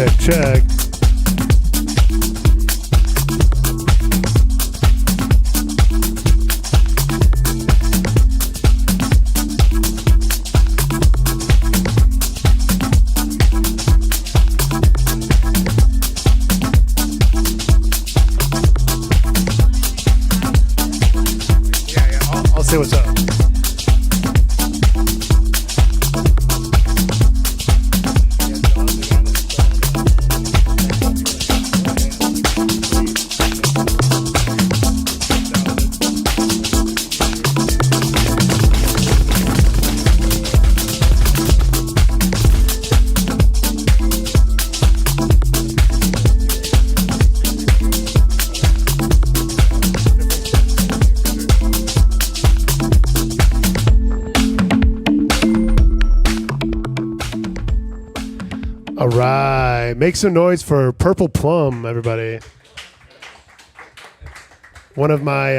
check. I'll say what's up. All right, make some noise for Purple Plum, everybody. One of my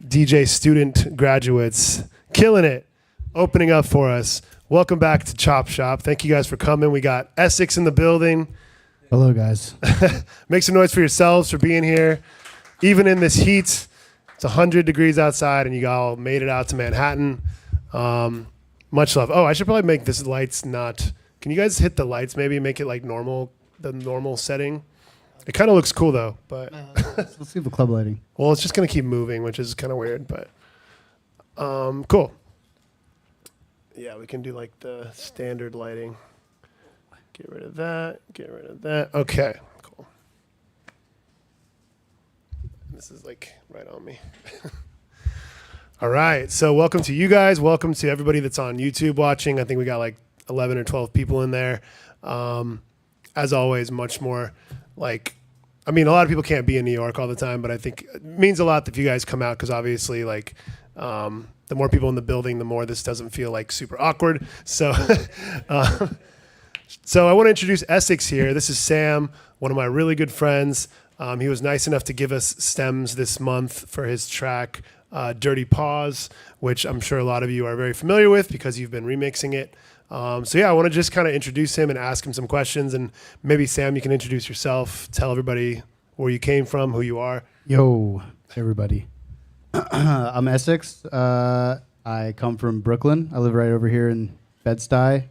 DJ student graduates, killing it, opening up for us. Welcome back to Chop Shop. Thank you guys for coming. We got Essex in the building. Hello, guys. Make some noise for yourselves for being here. Even in this heat, it's 100 degrees outside, and you all made it out to Manhattan. Much love. Oh, I should probably make this lights not... Can you guys hit the lights maybe, make it like normal, the normal setting? It kind of looks cool though, but... Let's see the club lighting. Well, it's just going to keep moving, which is kind of weird, but... Cool. Yeah, we can do like the standard lighting. Get rid of that, get rid of that. Okay, cool. This is like right on me. All right, so welcome to you guys. Welcome to everybody that's on YouTube watching. I think we got like 11 or 12 people in there. As always, much more like, I mean, a lot of people can't be in New York all the time, but I think it means a lot if you guys come out, because obviously like the more people in the building, the more this doesn't feel like super awkward. So, so I want to introduce Essex here. This is Sam, one of my really good friends. He was nice enough to give us stems this month for his track, Dirty Paws, which I'm sure a lot of you are very familiar with because you've been remixing it. So yeah, I want to just kind of introduce him and ask him some questions, and maybe Sam, you can introduce yourself, tell everybody where you came from, who you are. Yo, everybody. I'm Essex. I come from Brooklyn. I live right over here in Bed-Stuy.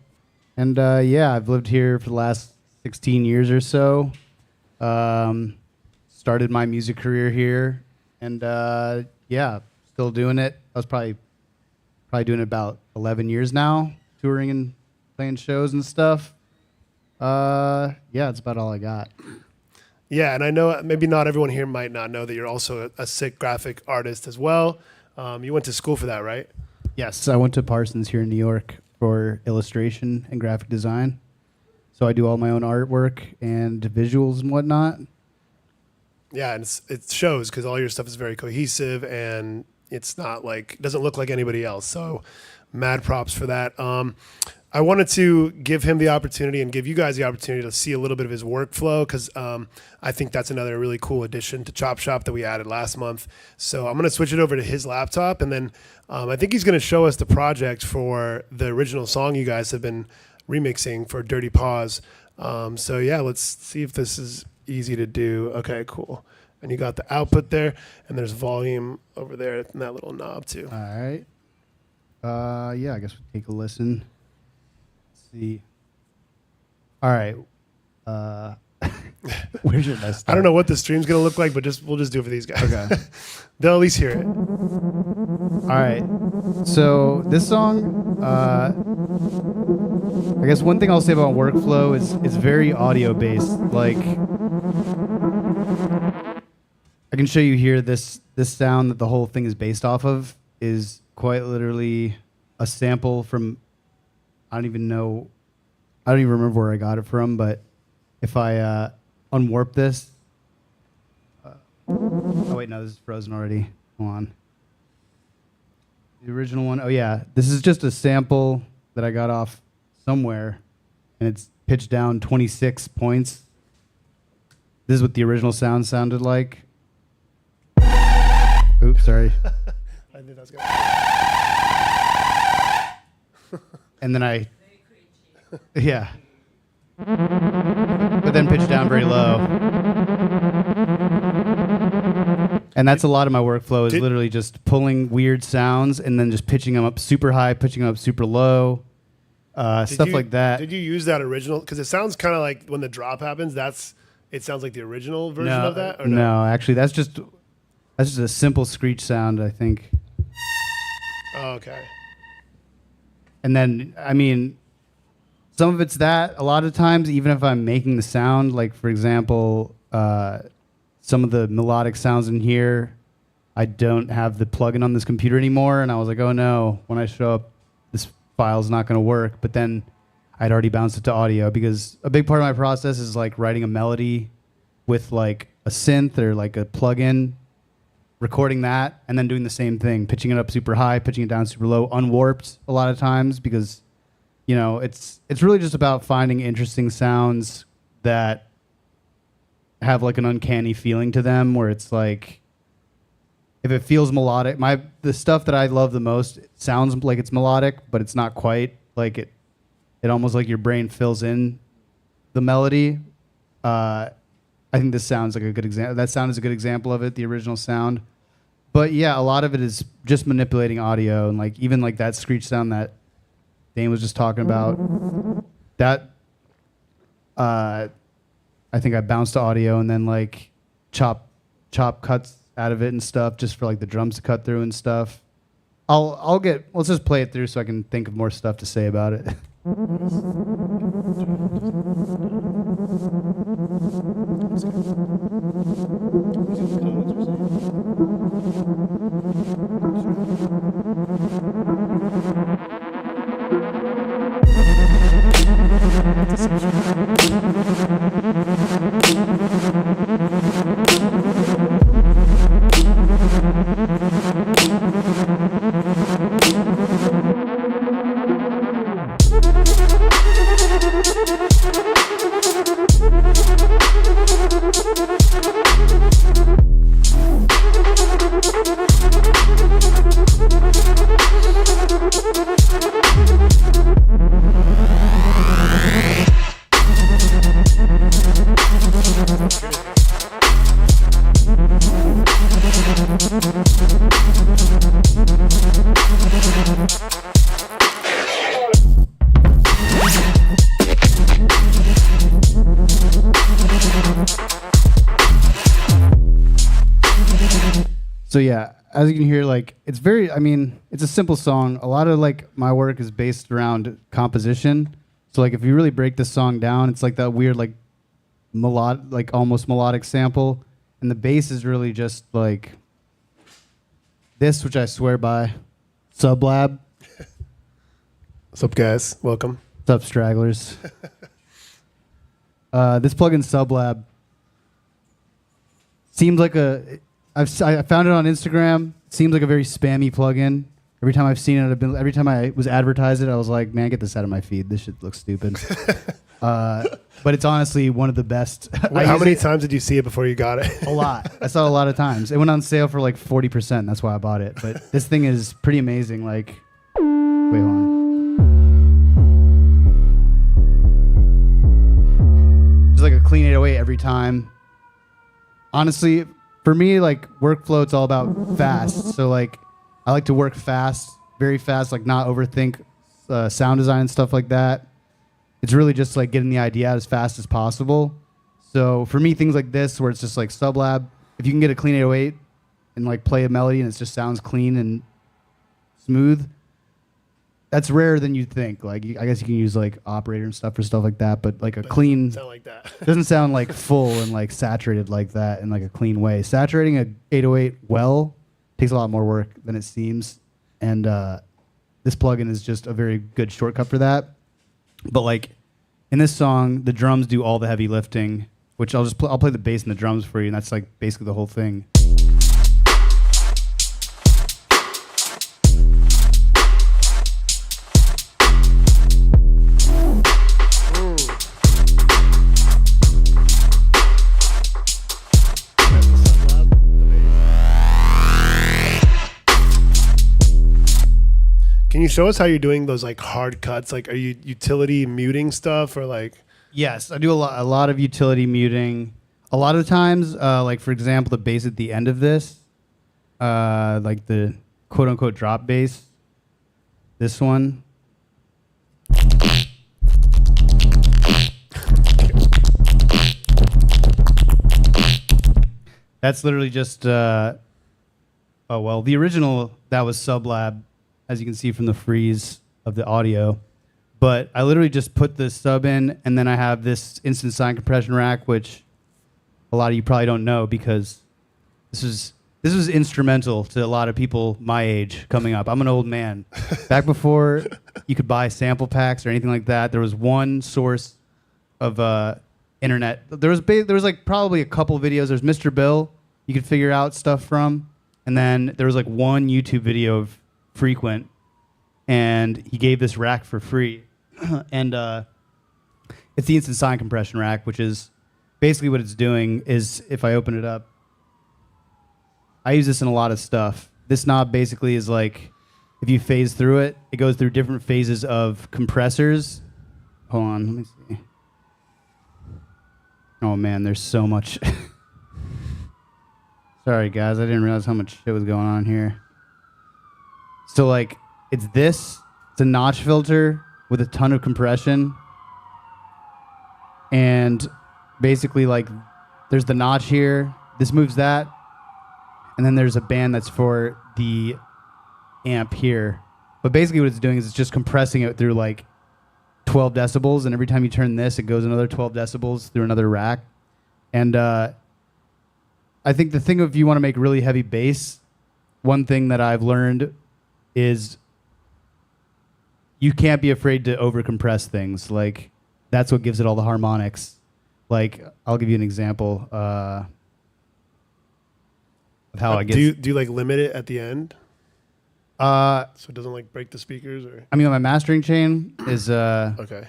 And yeah, I've lived here for the last 16 years or so. Started my music career here. And yeah, still doing it. I was probably doing it about 11 years now. Touring and playing shows and stuff. Yeah, that's about all I got. Yeah, and I know maybe not everyone here might not know that you're also a sick graphic artist as well. You went to school for that, right? Yes, I went to Parsons here in New York for illustration and graphic design. So I do all my own artwork and visuals and whatnot. Yeah, and it shows because all your stuff is very cohesive and it's not like, it doesn't look like anybody else. So mad props for that. I wanted to give him the opportunity and give you guys the opportunity to see a little bit of his workflow because I think that's another really cool addition to Chop Shop that we added last month. So I'm going to switch it over to his laptop, and then I think he's going to show us the project for the original song you guys have been remixing for Dirty Paws. So yeah, let's see if this is easy to do. Okay, cool. And you got the output there, and there's volume over there in that little knob too. All right. Yeah, I guess we'll take a listen. Let's see. All right. Where's your best? I don't know what the stream's gonna look like, but we'll just do it for these guys. Okay. They'll at least hear it. All right. So this song, I guess one thing I'll say about workflow is it's very audio based. Like, I can show you here this sound that the whole thing is based off of is quite literally a sample from, I don't even remember where I got it from, but if I unwarp this, oh wait, no, this is frozen already. Hold on. The original one, oh yeah, this is just a sample that I got off somewhere, and it's pitched down 26 points. This is what the original sound sounded like. Oops, sorry. I knew that was gonna. And then yeah. but then pitch down very low. And that's a lot of my workflow is literally just pulling weird sounds and then just pitching them up super high, pitching them up super low, stuff like that. Did you use that original? Because it sounds kind of like when the drop happens, it sounds like the original version of that? Or no, actually, that's just a simple screech sound, I think. Oh, okay. And then, I mean, some of it's that. A lot of times, even if I'm making the sound, like, for example, some of the melodic sounds in here, I don't have the plugin on this computer anymore. And I was like, oh, no, when I show up, this file's not going to work. But then I'd already bounced it to audio because a big part of my process is, like, writing a melody with, like, a synth or, like, a plugin, recording that, and then doing the same thing, pitching it up super high, pitching it down super low, unwarped a lot of times because, you know, it's really just about finding interesting sounds that have like an uncanny feeling to them where it's like, if it feels melodic, the stuff that I love the most sounds like it's melodic, but it's not quite like it almost like your brain fills in the melody. I think this sounds like a good example. That sound is a good example of it, the original sound. But yeah, a lot of it is just manipulating audio and like even like that screech sound that Dane was just talking about. That I think I bounced to audio and then like chop cuts out of it and stuff just for like the drums to cut through and stuff. Let's just play it through so I can think of more stuff to say about it. So yeah, as you can hear, like it's a simple song. A lot of like my work is based around composition. So like if you really break this song down, it's like that weird like almost melodic sample, and the bass is really just like this, which I swear by, Sublab. What's up, guys? Welcome. What's up, stragglers? This plugin Sublab seems like I found it on Instagram. Seems like a very spammy plugin. Every time I've seen it, every time I was advertised it, I was like, man, get this out of my feed. This shit looks stupid. But it's honestly one of the best. How many times did you see it before you got it? A lot. I saw it a lot of times. It went on sale for like 40%. That's why I bought it. But this thing is pretty amazing. Like, wait, hold on. Just like a clean 808 every time. Honestly, for me, like workflow, it's all about fast. So like, I like to work fast, very fast, like not overthink sound design and stuff like that. It's really just like getting the idea out as fast as possible. So for me, things like this, where it's just like Sublab, if you can get a clean 808 and like play a melody and it just sounds clean and smooth, that's rarer than you'd think. Like I guess you can use like operator and stuff for stuff like that, but like a clean sound like that. doesn't sound like full and like saturated like that in like a clean way. Saturating a 808 well takes a lot more work than it seems, and this plugin is just a very good shortcut for that. But like in this song, the drums do all the heavy lifting, which I'll play the bass and the drums for you, and that's like basically the whole thing. Can you show us how you're doing those like hard cuts? Like, are you utility muting stuff or like? Yes, I do a lot of utility muting. A lot of times, like for example, the bass at the end of this, like the quote unquote drop bass, this one. That's literally just, oh well, the original, that was Sublab, as you can see from the freeze of the audio. But I literally just put the sub in, and then I have this instant sign compression rack, which a lot of you probably don't know because this was instrumental to a lot of people my age coming up. I'm an old man. Back before you could buy sample packs or anything like that, there was one source of internet. There was like probably a couple videos. There's Mr. Bill you could figure out stuff from, and then there was like one YouTube video of Frequent, and he gave this rack for free. And it's the instant sign compression rack, which is basically what it's doing is if I open it up, I use this in a lot of stuff. This knob basically is like, if you phase through it, it goes through different phases of compressors. Hold on, let me see. Oh man, there's so much. Sorry guys, I didn't realize how much shit was going on here. So like, it's a notch filter with a ton of compression. And basically like, there's the notch here. This moves that. And then there's a band that's for the amp here. But basically what it's doing is it's just compressing it through like 12 decibels. And every time you turn this, it goes another 12 decibels through another rack. And I think the thing if you want to make really heavy bass, one thing that I've learned is you can't be afraid to overcompress things. Like, that's what gives it all the harmonics. Like, I'll give you an example of how I get. Do you like limit it at the end? So it doesn't like break the speakers, or? I mean, my mastering chain is Okay.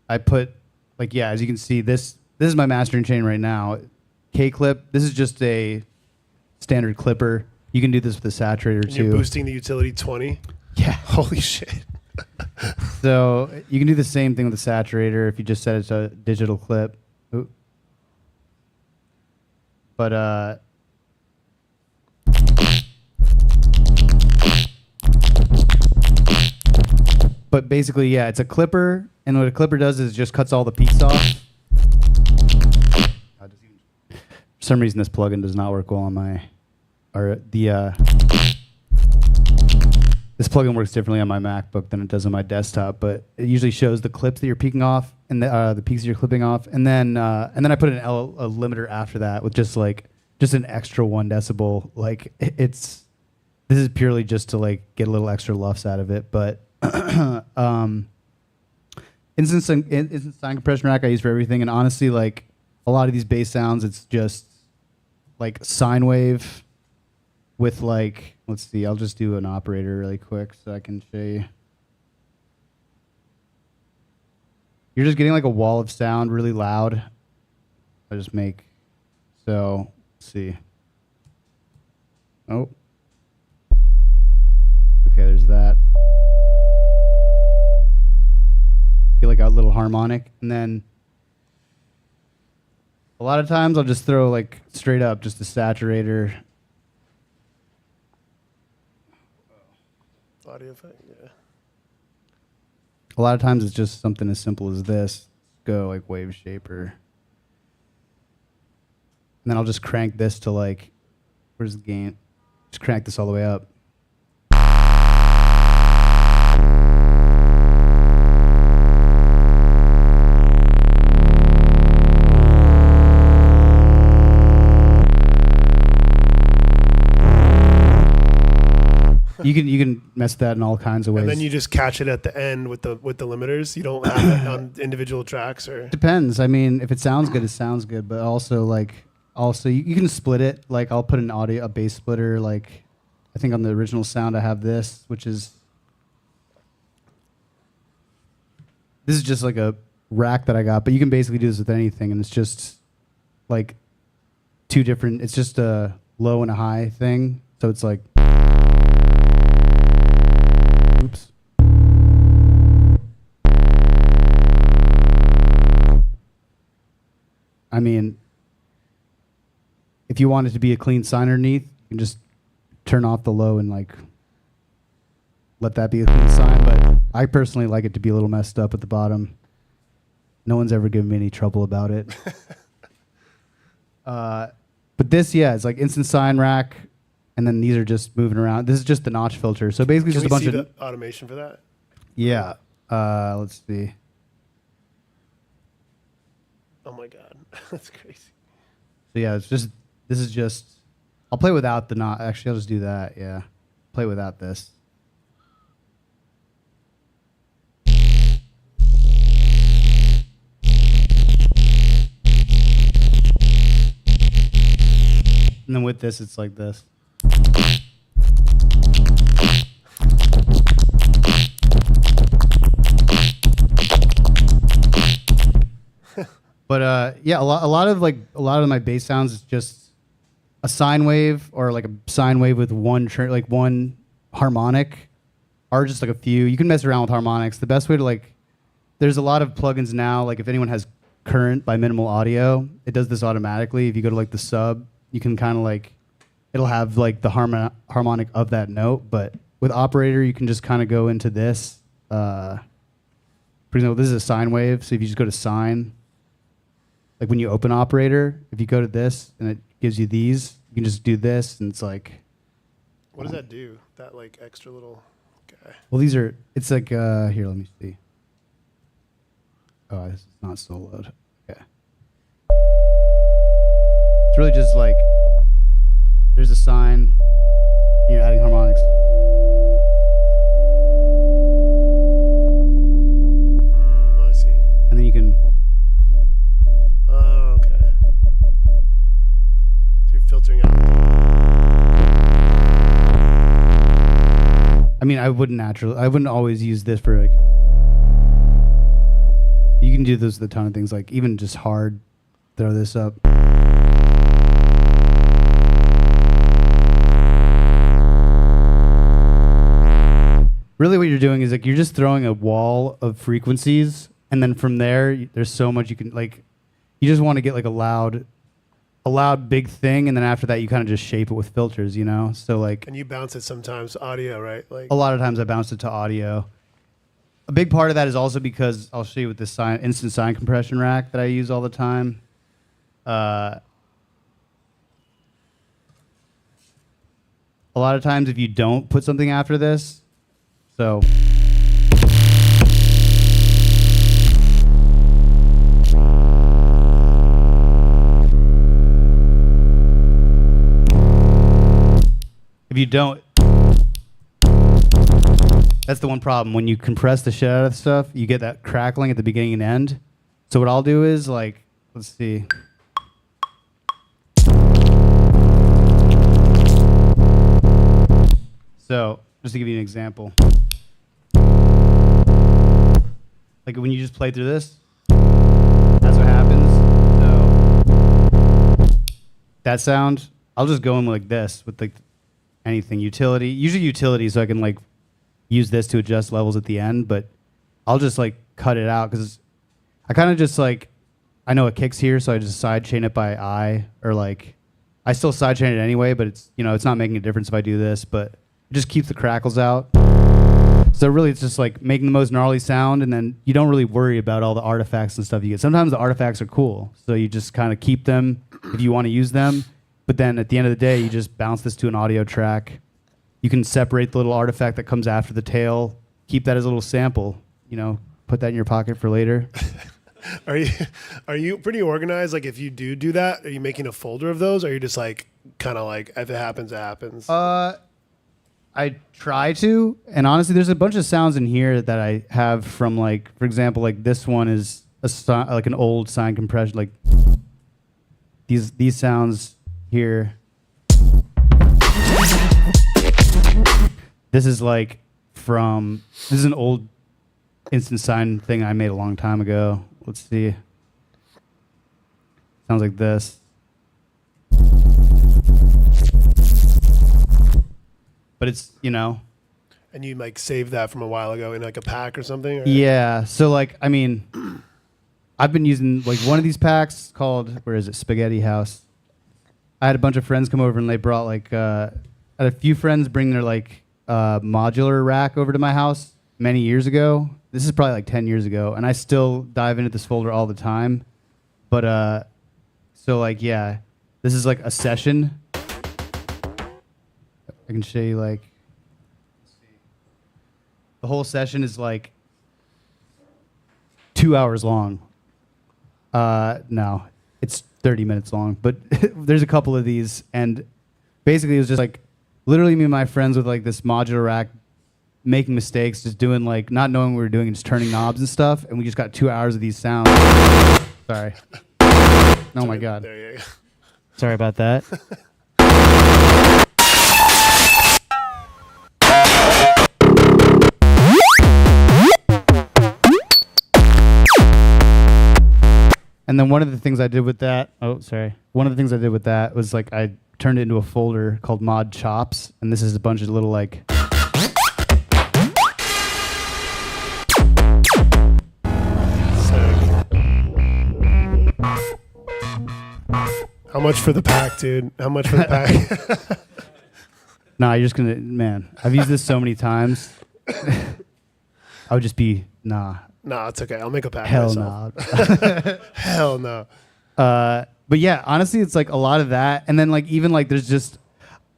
I put like, yeah, as you can see, this is my mastering chain right now. K-clip. This is just a standard clipper. You can do this with a saturator And too. you're boosting the utility 20. Yeah. Holy shit. So you can do the same thing with the saturator if you just set it to a digital clip. Ooh. But basically, yeah, it's a clipper, and what a clipper does is it just cuts all the peaks off. For some reason, this plugin does not work well on my, this plugin works differently on my MacBook than it does on my desktop, but it usually shows the clips that you're peaking off and the peaks that you're clipping off, and then I put a limiter after that with just an extra 1 decibel. Like this is purely just to like get a little extra lufs out of it, but instant sign compression rack I use for everything, and honestly, like a lot of these bass sounds, it's just like sine wave with like, let's see, I'll just do an operator really quick so I can show you. You're just getting like a wall of sound really loud. I just make, so let's see. Oh. Okay, there's that. Get like a little harmonic, and then a lot of times I'll just throw like straight up just a saturator. Audio effect, yeah. A lot of times it's just something as simple as this. Go like wave shaper. And then I'll just crank this to like, where's the gain? Just crank this all the way up. You can mess that in all kinds of ways. And then you just catch it at the end with the limiters. You don't have it on individual tracks, or depends. I mean, if it sounds good, it sounds good. But also you can split it. Like I'll put a bass splitter. Like I think on the original sound I have this, which is just like a rack that I got. But you can basically do this with anything, and it's just like two different. It's just a low and a high thing. So it's like. Oops. I mean, if you want it to be a clean sign underneath, you can just turn off the low and like let that be a clean sign. But I personally like it to be a little messed up at the bottom. No one's ever given me any trouble about it. But this, yeah, it's like instant sign rack, and then these are just moving around. This is just the notch filter. So basically, Can just a bunch we see of the automation for that? yeah. Let's see. Oh my god, that's crazy. So yeah, it's just this is just. I'll play without the notch. Actually, I'll just do that. Yeah, play without this. And then with this, it's like this. But yeah, a lot of my bass sounds is just a sine wave or like a sine wave with one harmonic, or just like a few. You can mess around with harmonics. The best way to there's a lot of plugins now. Like if anyone has Current by Minimal Audio, it does this automatically. If you go to like the sub, you can kind of it'll have like the harmonic of that note. But with Operator, you can just kind of go into this. For example, this is a sine wave. So if you just go to sine, like when you open Operator, if you go to this and it gives you these, you can just do this, and it's like. What does that do? That like extra little guy. Well, these are. It's like here. Let me see. Oh, this is not soloed. Okay. It's really just like there's a sine. And you're adding harmonics. I see. And then you can. Oh, okay. So you're filtering out. I mean, I wouldn't always use this for like. You can do this with a ton of things, like even just hard. Throw this up. Really what you're doing is like you're just throwing a wall of frequencies, and then from there there's so much you can like. You just want to get like a loud big thing, and then after that you kind of just shape it with filters, you know. So like. And you bounce it sometimes audio, right? Like a lot of times I bounce it to audio. A big part of that is also because I'll show you with this instant sine compression rack that I use all the time. A lot of times if you don't put something after this, so if you don't, that's the one problem. When you compress the shit out of stuff, you get that crackling at the beginning and end. So what I'll do is like, let's see. So just to give you an example. Like when you just play through this, that's what happens. So that sound, I'll just go in like this with like anything, usually utility, so I can like use this to adjust levels at the end, but I'll just like cut it out because I kind of just like, I know it kicks here, so I just sidechain it by eye, or like, I still sidechain it anyway, but it's, you know, it's not making a difference if I do this, but it just keeps the crackles out. So really it's just like making the most gnarly sound, and then you don't really worry about all the artifacts and stuff you get. Sometimes the artifacts are cool, so you just kind of keep them if you want to use them, but then at the end of the day, you just bounce this to an audio track. You can separate the little artifact that comes after the tail, keep that as a little sample, you know, put that in your pocket for later. Are you pretty organized? Like if you do that, are you making a folder of those? Or are you just like kind of like if it happens, it happens? I try to, and honestly, there's a bunch of sounds in here that I have from like, for example, like this one is like an old sine compression, like these sounds here. This is like this is an old instant sine thing I made a long time ago. Let's see. Sounds like this. But it's, you know. And you like saved that from a while ago in like a pack or something? Or? Yeah. So like, I mean, I've been using like one of these packs called, where is it? Spaghetti House. I had a bunch of friends come over and they brought like, I had a few friends bring their like modular rack over to my house many years ago. This is probably like 10 years ago, and I still dive into this folder all the time. But so like, yeah, this is like a session. I can show you like, the whole session is like 2 hours long. No, it's 30 minutes long, but there's a couple of these, and basically it was just like literally me and my friends with like this modular rack making mistakes, just doing like not knowing what we were doing and just turning knobs and stuff, and we just got 2 hours of these sounds. Sorry. Oh my God. There you go. Sorry about that. And then one of the things I did with that, one of the things I did with that was like I turned it into a folder called Mod Chops, and this is a bunch of little like. How much for the pack, dude? How much for the pack? Nah, you're just gonna, man. I've used this so many times. I would just be nah. No, it's okay. I'll make a pack Hell myself. no. Hell no. But yeah, honestly, it's like a lot of that, and then like even like there's just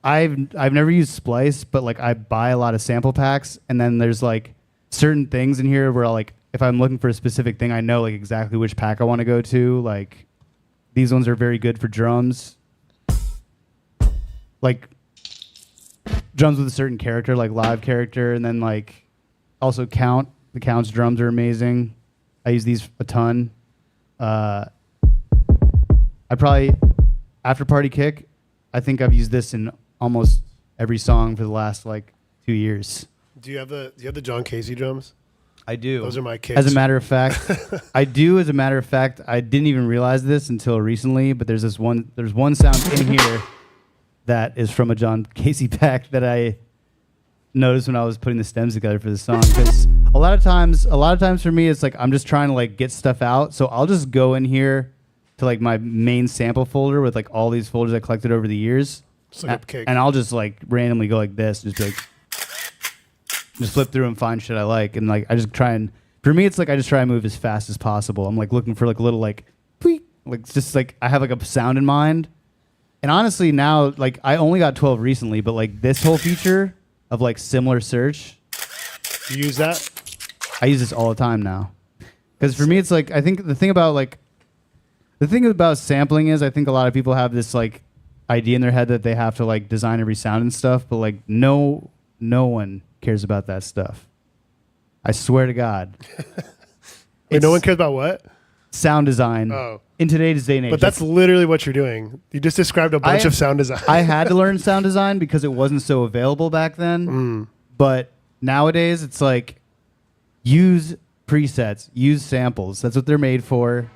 I've never used Splice, but like I buy a lot of sample packs, and then there's like certain things in here where like if I'm looking for a specific thing, I know like exactly which pack I want to go to. Like these ones are very good for drums, like drums with a certain character, like live character, and then like also count. The Count's drums are amazing. I use these a ton. I probably, After Party Kick, I think I've used this in almost every song for the last like 2 years. Do you have the John Casey drums? I do. Those are my kicks. As a matter of fact, I do. As a matter of fact, I didn't even realize this until recently, but there's one sound in here that is from a John Casey pack that I noticed when I was putting the stems together for the song. Because a lot of times for me, it's like I'm just trying to like get stuff out. So I'll just go in here to like my main sample folder with like all these folders I collected over the years, and I'll just like randomly go like this, just be like, just flip through and find shit I like, and like I just try and for me it's like I just try and move as fast as possible. I'm like looking for like a little like tweet, like just like I have like a sound in mind. And honestly now like I only got 12 recently, but like this whole feature of like similar search, You use that? I use this all the time now. Because for me it's like I think the thing about sampling is I think a lot of people have this like idea in their head that they have to like design every sound and stuff, but like no one cares about that stuff. I swear to God. Wait, no one cares about what? Sound design. Oh. In today's day and age. But that's literally what you're doing. You just described a bunch of sound design. I had to learn sound design because it wasn't so available back then. But nowadays it's like use presets, use samples. That's what they're made for.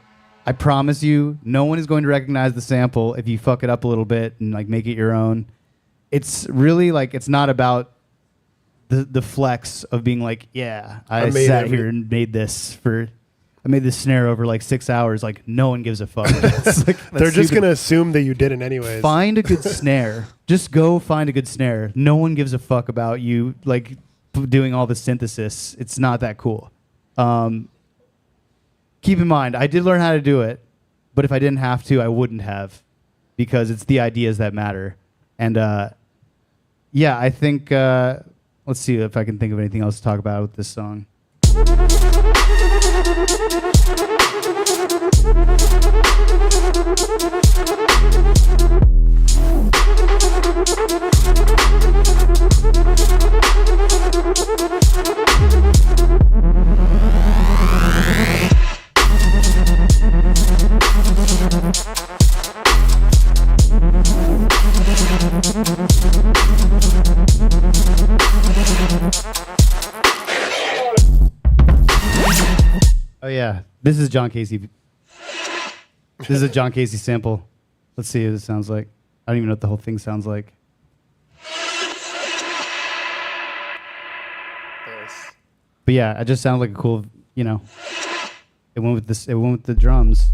I promise you, no one is going to recognize the sample if you fuck it up a little bit and like make it your own. It's really like it's not about the flex of being like, yeah, I sat here and made this snare over like 6 hours. Like no one gives a fuck. Like, they're just gonna assume that you didn't anyways. Find a good snare. Just go find a good snare. No one gives a fuck about you like doing all the synthesis. It's not that cool. Keep in mind, I did learn how to do it, but if I didn't have to, I wouldn't have, because it's the ideas that matter. And yeah, I think let's see if I can think of anything else to talk about with this song. Oh yeah, this is John Casey. This is a John Casey sample. Let's see what it sounds like. I don't even know what the whole thing sounds like. Nice. But yeah, it just sounds like a cool, you know. It went with this. It went with the drums.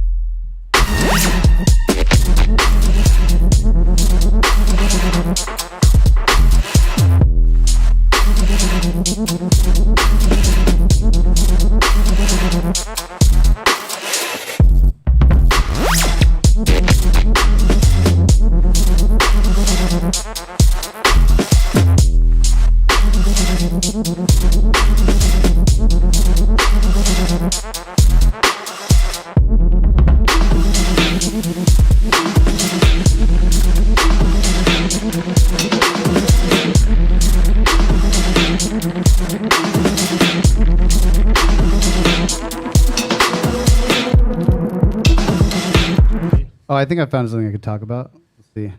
Oh, I think I found something I could talk about. Let's see.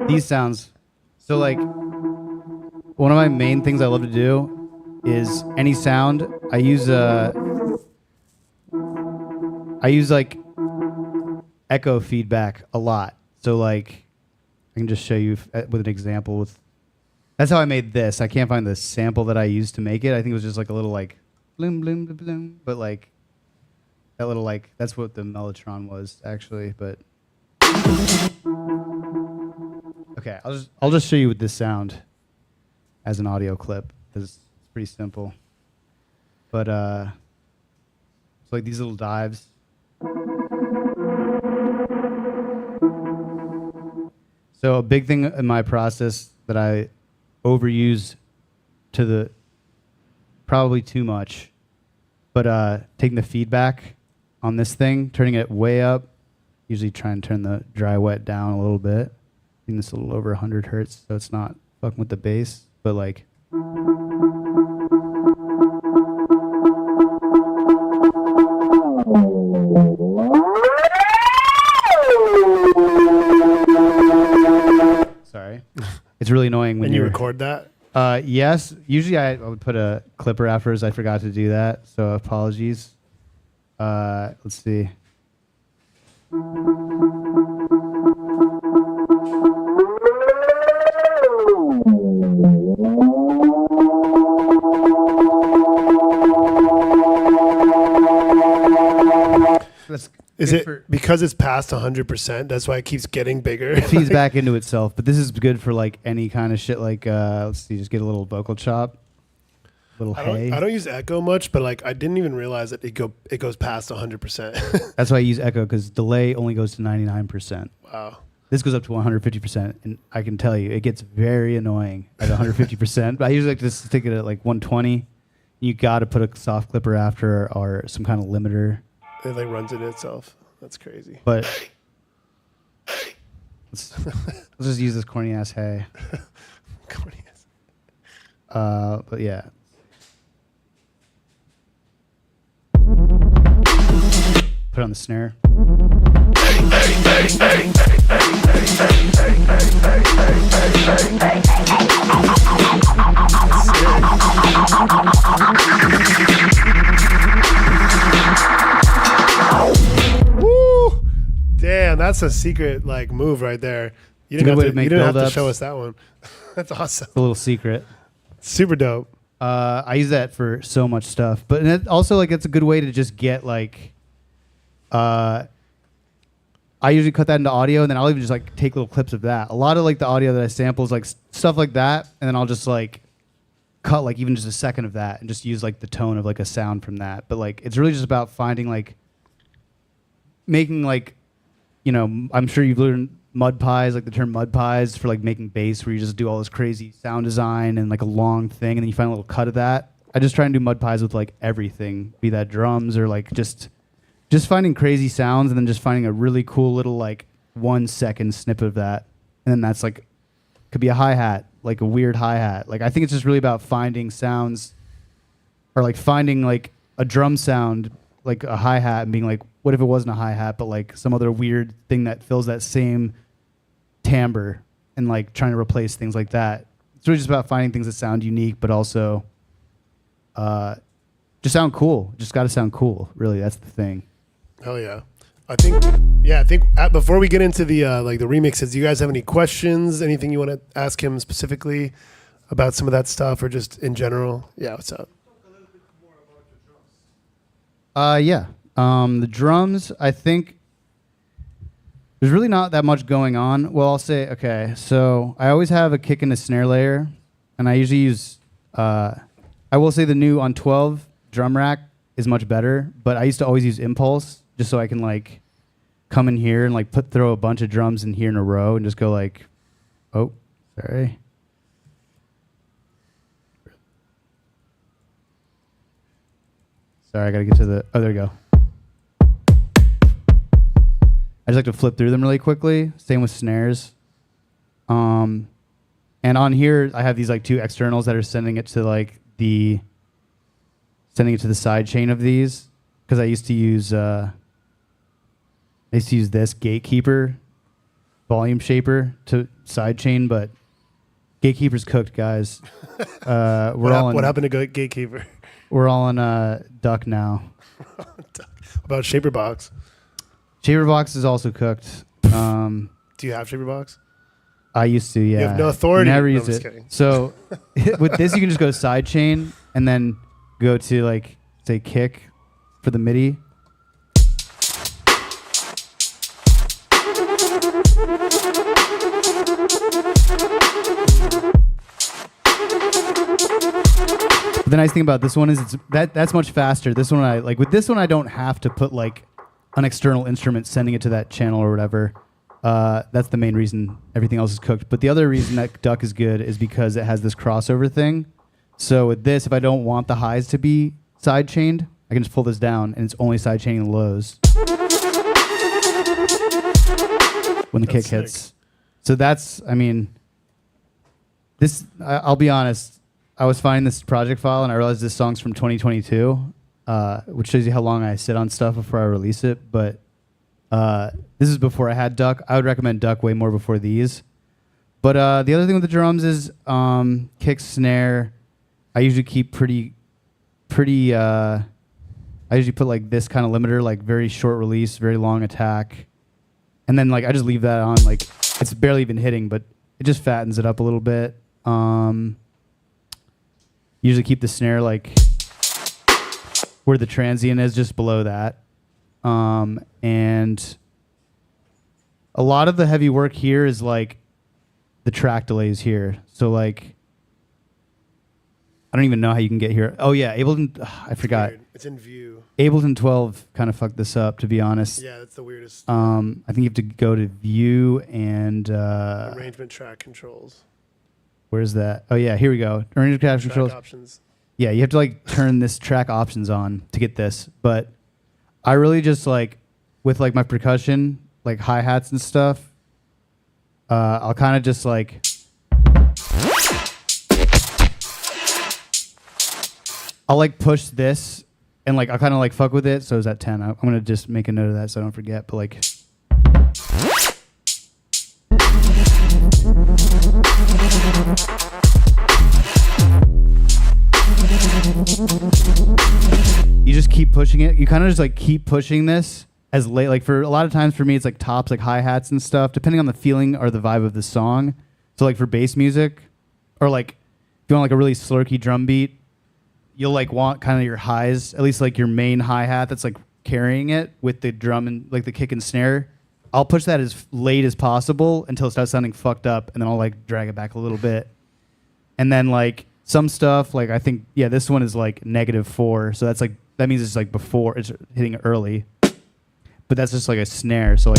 These sounds. So, like, one of my main things I love to do is any sound. I use like echo feedback a lot. So, like, I can just show you with an example. That's how I made this. I can't find the sample that I used to make it. I think it was just like a little like bloom, bloom, bloom, bloom. But like that little like, that's what the Mellotron was actually. But okay, I'll just show you with this sound as an audio clip because it's pretty simple. But it's like these little dives. So a big thing in my process that I overuse to the probably too much, but taking the feedback on this thing, turning it way up, usually try and turn the dry wet down a little bit. I think this is a little over 100 hertz, so it's not fucking with the bass, but like sorry. It's really annoying when you record that? Yes. Usually I would put a clipper afterwards. I forgot to do that, so apologies. Let's see. Is it because it's past 100%? That's why it keeps getting bigger. It feeds back into itself, but this is good for like any kind of shit. Like let's see, just get a little vocal chop, little hay. I don't use echo much, but like I didn't even realize that it goes past 100%. That's why I use echo because delay only goes to 99%. Wow. This goes up to 150%, and I can tell you it gets very annoying at 150%. But I usually like to stick it at like 120. You got to put a soft clipper after or some kind of limiter. It like runs into itself. That's crazy. But let's just use this corny ass hay. Corny ass. But yeah. Put on the snare. Woo! Damn, that's a secret like move right there. You didn't have to show us that one. That's awesome. It's a little secret. Super dope. I use that for so much stuff, but it also like it's a good way to just get like. I usually cut that into audio, and then I'll even just like take little clips of that. A lot of like the audio that I sample is like stuff like that, and then I'll just like cut like even just a second of that and just use like the tone of like a sound from that. But like it's really just about finding like making like, you know, I'm sure you've learned mud pies, like the term mud pies for like making bass, where you just do all this crazy sound design and like a long thing, and then you find a little cut of that. I just try and do mud pies with like everything, be that drums or like just finding crazy sounds, and then just finding a really cool little like 1 second snippet of that, and then that's like could be a hi-hat, like a weird hi-hat. Like I think it's just really about finding sounds, or like finding like a drum sound, like a hi-hat, and being like, what if it wasn't a hi-hat, but like some other weird thing that fills that same timbre, and like trying to replace things like that. It's really just about finding things that sound unique, but also just sound cool. Just got to sound cool. Really, that's the thing. Hell yeah. I think before we get into the like the remixes, do you guys have any questions? Anything you want to ask him specifically about some of that stuff, or just in general? Yeah, what's up? Talk a little bit more about your drums. Yeah. The drums, I think there's really not that much going on. Well, I'll say, okay, so I always have a kick and a snare layer, and I usually use, I will say the new on 12 drum rack is much better, but I used to always use Impulse just so I can like come in here and like throw a bunch of drums in here in a row and just go like, oh, sorry. Sorry, I gotta get to the, oh, there we go. I just like to flip through them really quickly. Same with snares. And on here, I have these like two externals that are sending it to like sending it to the side chain of these, because I used to use this Gatekeeper volume shaper to side chain, but Gatekeeper's cooked, guys. What happened to Gatekeeper? We're all on Duck now. About Shaperbox. Shaperbox is also cooked. Do you have Shaperbox? I used to, yeah. You have no authority. Never No, used I'm just it. kidding. So with this, you can just go side chain and then go to like say kick for the MIDI. The nice thing about this one is that's much faster. This one with this one I don't have to put like an external instrument sending it to that channel or whatever. That's the main reason everything else is cooked. But the other reason that Duck is good is because it has this crossover thing. So with this, if I don't want the highs to be side chained, I can just pull this down and it's only side chaining the lows when the kick That's hits. sick. So that's, I mean, this, I'll be honest. I was finding this project file and I realized this song's from 2022, which shows you how long I sit on stuff before I release it. But this is before I had Duck. I would recommend Duck way more before these. But the other thing with the drums is kick, snare. I usually keep pretty. I usually put like this kind of limiter, like very short release, very long attack, and then like I just leave that on. Like it's barely even hitting, but it just fattens it up a little bit. Usually keep the snare like where the transient is, just below that. And a lot of the heavy work here is like the track delays here. So like, I don't even know how you can get here. Oh yeah, Ableton, I forgot. Weird. It's in view. Ableton 12 kind of fucked this up, to be honest. Yeah, that's the weirdest. I think you have to go to view and Arrangement track controls. where's that? Oh yeah, here we go. Arrangement track Track controls. options. Yeah, you have to like turn this track options on to get this. But I really just like with like my percussion, like hi-hats and stuff, I'll kind of just like I'll like push this and like I'll kind of like fuck with it. So it's at 10. I'm gonna just make a note of that so I don't forget. But like you just keep pushing it. You kind of just like keep pushing this as late. Like for a lot of times for me, it's like tops, like hi-hats and stuff, depending on the feeling or the vibe of the song. So like for bass music or like if you want like a really slurky drum beat, you'll like want kind of your highs, at least like your main hi-hat that's like carrying it with the drum and like the kick and snare. I'll push that as late as possible until it starts sounding fucked up, and then I'll like drag it back a little bit. And then like some stuff, like I think, yeah, this one is like -4. So that's like, that means it's like before it's hitting early. But that's just like a snare. So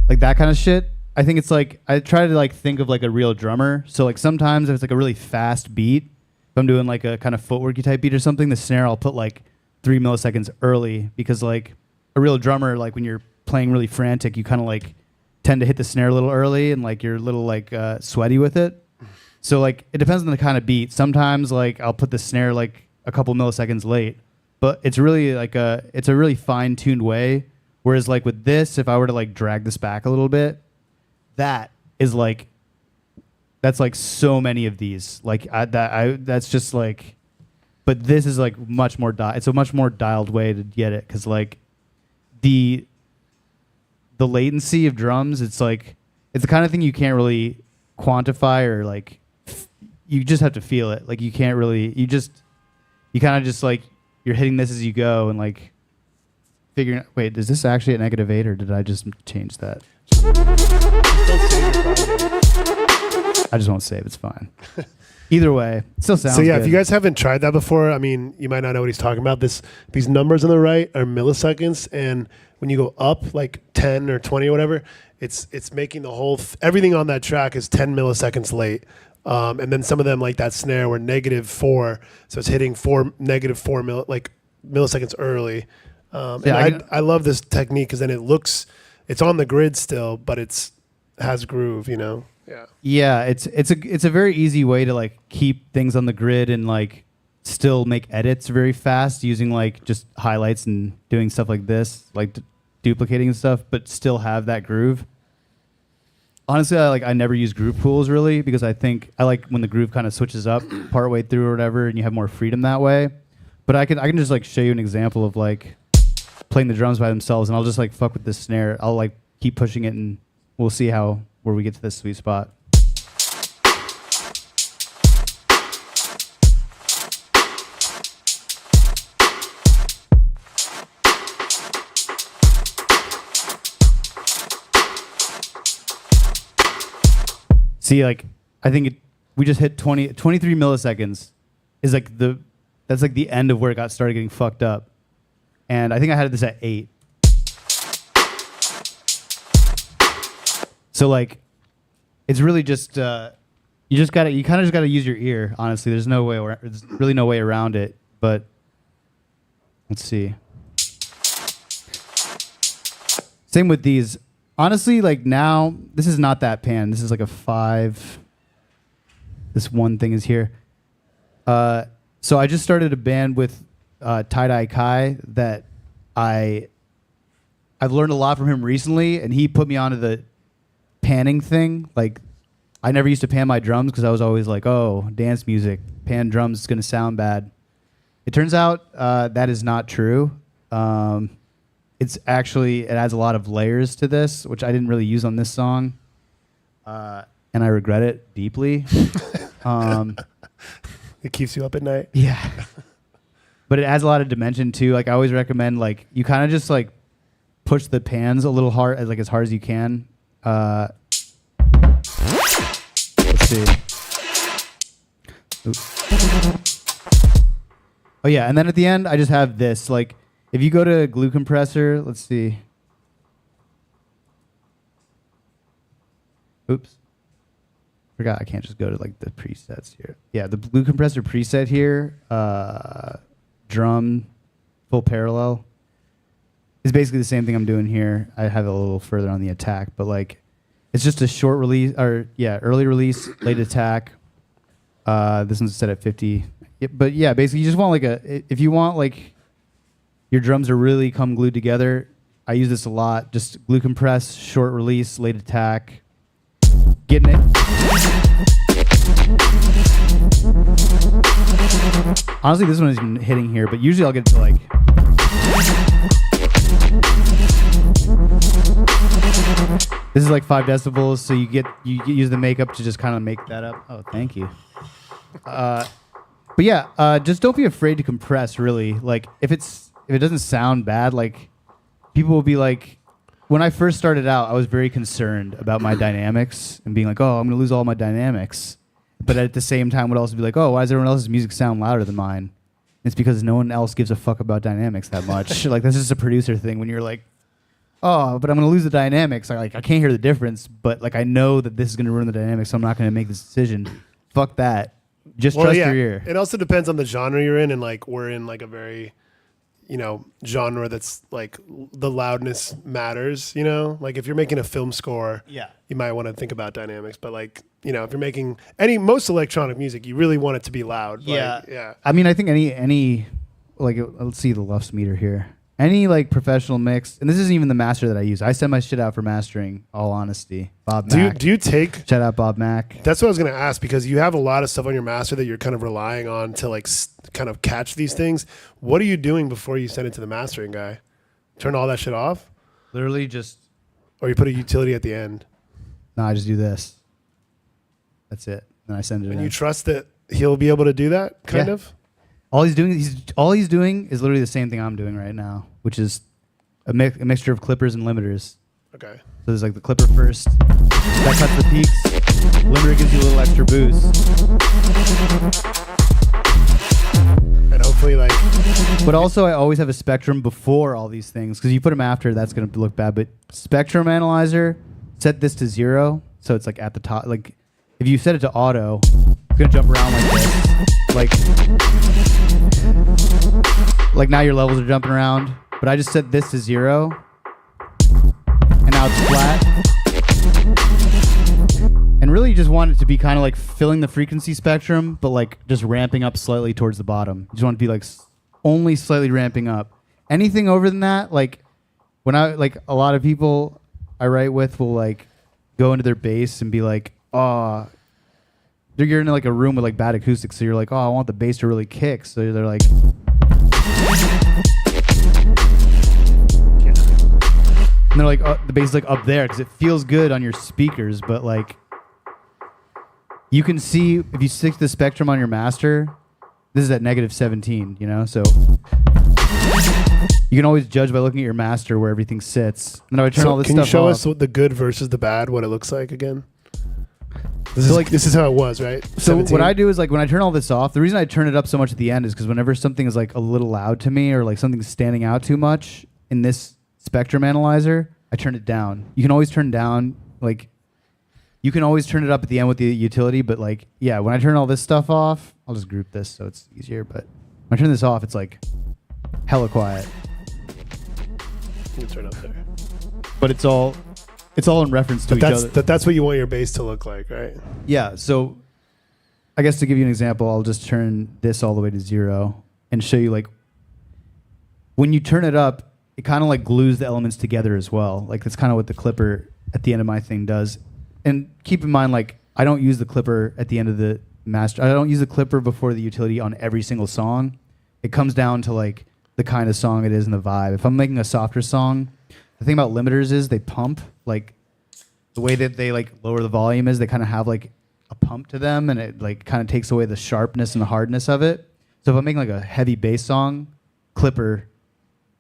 like that kind of shit. I think it's like, I try to like think of like a real drummer. So like sometimes if it's like a really fast beat, if I'm doing like a kind of footworky type beat or something, the snare I'll put like 3 milliseconds early, because like a real drummer, like when you're playing really frantic, you kind of like tend to hit the snare a little early and like you're a little like sweaty with it. So like it depends on the kind of beat. Sometimes like I'll put the snare like a couple milliseconds late, but it's really like it's a really fine-tuned way. Whereas like with this, if I were to like drag this back a little bit, that is like, that's like so many of these. Like that's just like, but this is like much more it's a much more dialed way to get it, because like the latency of drums, it's like, it's the kind of thing you can't really quantify or like you just have to feel it. Like you can't really, you kind of just like you're hitting this as you go and like figuring. Wait, is this actually at -8 or did I just change that? Don't save your project. I just won't save. It's fine. Either way, it still sounds. So yeah, good. if you guys haven't tried that before, I mean, you might not know what he's talking about. These numbers on the right are milliseconds, and when you go up like 10 or 20 or whatever, it's making the whole everything on that track is 10 milliseconds late. And then some of them, like that snare, were -4, so it's hitting -4 milliseconds early. And I love this technique because then it's on the grid still, but has groove, you know. Yeah. Yeah, it's a very easy way to like keep things on the grid and like still make edits very fast using like just highlights and doing stuff like this, like duplicating and stuff, but still have that groove. Honestly, I never use groove pools really because I think I like when the groove kind of switches up partway through or whatever, and you have more freedom that way. But I can just like show you an example of like playing the drums by themselves, and I'll just like fuck with this snare. I'll like keep pushing it, and we'll see where we get to this sweet spot. See, like, I think we just hit 23 milliseconds is like that's like the end of where it started getting fucked up. And I think I had this at 8. So like, it's really just, you kind of just gotta use your ear, honestly. There's really no way around it, but let's see. Same with these. Honestly, like now, this is not that pan. This is like a 5. This one thing is here. So I just started a band with Tie-Dye Kai that I've learned a lot from him recently, and he put me onto the panning thing. Like, I never used to pan my drums because I was always like, oh, dance music, pan drums is going to sound bad. It turns out that is not true. It adds a lot of layers to this, which I didn't really use on this song. And I regret it deeply. It keeps you up at night. Yeah. But it adds a lot of dimension too. Like I always recommend, like you kind of just like push the pans a little hard, as hard as you can. Let's see. Oops. Oh yeah, and then at the end I just have this. Like if you go to glue compressor, let's see. Oops. Forgot I can't just go to like the presets here. Yeah, the glue compressor preset here, drum, full parallel, is basically the same thing I'm doing here. I have it a little further on the attack, but like, it's just a short release, early release, late attack. This one's set at 50. Yeah, but yeah, basically you just want if you want like your drums to really come glued together, I use this a lot. Just glue compress, short release, late attack. Getting it. Honestly, this one isn't hitting here, but usually I'll get to like. This is like 5 decibels, so you use the makeup to just kind of make that up. Oh, thank you. But yeah, just don't be afraid to compress. Really, like if it doesn't sound bad, like people will be like. When I first started out, I was very concerned about my dynamics and being like, oh, I'm going to lose all my dynamics. But at the same time, would also be like, oh, why does everyone else's music sound louder than mine? And it's because no one else gives a fuck about dynamics that much. Like, that's just a producer thing when you're like, oh, but I'm going to lose the dynamics. I can't hear the difference, but like I know that this is going to ruin the dynamics, so I'm not going to make this decision. Fuck that. Just trust your ear. It also depends on the genre you're in, and like we're in like a very... genre that's like the loudness matters, like if you're making a film score, you might want to think about dynamics, but like, if you're making most electronic music, you really want it to be loud. Yeah. Yeah. I mean, I think any like, let's see the Lufs meter here. Any like professional mix, and this isn't even the master that I use. I send my shit out for mastering, all honesty. Bob Mack. Do you take... Shout out Bob Mack. That's what I was going to ask, because you have a lot of stuff on your master that you're kind of relying on to like kind of catch these things. What are you doing before you send it to the mastering guy? Turn all that shit off? Literally just... Or you put a utility at the end? No, I just do this. That's it. Then I send it in. And you trust that he'll be able to do that, kind of? All he's doing is literally the same thing I'm doing right now, which is a mixture of clippers and limiters. Okay. So there's like the clipper first, that cuts the peaks. Limiter gives you a little extra boost. And hopefully, like. But also, I always have a spectrum before all these things, because you put them after, that's going to look bad. But spectrum analyzer, set this to 0, so it's like at the top. Like if you set it to auto, it's going to jump around like this. Like now your levels are jumping around. But I just set this to 0, and now it's flat. And really, you just want it to be kind of like filling the frequency spectrum, but like just ramping up slightly towards the bottom. You just want it to be like only slightly ramping up. Anything over than that, like when I like a lot of people I write with will like go into their bass and be like, oh, you're in like a room with like bad acoustics, so you're like, oh, I want the bass to really kick. So they're like. And they're like, oh, the bass is like up there because it feels good on your speakers, but like you can see if you stick the spectrum on your master, this is at -17, you know? So you can always judge by looking at your master where everything sits. And then I would turn all this stuff off. Can you show us what the good versus the bad, what it looks like again? This is how it was, right? So 17? what I do is like when I turn all this off, the reason I turn it up so much at the end is because whenever something is like a little loud to me or like something's standing out too much in this spectrum analyzer, I turn it down. You can always turn down, like, you can always turn it up at the end with the utility, but like, yeah, when I turn all this stuff off, I'll just group this so it's easier, but when I turn this off, it's like hella quiet. You can turn up there. But it's all in reference to each other. That's what you want your bass to look like, right? Yeah, so I guess to give you an example, I'll just turn this all the way to 0 and show you like, when you turn it up, it kind of like glues the elements together as well. Like that's kind of what the clipper at the end of my thing does. And keep in mind, like I don't use the clipper at the end of the master. I don't use the clipper before the utility on every single song. It comes down to like the kind of song it is and the vibe. If I'm making a softer song, the thing about limiters is they pump. Like the way that they like lower the volume is they kind of have like a pump to them, and it like kind of takes away the sharpness and the hardness of it. So if I'm making like a heavy bass song, clipper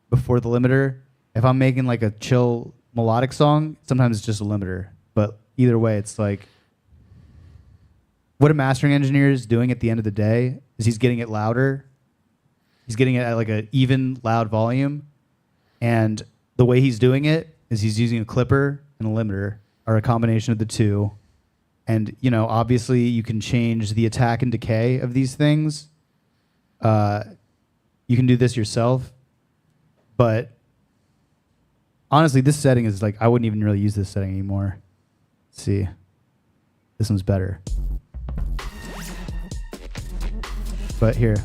before the limiter. If I'm making like a chill melodic song, sometimes it's just a limiter. But either way, it's like what a mastering engineer is doing at the end of the day is he's getting it louder. He's getting it at like an even loud volume. And the way he's doing it is he's using a clipper and a limiter, or a combination of the two. And, you know, obviously you can change the attack and decay of these things. You can do this yourself. But honestly, this setting is like, I wouldn't even really use this setting anymore. Let's see. This one's better. But here.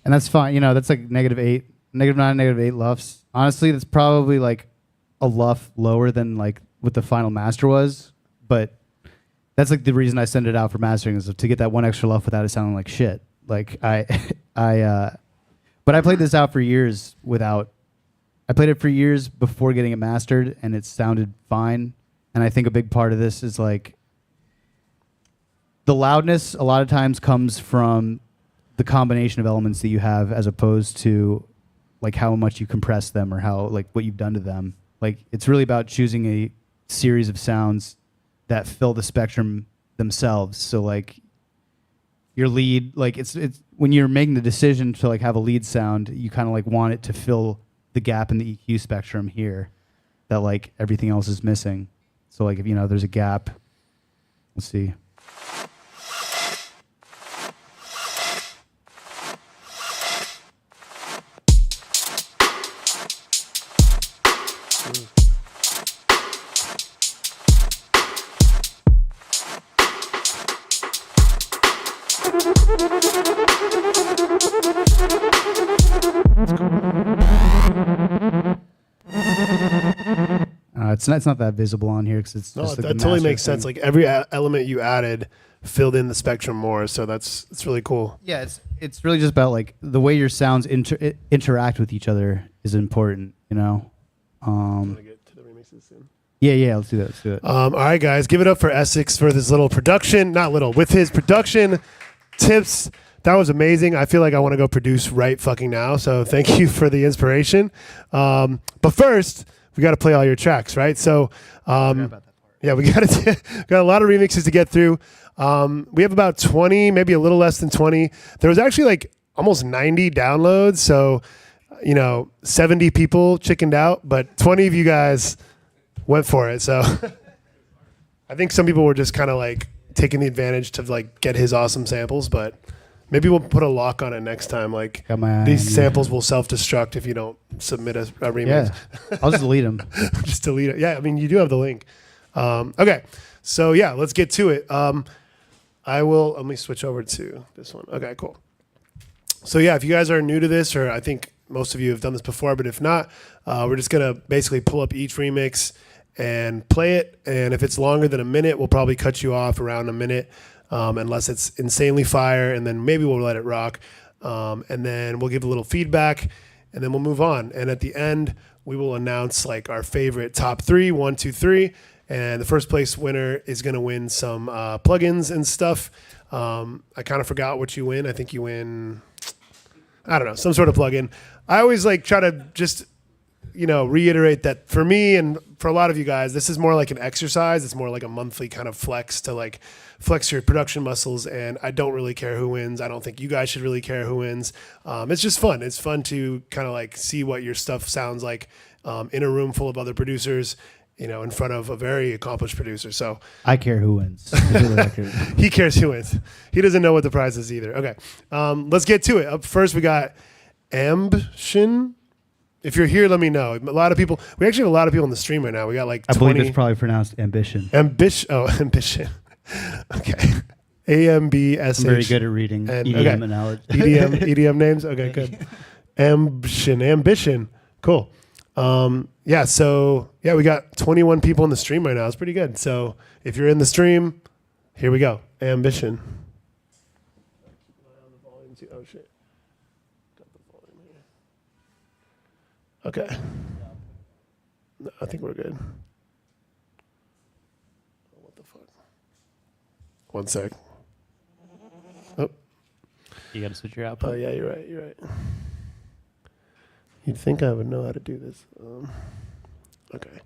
And that's fine, you know, that's like -8, -9, -8 LUFs. Honestly, that's probably like a LUF lower than like what the final master was, but that's like the reason I send it out for mastering is to get that one extra LUF without it sounding like shit. Like but I played this out for years I played it for years before getting it mastered, and it sounded fine. And I think a big part of this is like the loudness a lot of times comes from the combination of elements that you have as opposed to like how much you compress them or how like what you've done to them. Like it's really about choosing a series of sounds that fill the spectrum themselves. So like your lead, like it's when you're making the decision to like have a lead sound, you kind of like want it to fill the gap in the EQ spectrum here that like everything else is missing. So like if you know there's a gap, let's see. It's not that visible on here because it's no, just like that the totally master makes sense. thing. Like every element you added filled in the spectrum more. So it's really cool. Yeah, it's really just about like the way your sounds interact with each other is important, you know. Get to the remixes soon. Yeah, let's do that. Let's do it. All right, guys, give it up for Essex for this little production. Not little, with his production tips. That was amazing. I feel like I want to go produce right fucking now. So thank you for the inspiration. But first, we got to play all your tracks, right? So, yeah, we got a lot of remixes to get through. We have about 20, maybe a little less than 20. There was actually like almost 90 downloads. So, 70 people chickened out, but 20 of you guys went for it. So I think some people were just kind of like taking the advantage to like get his awesome samples, but maybe we'll put a lock on it next time. Like these samples will self-destruct if you don't submit a remix. Yeah, I'll just delete them. Just delete it. Yeah, I mean, you do have the link. Okay, so yeah, let's get to it. Let me switch over to this one. Okay, cool. So yeah, if you guys are new to this, or I think most of you have done this before, but if not, we're just going to basically pull up each remix and play it. And if it's longer than a minute, we'll probably cut you off around a minute, unless it's insanely fire, and then maybe we'll let it rock. And then we'll give a little feedback, and then we'll move on. And at the end, we will announce like our favorite top 3, 1, 2, 3. And the first place winner is going to win some plugins and stuff. I kind of forgot what you win. I think you win, I don't know, some sort of plugin. I always like try to just, reiterate that for me and for a lot of you guys, this is more like an exercise. It's more like a monthly kind of flex to like flex your production muscles. And I don't really care who wins. I don't think you guys should really care who wins. It's just fun. It's fun to kind of like see what your stuff sounds like in a room full of other producers, in front of a very accomplished producer. So I care who wins. he cares who wins. He doesn't know what the prize is either. Okay. Let's get to it. Up first, we got Ambition. If you're here, let me know. We actually have a lot of people in the stream right now. We got like 20. I believe it's probably pronounced ambition. Ambition. Okay. AMBSH. I'm very good at reading EDM analogy. EDM names? Okay, good. Ambition. Cool. We got 21 people in the stream right now. It's pretty good. So if you're in the stream, here we go. Ambition. Oh, shit. Got the volume here. Okay. No, I think we're good. What the fuck? One sec. Oh. You got to switch your output. Oh, yeah, you're right. You'd think I would know how to do this. Okay.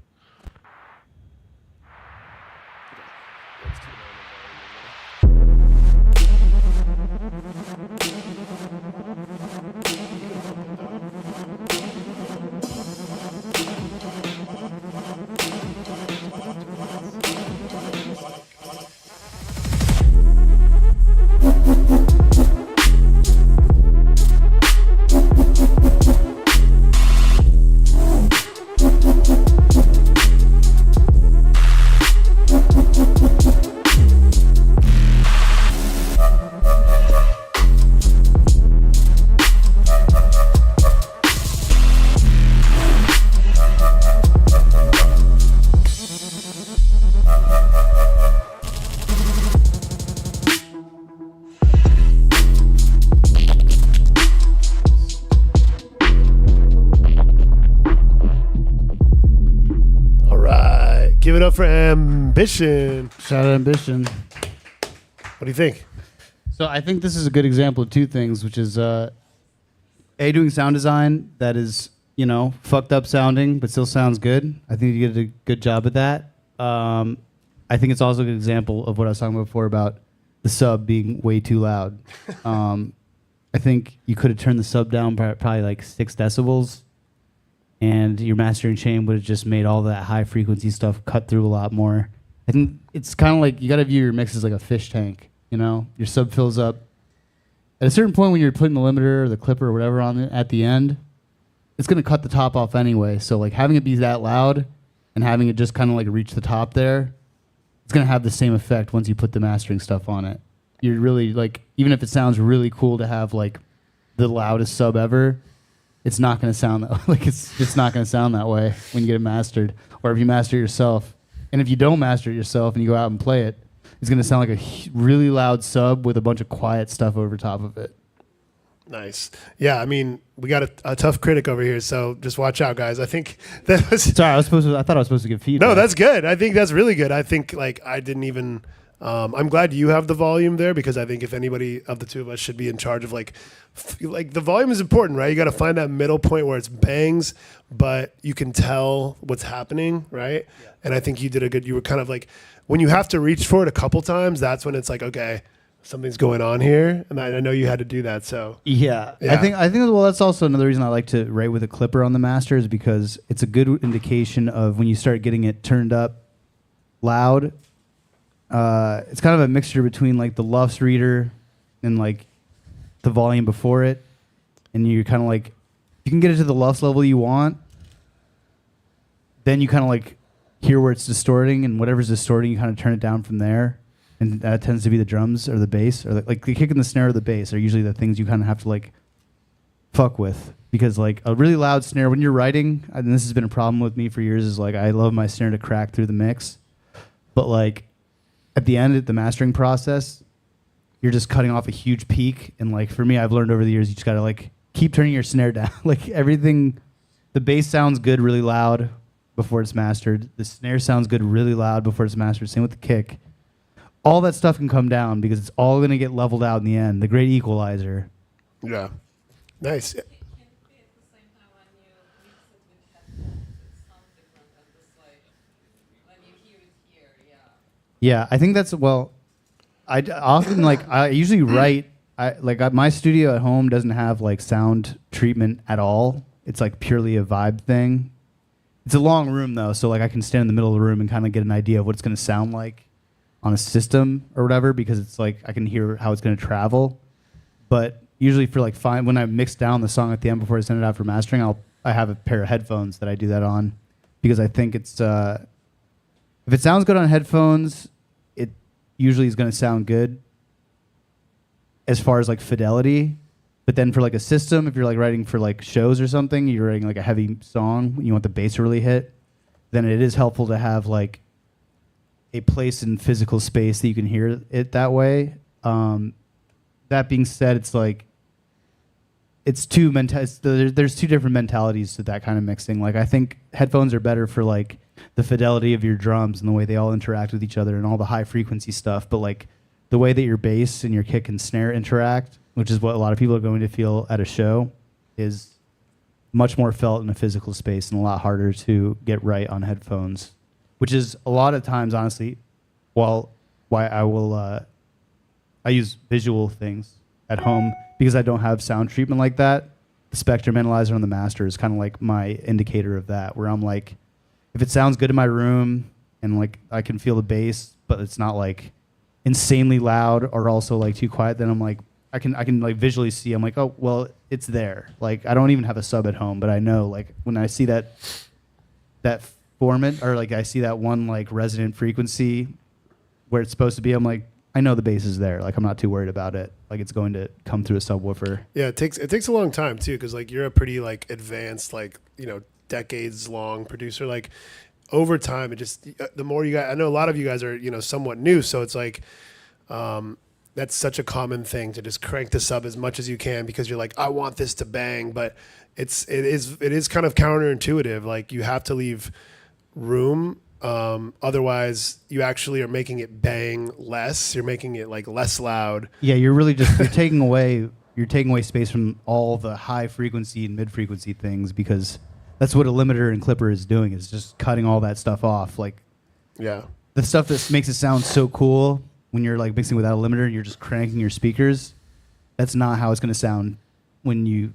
Give it up for Ambition. Shout out Ambition. What do you think? So I think this is a good example of two things, which is doing sound design that is, fucked up sounding but still sounds good. I think you did a good job at that. I think it's also a good example of what I was talking about before about the sub being way too loud. I think you could have turned the sub down by probably like 6 decibels, and your mastering chain would have just made all that high frequency stuff cut through a lot more. I think it's kind of like you got to view your mix as like a fish tank. Your sub fills up. At a certain point when you're putting the limiter or the clipper or whatever on it at the end, it's going to cut the top off anyway. So like having it be that loud and having it just kind of like reach the top there, it's going to have the same effect once you put the mastering stuff on it. You're really like, even if it sounds really cool to have like the loudest sub ever, it's not going to sound that like it's just not going to sound that way when you get it mastered, or if you master it yourself. And if you don't master it yourself and you go out and play it, is going to sound like a really loud sub with a bunch of quiet stuff over top of it. Nice. Yeah, I mean, we got a tough critic over here, so just watch out, guys. I think that was... Sorry, I thought I was supposed to give feedback. No, that's good. I think that's really good. I think, like, I didn't even... I'm glad you have the volume there, because I think if anybody of the two of us should be in charge of, like the volume is important, right? You got to find that middle point where it's bangs, but you can tell what's happening, right? Yeah. And I think you did you were kind of like, when you have to reach for it a couple times, that's when it's like, okay, something's going on here, and I know you had to do that. So yeah. I think well, that's also another reason I like to write with a clipper on the master, is because it's a good indication of when you start getting it turned up loud. It's kind of a mixture between like the LUFS reader and like the volume before it, and you're kind of like, you can get it to the LUFS level you want, then you kind of like hear where it's distorting, and whatever's distorting you kind of turn it down from there. And that tends to be the drums or the bass, or like the kick and the snare or the bass are usually the things you kind of have to like fuck with, because like a really loud snare when you're writing, and this has been a problem with me for years, is like I love my snare to crack through the mix, but like at the end of the mastering process, you're just cutting off a huge peak, and like for me, I've learned over the years you just gotta like keep turning your snare down. Like everything, the bass sounds good really loud before it's mastered. The snare sounds good really loud before it's mastered. Same with the kick. All that stuff can come down because it's all going to get leveled out in the end. The great equalizer. Yeah. Nice. Can it be at the same time when you mix it with headphones? It sounds different than just like when you hear it here, yeah. Yeah, I think that's, well, I often like, I usually write, my studio at home doesn't have like sound treatment at all. It's like purely a vibe thing. It's a long room though, so like I can stand in the middle of the room and kind of get an idea of what it's going to sound like on a system or whatever, because it's like I can hear how it's going to travel. But usually for like when I mix down the song at the end before I send it out for mastering, I have a pair of headphones that I do that on, because I think it's if it sounds good on headphones, it usually is going to sound good as far as like fidelity. But then for like a system, if you're like writing for like shows or something, you're writing like a heavy song, you want the bass to really hit, then it is helpful to have like a place in physical space that you can hear it that way. That being said, it's like there's two different mentalities to that kind of mixing. Like I think headphones are better for like the fidelity of your drums and the way they all interact with each other and all the high frequency stuff. But like the way that your bass and your kick and snare interact, which is what a lot of people are going to feel at a show, is much more felt in a physical space and a lot harder to get right on headphones. Which is a lot of times, honestly, why I use visual things at home, because I don't have sound treatment like that. The spectrum analyzer on the master is kind of like my indicator of that, where I'm like, if it sounds good in my room and like I can feel the bass, but it's not like insanely loud or also like too quiet, then I'm like, I can like visually see, I'm like, oh, well, it's there. Like I don't even have a sub at home, but I know like when I see that formant, or like I see that one like resonant frequency where it's supposed to be, I'm like, I know the bass is there. Like I'm not too worried about it. Like it's going to come through a subwoofer. Yeah, it takes a long time too, because like you're a pretty like advanced, like, you know, decades long producer. Like over time, it just, the more you guys, I know a lot of you guys are, you know, somewhat new, so it's like that's such a common thing to just crank the sub as much as you can, because you're like, I want this to bang, but it is kind of counterintuitive. Like you have to leave room, otherwise you actually are making it bang less. You're making it like less loud. Yeah, you're really just you're taking away space from all the high frequency and mid frequency things, because that's what a limiter and clipper is doing, is just cutting all that stuff off. Like, yeah, the stuff that makes it sound so cool when you're like mixing without a limiter and you're just cranking your speakers, that's not how it's going to sound when you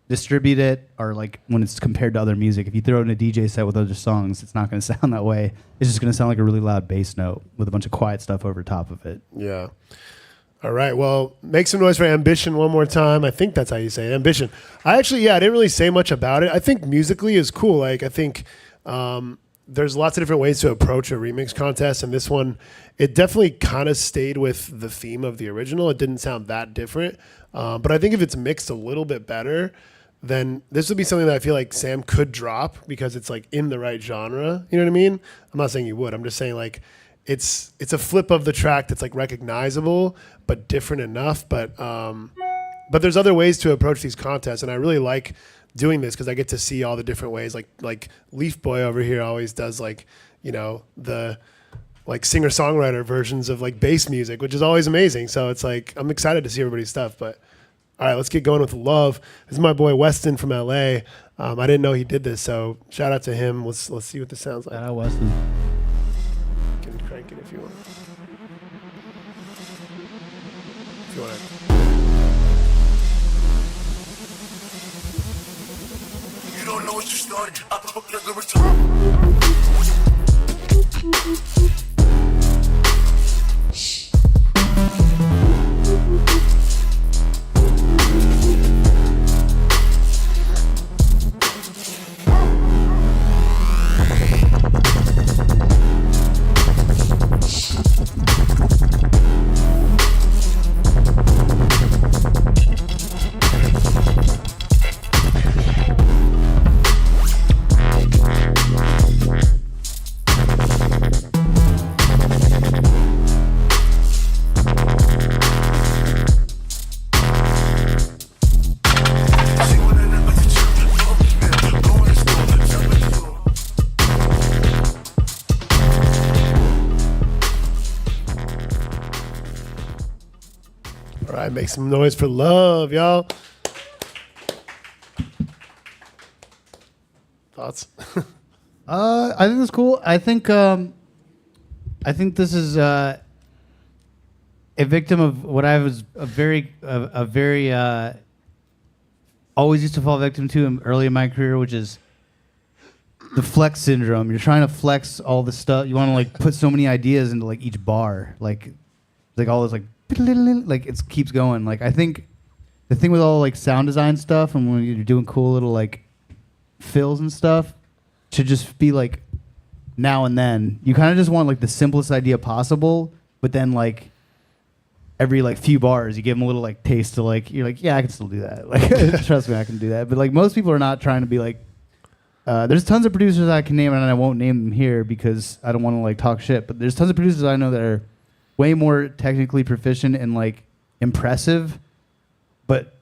distribute it, or like when it's compared to other music. If you throw it in a DJ set with other songs, it's not going to sound that way. It's just going to sound like a really loud bass note with a bunch of quiet stuff over top of it. Yeah. All right. Well, make some noise for Ambition one more time. I think that's how you say it. Ambition. I didn't really say much about it. I think musically is cool. Like I think there's lots of different ways to approach a remix contest, and this one, it definitely kind of stayed with the theme of the original. It didn't sound that different. But I think if it's mixed a little bit better, then this would be something that I feel like Sam could drop, because it's like in the right genre. You know what I mean? I'm not saying you would. I'm just saying like it's a flip of the track that's like recognizable but different enough. But there's other ways to approach these contests, and I really like doing this because I get to see all the different ways. Like Leaf Boy over here always does like, you know, the like singer-songwriter versions of like bass music, which is always amazing. So it's like I'm excited to see everybody's stuff. But all right, let's get going with Love. This is my boy Weston from LA. I didn't know he did this, so shout out to him. Let's see what this sounds like. Shout out Weston. You can crank it if you want. If you want. You don't know what you started. I put the return. All right, make some noise for Love, y'all. Thoughts? I think it's cool. I think this is a victim of what I was a very always used to fall victim to early in my career, which is the flex syndrome. You're trying to flex all the stuff. You want to like put so many ideas into like each bar, like all this like it keeps going. Like I think the thing with all like sound design stuff and when you're doing cool little like fills and stuff should just be like now and then. You kind of just want like the simplest idea possible, but then like every like few bars you give them a little like taste to like you're like, yeah, I can still do that. Like trust me, I can do that. But like most people are not trying to be like there's tons of producers I can name and I won't name them here because I don't want to like talk shit, but there's tons of producers I know that are way more technically proficient and like impressive, but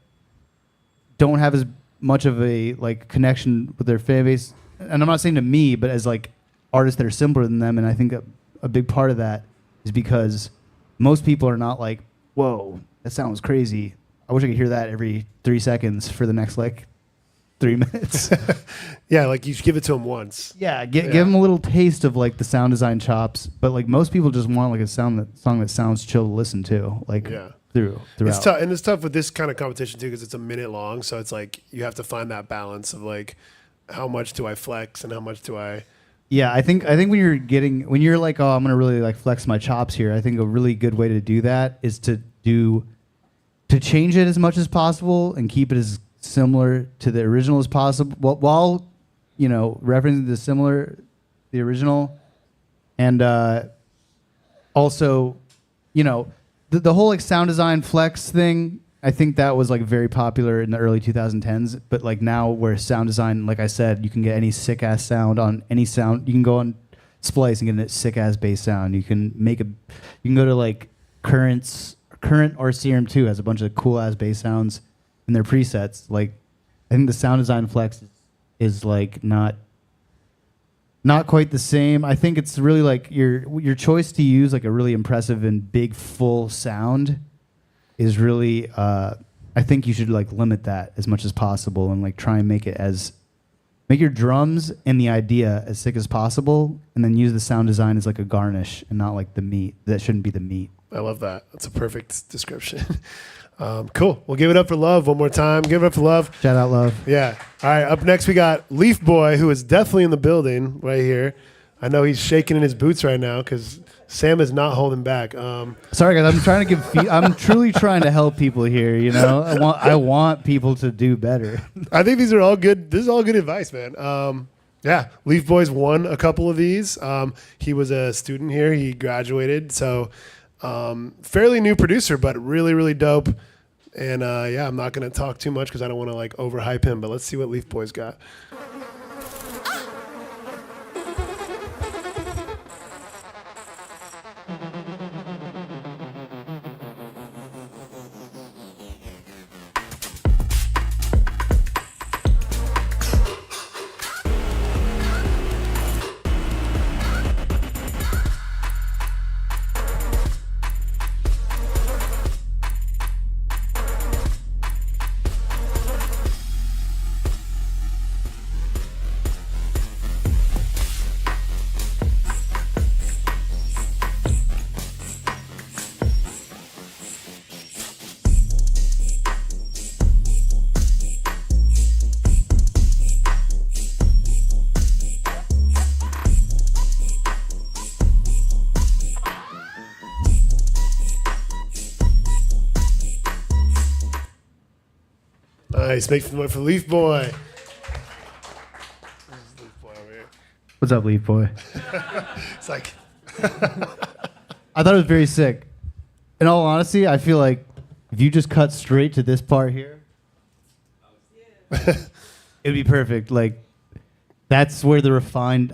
don't have as much of a like connection with their fan base. And I'm not saying to me, but as like artists that are simpler than them. And I think a big part of that is because most people are not like, whoa, that sounds crazy. I wish I could hear that every 3 seconds for the next like 3 minutes. Yeah, like you should give it to them once. Yeah, give them a little taste of like the sound design chops. But like most people just want like a song that sounds chill to listen to. Like throughout. It's tough, and it's tough with this kind of competition too because it's a minute long. So it's like you have to find that balance of like how much do I flex and how much do I. Yeah, I think when you're like, oh, I'm gonna really like flex my chops here. I think a really good way to do that is to change it as much as possible and keep it as similar to the original as possible, while you know referencing the original, and also, you know, the whole like sound design flex thing. I think that was like very popular in the early 2010s, but like now where sound design, like I said, you can get any sick ass sound on any sound. You can go on Splice and get a sick ass bass sound. You can go to like current or CRM2 has a bunch of cool ass bass sounds in their presets. Like I think the sound design flex is like not quite the same. I think it's really like your choice to use like a really impressive and big full sound is really I think you should like limit that as much as possible and like try and make your drums and the idea as sick as possible and then use the sound design as like a garnish and not like the meat. That shouldn't be the meat. I love that. That's a perfect description. Cool. We'll give it up for Love one more time. Give it up for Love. Shout out Love. Yeah. All right. Up next, we got Leaf Boy, who is definitely in the building right here. I know he's shaking in his boots right now because Sam is not holding back. Sorry, guys. I'm trying to I'm truly trying to help people here. You know, I want people to do better. I think these are all good. This is all good advice, man. Yeah. Leaf Boy's won a couple of these. He was a student here. He graduated. So fairly new producer, but really, really dope. And yeah, I'm not going to talk too much because I don't want to like overhype him, but let's see what Leaf Boy's got. Nice. Make some noise for Leaf Boy. This is Leaf Boy over here. What's up, Leaf Boy? It's like, I thought it was very sick. In all honesty, I feel like if you just cut straight to this part here, it'd be perfect. Like, that's where I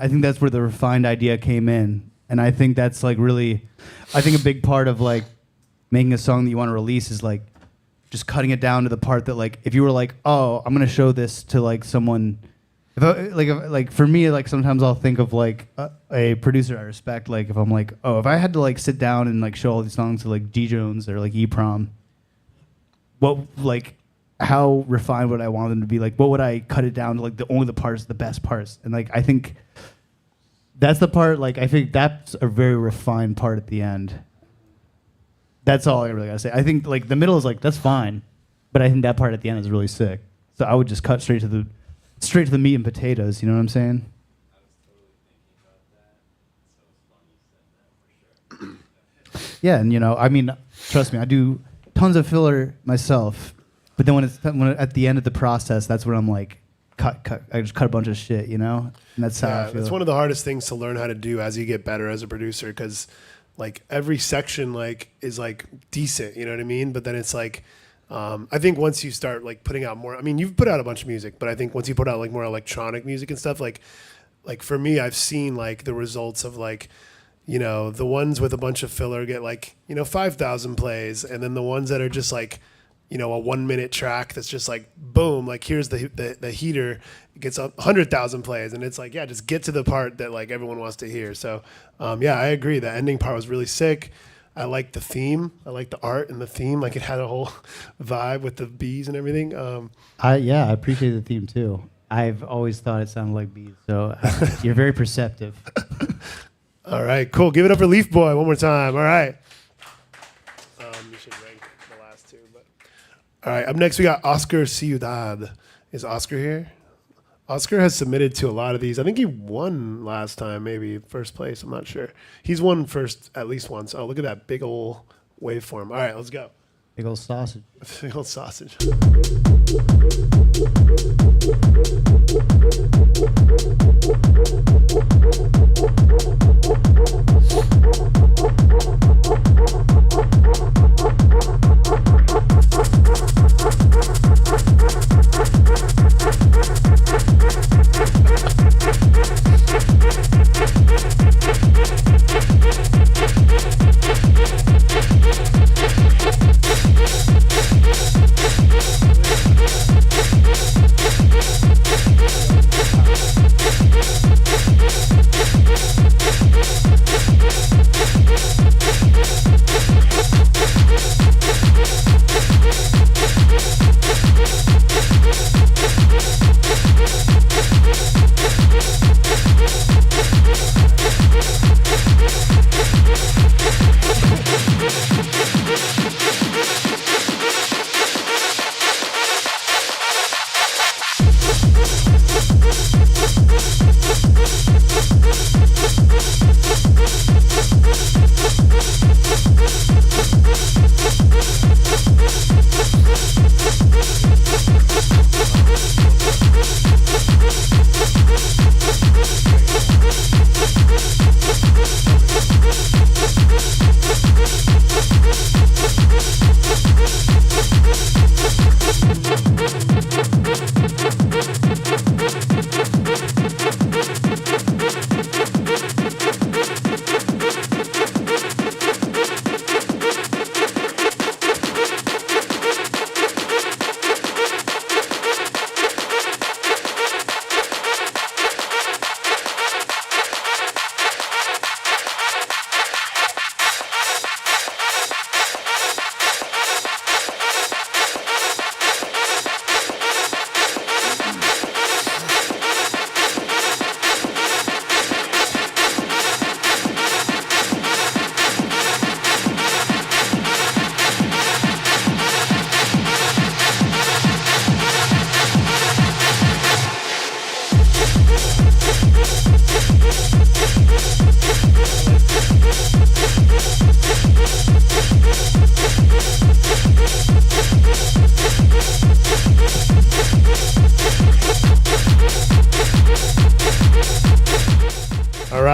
think that's where the refined idea came in. And I think that's like really, I think a big part of like making a song that you want to release is like just cutting it down to the part that like, if you were like, oh, I'm going to show this to like someone, like for me, like sometimes I'll think of like a producer I respect. Like if I'm like, oh, if I had to like sit down and like show all these songs to like G Jones or like E-Prom, what like, how refined would I want them to be? Like, what would I cut it down to? Like, only the parts, the best parts. And like, I think that's the part. Like, I think that's a very refined part at the end. That's all I really gotta say. I think like the middle is like that's fine, but I think that part at the end is really sick. So I would just cut straight to the meat and potatoes. You know what I'm saying? I was totally thinking about that, so it's funny you said that for sure. Yeah, and you know, I mean, trust me, I do tons of filler myself. But then when at the end of the process, that's when I'm like, cut. I just cut a bunch of shit, you know? And that's how I feel. it's one of the hardest things to learn how to do as you get better as a producer, because like every section like is like decent, you know what I mean? But then it's like, I think once you start like putting out more, I mean, you've put out a bunch of music, but I think once you put out like more electronic music and stuff, like for me, I've seen like the results of like, you know, the ones with a bunch of filler get like, you know, 5,000 plays. And then the ones that are just like, you know, a 1 minute track that's just like, boom, like here's the heater, it gets 100,000 plays. And it's like, yeah, just get to the part that like everyone wants to hear. So yeah, I agree. The ending part was really sick. I like the theme. I like the art and the theme. Like it had a whole vibe with the bees and everything. I appreciate the theme too. I've always thought it sounded like bees. So you're very perceptive. All right, cool. Give it up for Leaf Boy one more time. All right. You should rank the last two. But all right, up next we got Oscar Ciudad. Is Oscar here? Oscar has submitted to a lot of these. I think he won last time, maybe first place. I'm not sure. He's won first at least once. Oh, look at that big old waveform. All right, let's go. Big old sausage. Big old sausage.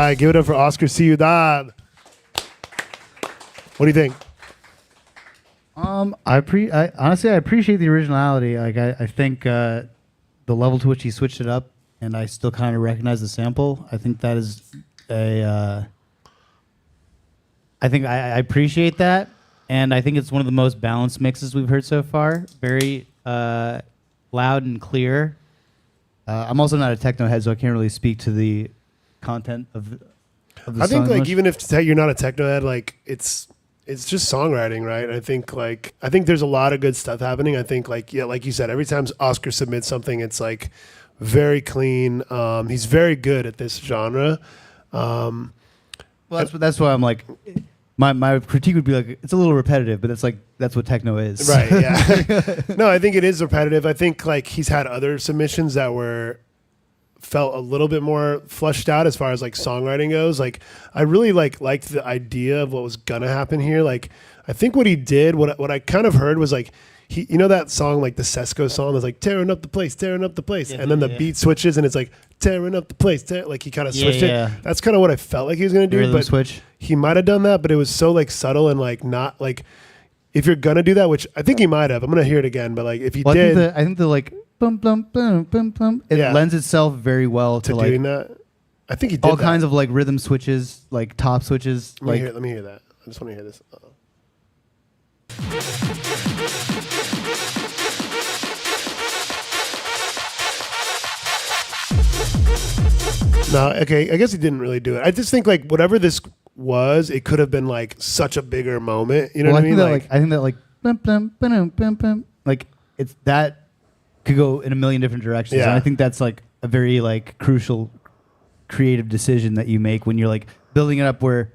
right, give it up for Oscar Ciudad. What do you think? I honestly I appreciate the originality. Like I think the level to which he switched it up, and I still kind of recognize the sample. I think that is a. I think I appreciate that, and I think it's one of the most balanced mixes we've heard so far. Very loud and clear. I'm also not a techno head, so I can't really speak to the content of the I think song like much. even if you're not a techno head, like it's just songwriting, right? I think there's a lot of good stuff happening. I think like you said, every time Oscar submits something, it's like very clean. He's very good at this genre. Well, that's why I'm like, my critique would be like it's a little repetitive, but it's like that's what techno is, Right, yeah. No, I think it is repetitive. I think like he's had other submissions that felt a little bit more fleshed out as far as like songwriting goes. Like I really liked the idea of what was gonna happen here. Like I think what he did, what I kind of heard was like that song, like the Sesco song that's like tearing up the place, Yeah, and then the yeah. beat switches and it's like tearing up the place, like he kind of Yeah, switched yeah. it. That's kind of what I felt like he was gonna do, Rhythm but switch. he might have done that, but it was so like subtle and like not like if you're gonna do that, which I think he might have. I'm gonna hear it again, but like if he Well, did I think the like bum bum bum bum bum. It Yeah. lends itself very well to to like doing that, I think he did all that. kinds of like rhythm switches, like top switches. Like Let me hear that. I just want to hear this. No, okay. I guess he didn't really do it. I just think like whatever this was, it could have been like such a bigger moment. You know what I mean? I think that like bum bum bum bum bum. Like it's that could go in a million different directions. Yeah. And I think that's like a very like crucial creative decision that you make when you're like building it up. Where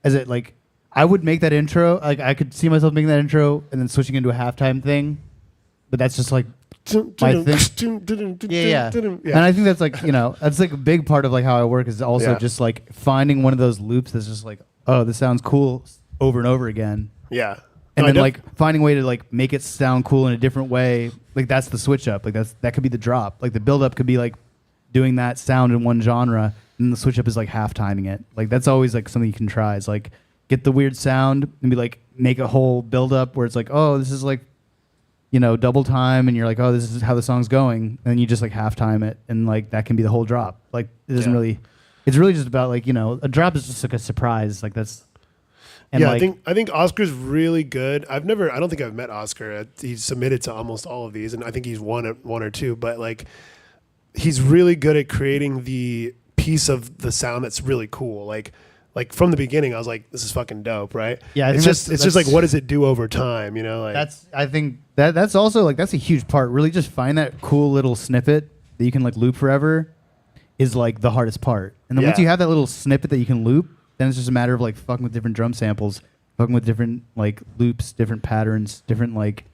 as it like I would make that intro. Like I could see myself making that intro and then switching into a halftime thing. But that's just like my thing. Yeah. And I think that's like, that's like a big part of like how I work is also Yeah. just like finding one of those loops that's just like, oh, this sounds cool over and over again. Yeah. And No, then like finding a way to like make it sound cool in a different way. Like that's the switch up. Like that could be the drop. Like the build up could be like doing that sound in one genre and the switch up is like half timing it. Like that's always like something you can try is like get the weird sound and be like make a whole build up where it's like, oh, this is like double time, and you're like, oh, this is how the song's going, and then you just like half time it, and like that can be the whole drop. Like it doesn't Yeah. really. It's really just about like a drop is just like a surprise. Like that's. And yeah, like, I think Oscar's really good. I don't think I've met Oscar. He's submitted to almost all of these, and I think he's won one or two. But like, he's really good at creating the piece of the sound that's really cool. Like from the beginning, I was like, this is fucking dope, right? Yeah, I it's think just like, what does it do over time? Like I think that's also like that's a huge part. Really, just find that cool little snippet that you can like loop forever is like the hardest part. And then once Yeah. you have that little snippet that you can loop, then it's just a matter of like fucking with different drum samples, fucking with different like loops, different patterns, different like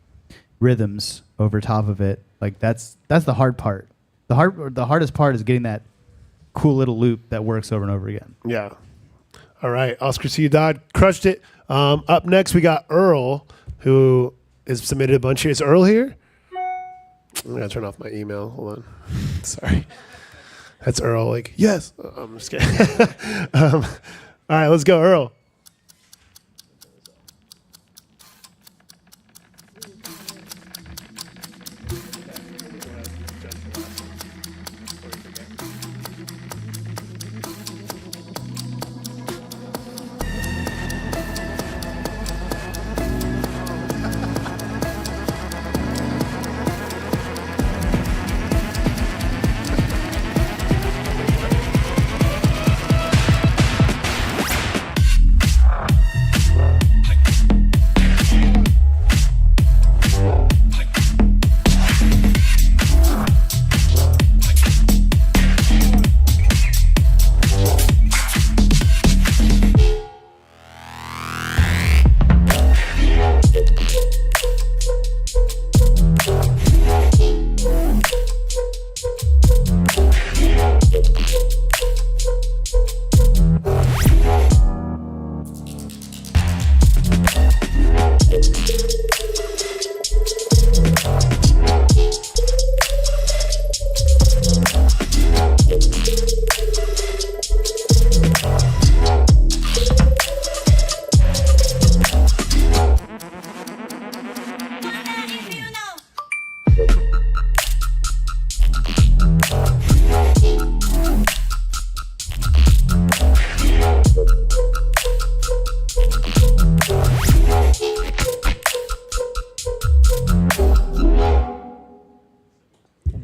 rhythms over top of it. Like that's the hard part. The hardest part is getting that cool little loop that works over and over again. Yeah. All right, Oscar Ciudad crushed it. Up next, we got Earl, who has submitted a bunch here. Is Earl here? I'm gonna turn off my email. Hold on. Sorry. That's Earl. Like, yes. I'm just kidding. All right, let's go, Earl.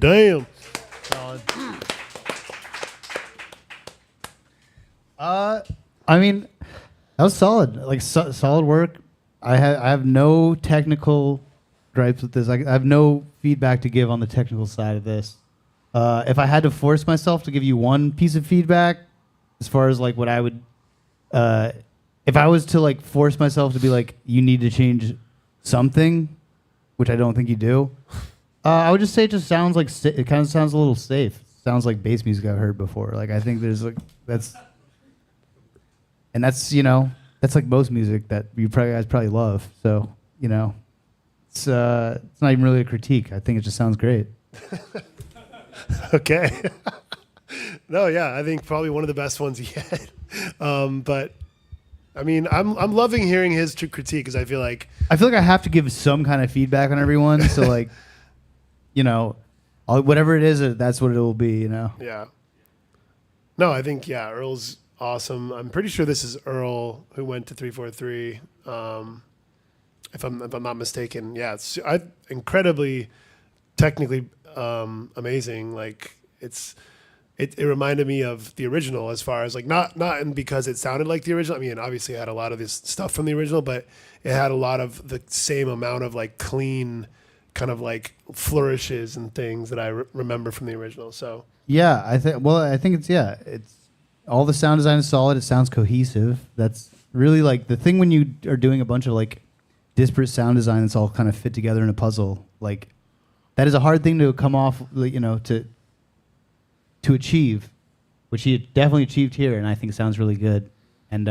Damn. I mean, that was solid. Like solid work. I have no technical gripes with this. I have no feedback to give on the technical side of this. If I had to force myself to give you one piece of feedback, as far as like what I would, if I was to like force myself to be like, you need to change something, which I don't think you do, I would just say it just sounds like it kind of sounds a little safe. Sounds like bass music I've heard before. Like I think there's like that's that's like most music that you guys probably love. So it's not even really a critique. I think it just sounds great. Okay. No, yeah, I think probably one of the best ones yet. But I mean, I'm loving hearing his critique because I feel like I have to give some kind of feedback on everyone. So like, whatever it is, that's what it will be. Yeah. No, I think Earl's awesome. I'm pretty sure this is Earl who went to 343. If I'm not mistaken. Yeah, it's incredibly technically amazing. Like it reminded me of the original as far as like not because it sounded like the original. I mean, obviously it had a lot of this stuff from the original, but it had a lot of the same amount of like clean kind of like flourishes and things that I remember from the original. So yeah, I think it's all the sound design is solid. It sounds cohesive. That's really like the thing when you are doing a bunch of like disparate sound design that's all kind of fit together in a puzzle. Like that is a hard thing to come off, to achieve, which he definitely achieved here, and I think it sounds really good. And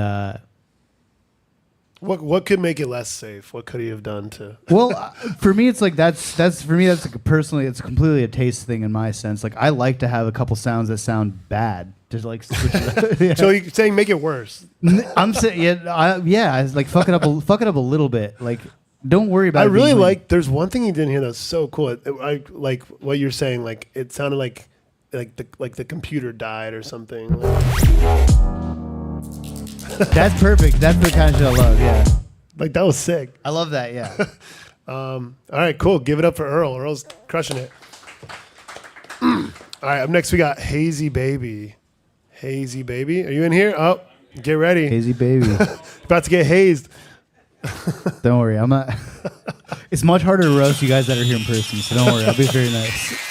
what could make it less safe? What could he have done to? Well, for me, it's like that's for me. That's like personally, it's completely a taste thing in my sense. Like I like to have a couple sounds that sound bad. Just like switch it up. Yeah. So you're saying make it worse? I'm saying I was like fuck it up a little bit. Like don't worry about. I it really being like. There's one thing you didn't hear that's so cool. I like what you're saying. Like it sounded like the computer died or something. That's perfect. That's the kind of shit I love. Yeah. Like that was sick. I love that. Yeah. All right, cool. Give it up for Earl. Earl's crushing it. All right, up next we got Hazy Baby. Hazy Baby, are you in here? Oh, get ready. Hazy Baby. About to get hazed. Don't worry, I'm not. It's much harder to roast you guys that are here in person, so don't worry. I'll be very nice.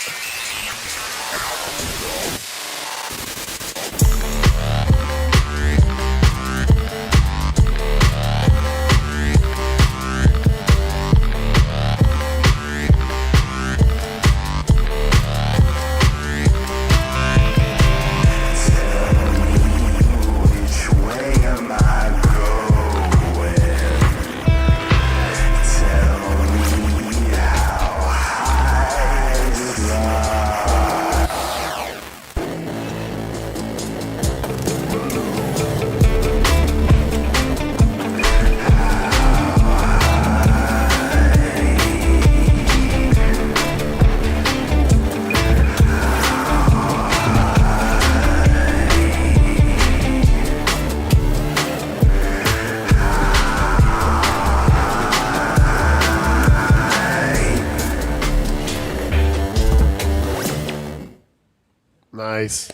Nice.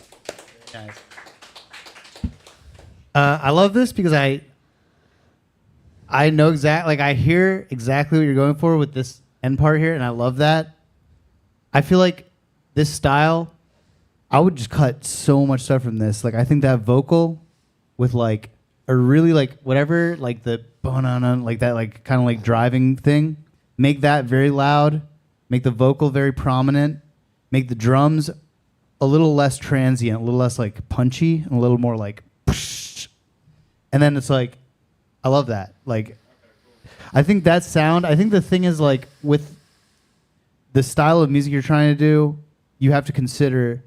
Nice. I love this because I know exactly, like I hear exactly what you're going for with this end part here, and I love that. I feel like this style, I would just cut so much stuff from this. Like I think that vocal with like a really like whatever, like the banana, like that, like kind of like driving thing, make that very loud, make the vocal very prominent, make the drums a little less transient, a little less like punchy, and a little more like, and then it's like, I love that. Like, I think that sound. I think the thing is like with the style of music you're trying to do, you have to consider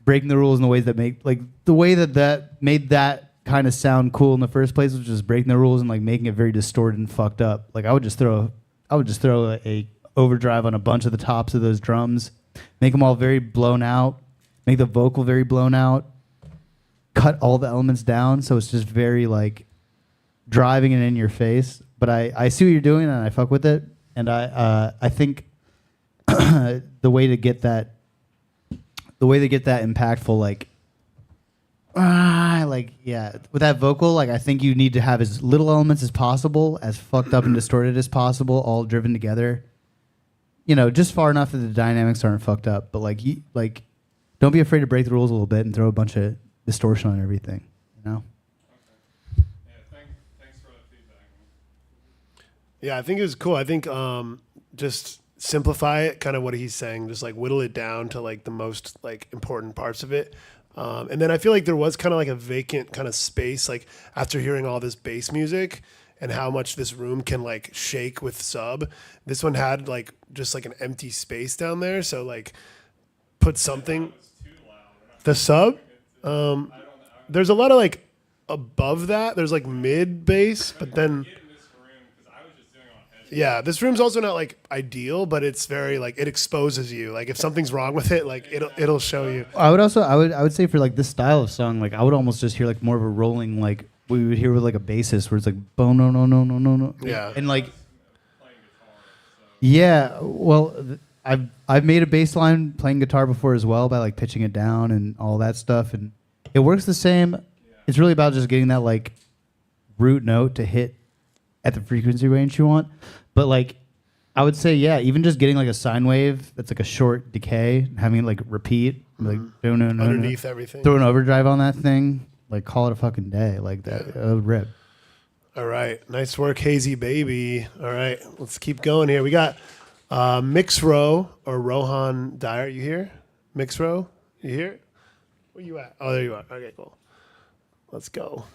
breaking the rules in the ways that make like the way that made that kind of sound cool in the first place was just breaking the rules and like making it very distorted and fucked up. Like I would just throw a overdrive on a bunch of the tops of those drums. Make them all very blown out. Make the vocal very blown out. Cut all the elements down so it's just very like driving and in your face. But I see what you're doing and I fuck with it. And I think the way to get that impactful, with that vocal, like I think you need to have as little elements as possible, as fucked up and distorted as possible, all driven together. You know, just far enough that the dynamics aren't fucked up, but don't be afraid to break the rules a little bit and throw a bunch of distortion on everything. You know. Okay. Yeah. Thanks for the feedback. Yeah, I think it was cool. I think just simplify it, kind of what he's saying, just like whittle it down to like the most like important parts of it. And then I feel like there was kind of like a vacant kind of space, like after hearing all this bass music and how much this room can like shake with sub. This one had like just like an empty space down there. So like put something. The sub, there's a lot of like above that. There's like mid bass, but then. Yeah, this room's also not like ideal, but it's very like it exposes you. Like if something's wrong with it, like it'll show you. I would say for like this style of song, like I would almost just hear like more of a rolling, like we would hear with like a bassist where it's like boom, no no no no no no. Yeah. And like yeah, well I've made a bass line playing guitar before as well by like pitching it down and all that stuff, and it works the same. It's really about just getting that like root note to hit at the frequency range you want. But like I would say, yeah, even just getting like a sine wave that's like a short decay and having it like repeat, like no, Underneath everything. throw an overdrive on that thing, like call it a fucking day, like that. It would rip. All right, nice work, Hazy Baby. All right, let's keep going here. We got Mix Row or Rohan Dyer. You here? Mix Row, you here? Where you at? Oh, there you are. Okay, cool. Let's go.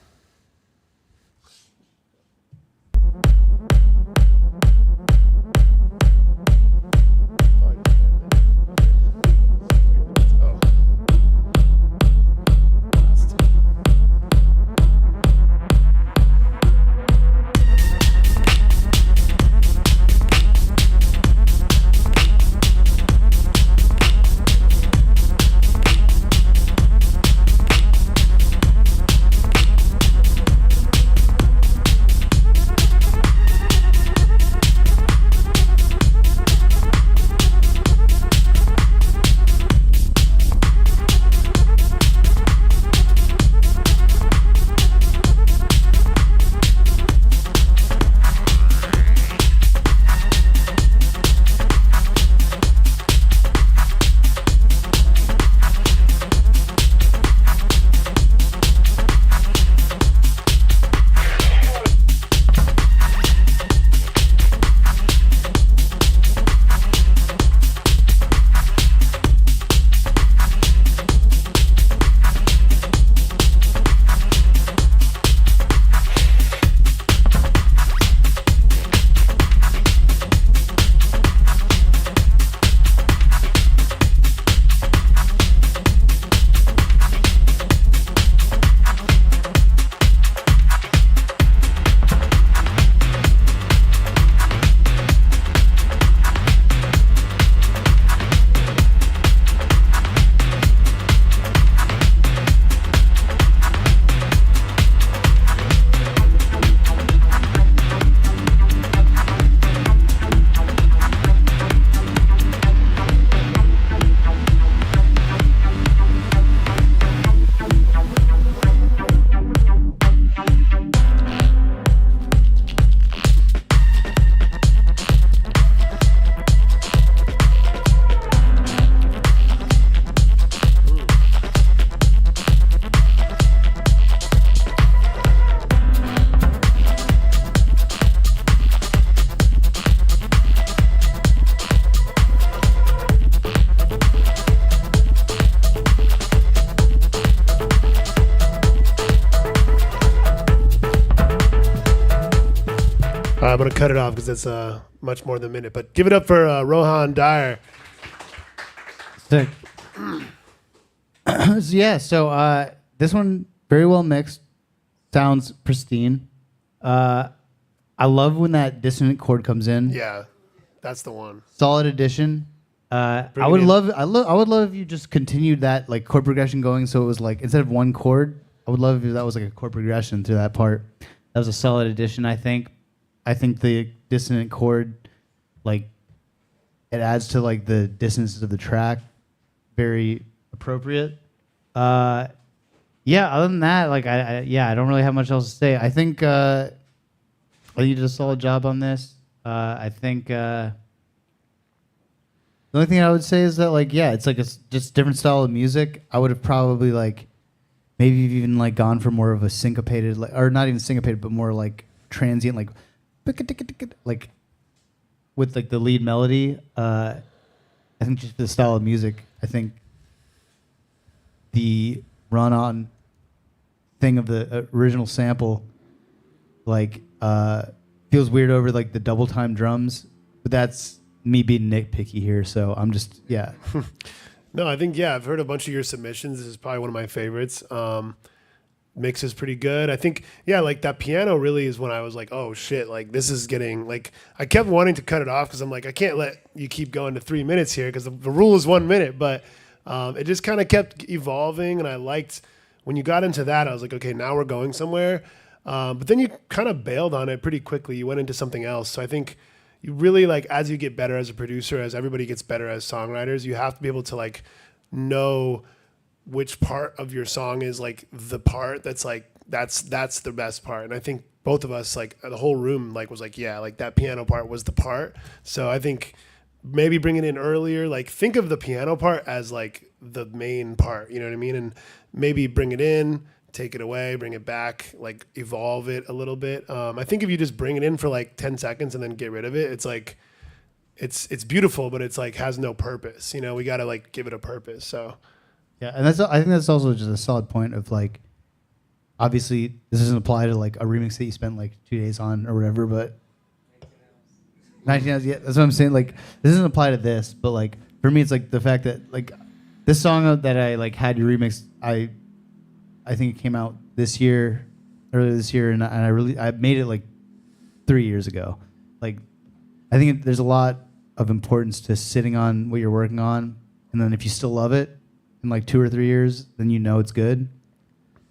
I'm going to cut it off because it's much more than a minute. But give it up for Rohan Dyer. Sick. So this one, very well mixed. Sounds pristine. I love when that dissonant chord comes in. Yeah, that's the one. Solid addition. I Bring it would in. love if you just continued that like chord progression going. So it was like instead of one chord, I would love if that was like a chord progression through that part. That was a solid addition, I think. I think the dissonant chord like it adds to like the dissonance of the track. Very appropriate. Yeah. Other than that, like I don't really have much else to say. I think you did a solid job on this. I think the only thing I would say is that like it's like just different style of music. I would have probably like maybe even like gone for more of a syncopated, like, or not even syncopated, but more like transient, like with like the lead melody. I think just the style of music. I think the run-on thing of the original sample, like, feels weird over like the double time drums, but that's me being nitpicky here. So I'm just No, I think I've heard a bunch of your submissions. This is probably one of my favorites. Mix is pretty good. I think like that piano really is when I was like, oh shit, like this is getting like I kept wanting to cut it off because I'm like I can't let you keep going to 3 minutes here because the rule is 1 minute. But it just kind of kept evolving, and I liked when you got into that. I was like, okay, now we're going somewhere. But then you kind of bailed on it pretty quickly. You went into something else. So I think you really like as you get better as a producer, as everybody gets better as songwriters, you have to be able to like know which part of your song is like the part that's like that's the best part. And I think both of us, like the whole room, like was like like that piano part was the part. So I think maybe bring it in earlier. Like think of the piano part as like the main part. You know what I mean? And maybe bring it in, take it away, bring it back, like evolve it a little bit. I think if you just bring it in for like 10 seconds and then get rid of it, it's like it's beautiful, but it's like has no purpose. You know, we got to like give it a purpose. So yeah, and I think that's also just a solid point of like, obviously this doesn't apply to like a remix that you spent like 2 days on or whatever, but 19 hours, that's what I'm saying. Like this doesn't apply to this, but like for me, it's like the fact that like this song that I like had you remix, I think it came out earlier this year, and I made it like 3 years ago. Like I think there's a lot of importance to sitting on what you're working on, and then if you still love it in like 2 or 3 years, then you know it's good.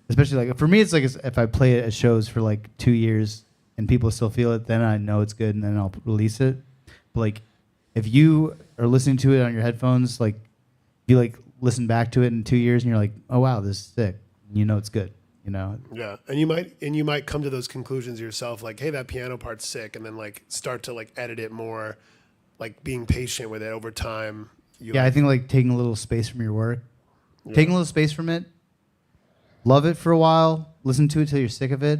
Especially like for me, it's like if I play it at shows for like 2 years and people still feel it, then I know it's good, and then I'll release it. But like if you are listening to it on your headphones, like you like listen back to it in 2 years and you're like, oh wow, this is sick. You know it's good. You know. Yeah, and you might come to those conclusions yourself, like, hey, that piano part's sick, and then like start to like edit it more, like being patient with it over time. I think like taking a little space from your work, taking a little space from it, love it for a while, listen to it till you're sick of it,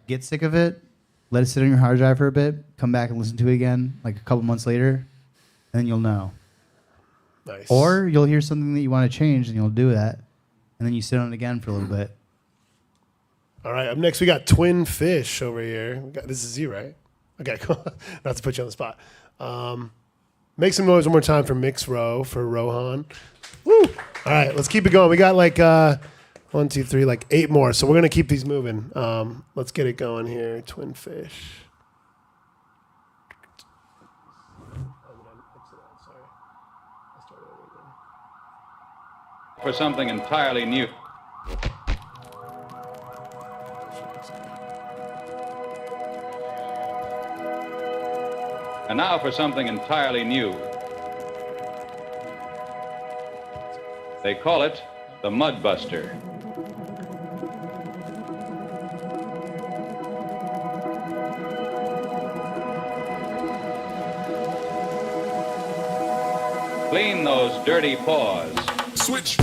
get sick of it, let it sit on your hard drive for a bit, come back and listen to it again like a couple months later, and then you'll know. Nice. Or you'll hear something that you want to change and you'll do that, and then you sit on it again for a little bit. All right, up next we got Twin Fish over here. This is you, right? Okay, cool. Not to put you on the spot. Make some noise one more time for Mix Row, for Rohan. Woo! All right, let's keep it going. We got like 1, 2, 3, like 8 more. So we're going to keep these moving. Let's get it going here. Twin Fish. For something entirely new. And now for something entirely new. They call it the Mud Buster. Clean those dirty paws. Switch.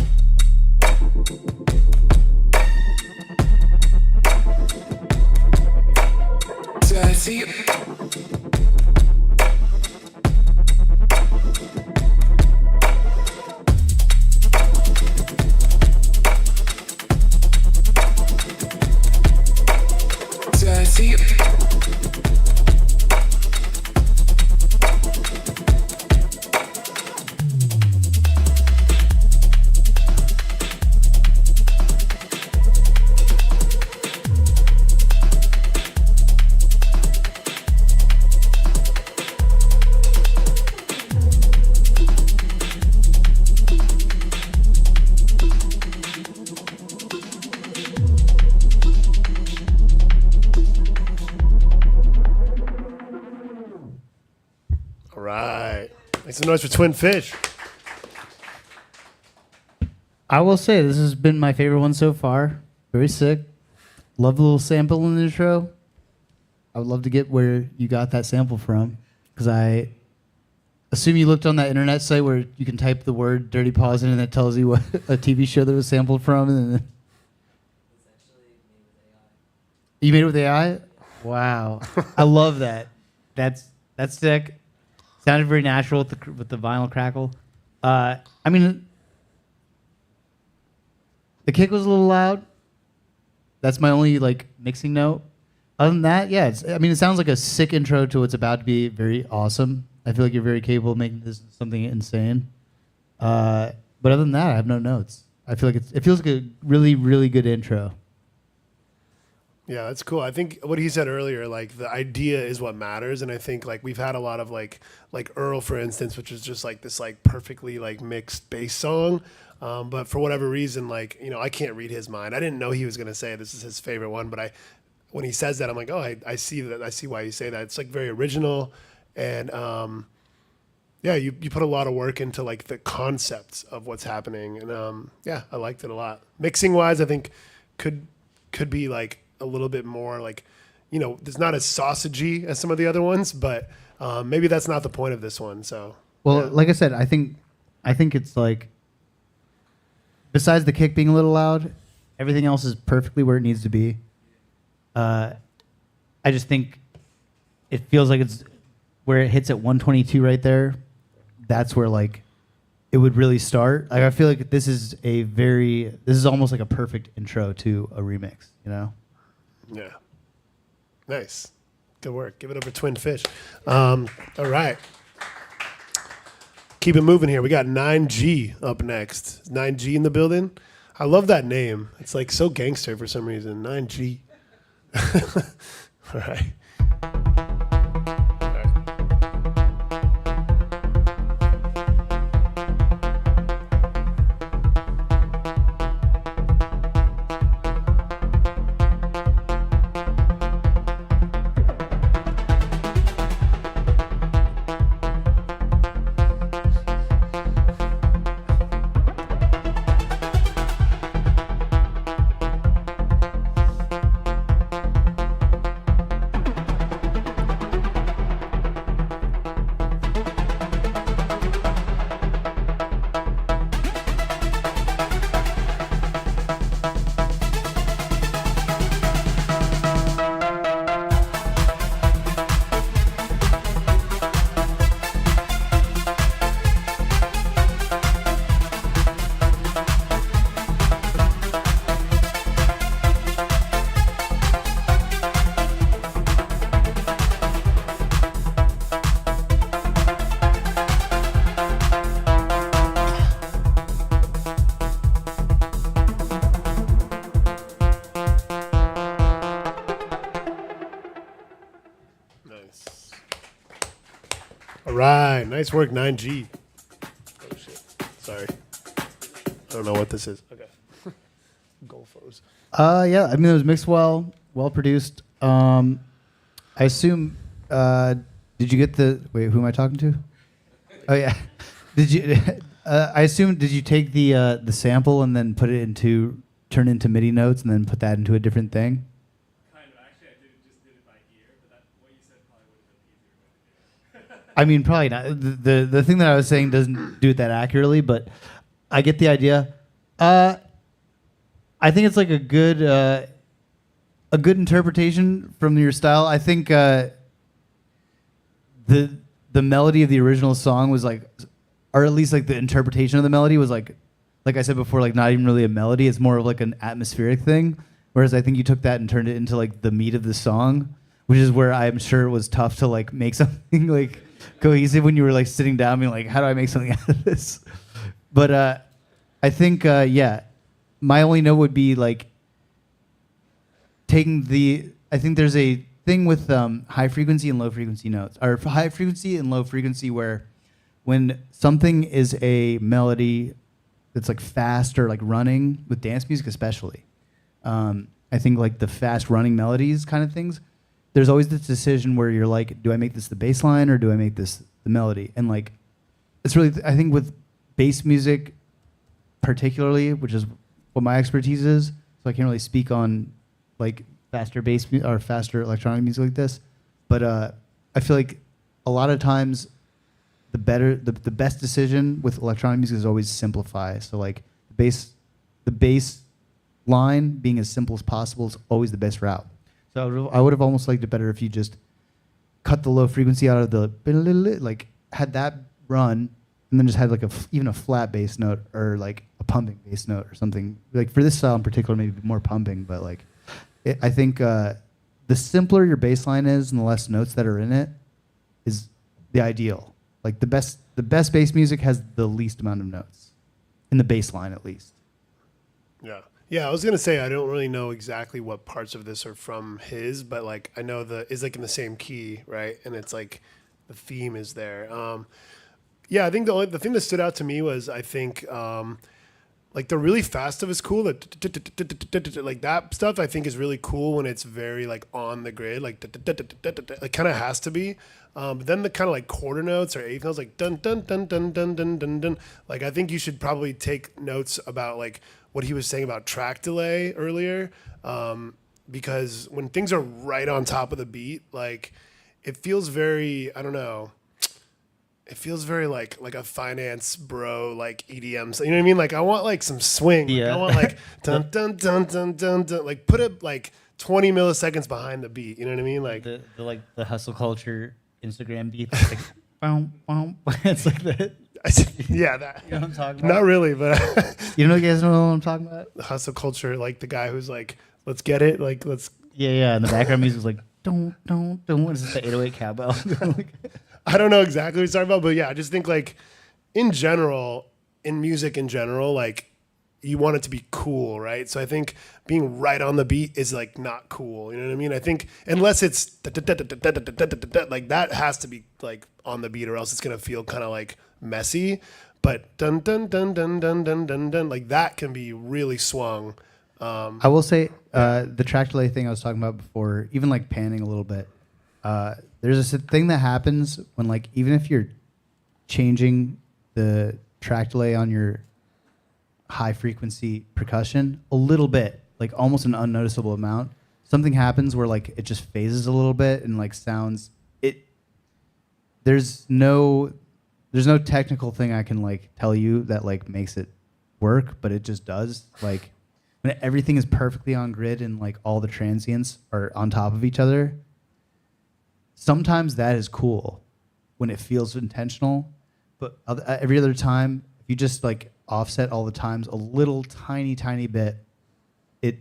Dirty. Dirty. All right. Make some noise for Twin Fish. I will say this has been my favorite one so far. Very sick. Love the little sample in the intro. I would love to get where you got that sample from, because I assume you looked on that internet site where you can type the word "dirty paws" in and it tells you what a TV show that was sampled from. And then you made it with AI? Wow, I love that. That's sick. Sounded very natural with the vinyl crackle. I mean, the kick was a little loud. That's my only like mixing note. Other than that, yeah, it sounds like a sick intro to what's about to be very awesome. I feel like you're very capable of making this something insane. But other than that, I have no notes. I feel like it feels like a really, really good intro. Yeah, that's cool. I think what he said earlier, like the idea is what matters, and I think like we've had a lot of like Earl, for instance, which is just like this like perfectly like mixed bass song. But for whatever reason, like, you know, I can't read his mind. I didn't know he was gonna say this is his favorite one, but when he says that, I'm like, oh, I see that. I see why you say that. It's like very original, and yeah, you put a lot of work into like the concepts of what's happening, and yeah, I liked it a lot. Mixing wise, I think could be like a little bit more like, you know, it's not as sausagey as some of the other ones, but maybe that's not the point of this one. So, well, yeah. like I said, I think it's like, besides the kick being a little loud, everything else is perfectly where it needs to be. I just think it feels like it's where it hits at 122 right there. That's where like it would really start. Like, I feel like this is almost like a perfect intro to a remix, you know? Yeah. Nice. Good work. Give it up for Twin Fish. All right. Keep it moving here. We got 9G up next. Is 9G in the building? I love that name. It's like so gangster for some reason. 9G. All right. Nice. All right. Nice work, 9G. Oh, shit. Sorry. I don't know what this is. Okay. Golfos. Yeah, I mean, it was mixed well produced. I assume, did you get wait, who am I talking to? Oh, yeah. Did you, I assume, did you take the sample and then turn it into MIDI notes and then put that into a different thing? Kind of. Actually, I just did it by ear, but what you said probably would have been easier way to do it. I mean, probably not. The thing that I was saying doesn't do it that accurately, but I get the idea. I think it's like a good interpretation from your style. I think the melody of the original song was like, or at least like the interpretation of the melody was like I said before, like not even really a melody. It's more of like an atmospheric thing. Whereas I think you took that and turned it into like the meat of the song, which is where I'm sure it was tough to like make something like cohesive when you were like sitting down being like, how do I make something out of this? But I think, yeah, my only note would be like I think there's a thing with high frequency and low frequency notes, or high frequency and low frequency, where when something is a melody that's like fast or like running with dance music especially, I think like the fast running melodies kind of things, there's always this decision where you're like, do I make this the bass line or do I make this the melody? And like it's really, I think with bass music particularly, which is what my expertise is, so I can't really speak on like faster bass or faster electronic music like this, but I feel like a lot of times the best decision with electronic music is always simplify. So like the bass line being as simple as possible is always the best route. So I would have almost liked it better if you just cut the low frequency out of the, like had that run and then just had like even a flat bass note or like a pumping bass note or something. Like for this style in particular, maybe more pumping, but like I think the simpler your bass line is and the less notes that are in it is the ideal. Like the best bass music has the least amount of notes in the bass line at least. Yeah. Yeah, I was gonna say I don't really know exactly what parts of this are from his, but like I know it's like in the same key, right? And it's like the theme is there. Yeah, I think the thing that stood out to me was I think like the really fast stuff is cool. Like that stuff I think is really cool when it's very like on the grid, like it kind of has to be. But then the kind of like quarter notes or eighth notes, like dun dun dun dun dun dun dun dun. Like I think you should probably take notes about like what he was saying about track delay earlier, because when things are right on top of the beat, like it feels very, I don't know. It feels very like a finance bro, like EDM. You know what I mean? Like I want like some swing. Like, Yeah. I want like dun dun dun dun dun dun. Like put it like 20 milliseconds behind the beat. You know what I mean? Like The like the hustle culture Instagram beat. It's like, boom, boom. It's like that. yeah, that. You know what I'm talking about? Not really, but You guys know what I'm talking about? hustle culture, like the guy who's like, let's get it, like let's. Yeah. And the background music is like, don't. It's just the 808 cowbell. I don't know exactly what he's talking about, but yeah, I just think like in general, in music in general, like you want it to be cool, right? So I think being right on the beat is like not cool. You know what I mean? I think unless it's like that has to be like on the beat or else it's gonna feel kind of like messy. But dun dun dun dun dun dun dun dun like that can be really swung. I will say the track delay thing I was talking about before, even like panning a little bit. There's a thing that happens when like even if you're changing the track delay on your high frequency percussion a little bit, like almost an unnoticeable amount, something happens where like it just phases a little bit and like sounds it. There's no technical thing I can like tell you that like makes it work, but it just does. Like when everything is perfectly on grid and like all the transients are on top of each other, sometimes that is cool when it feels intentional, but every other time, if you just like offset all the times a little tiny bit, it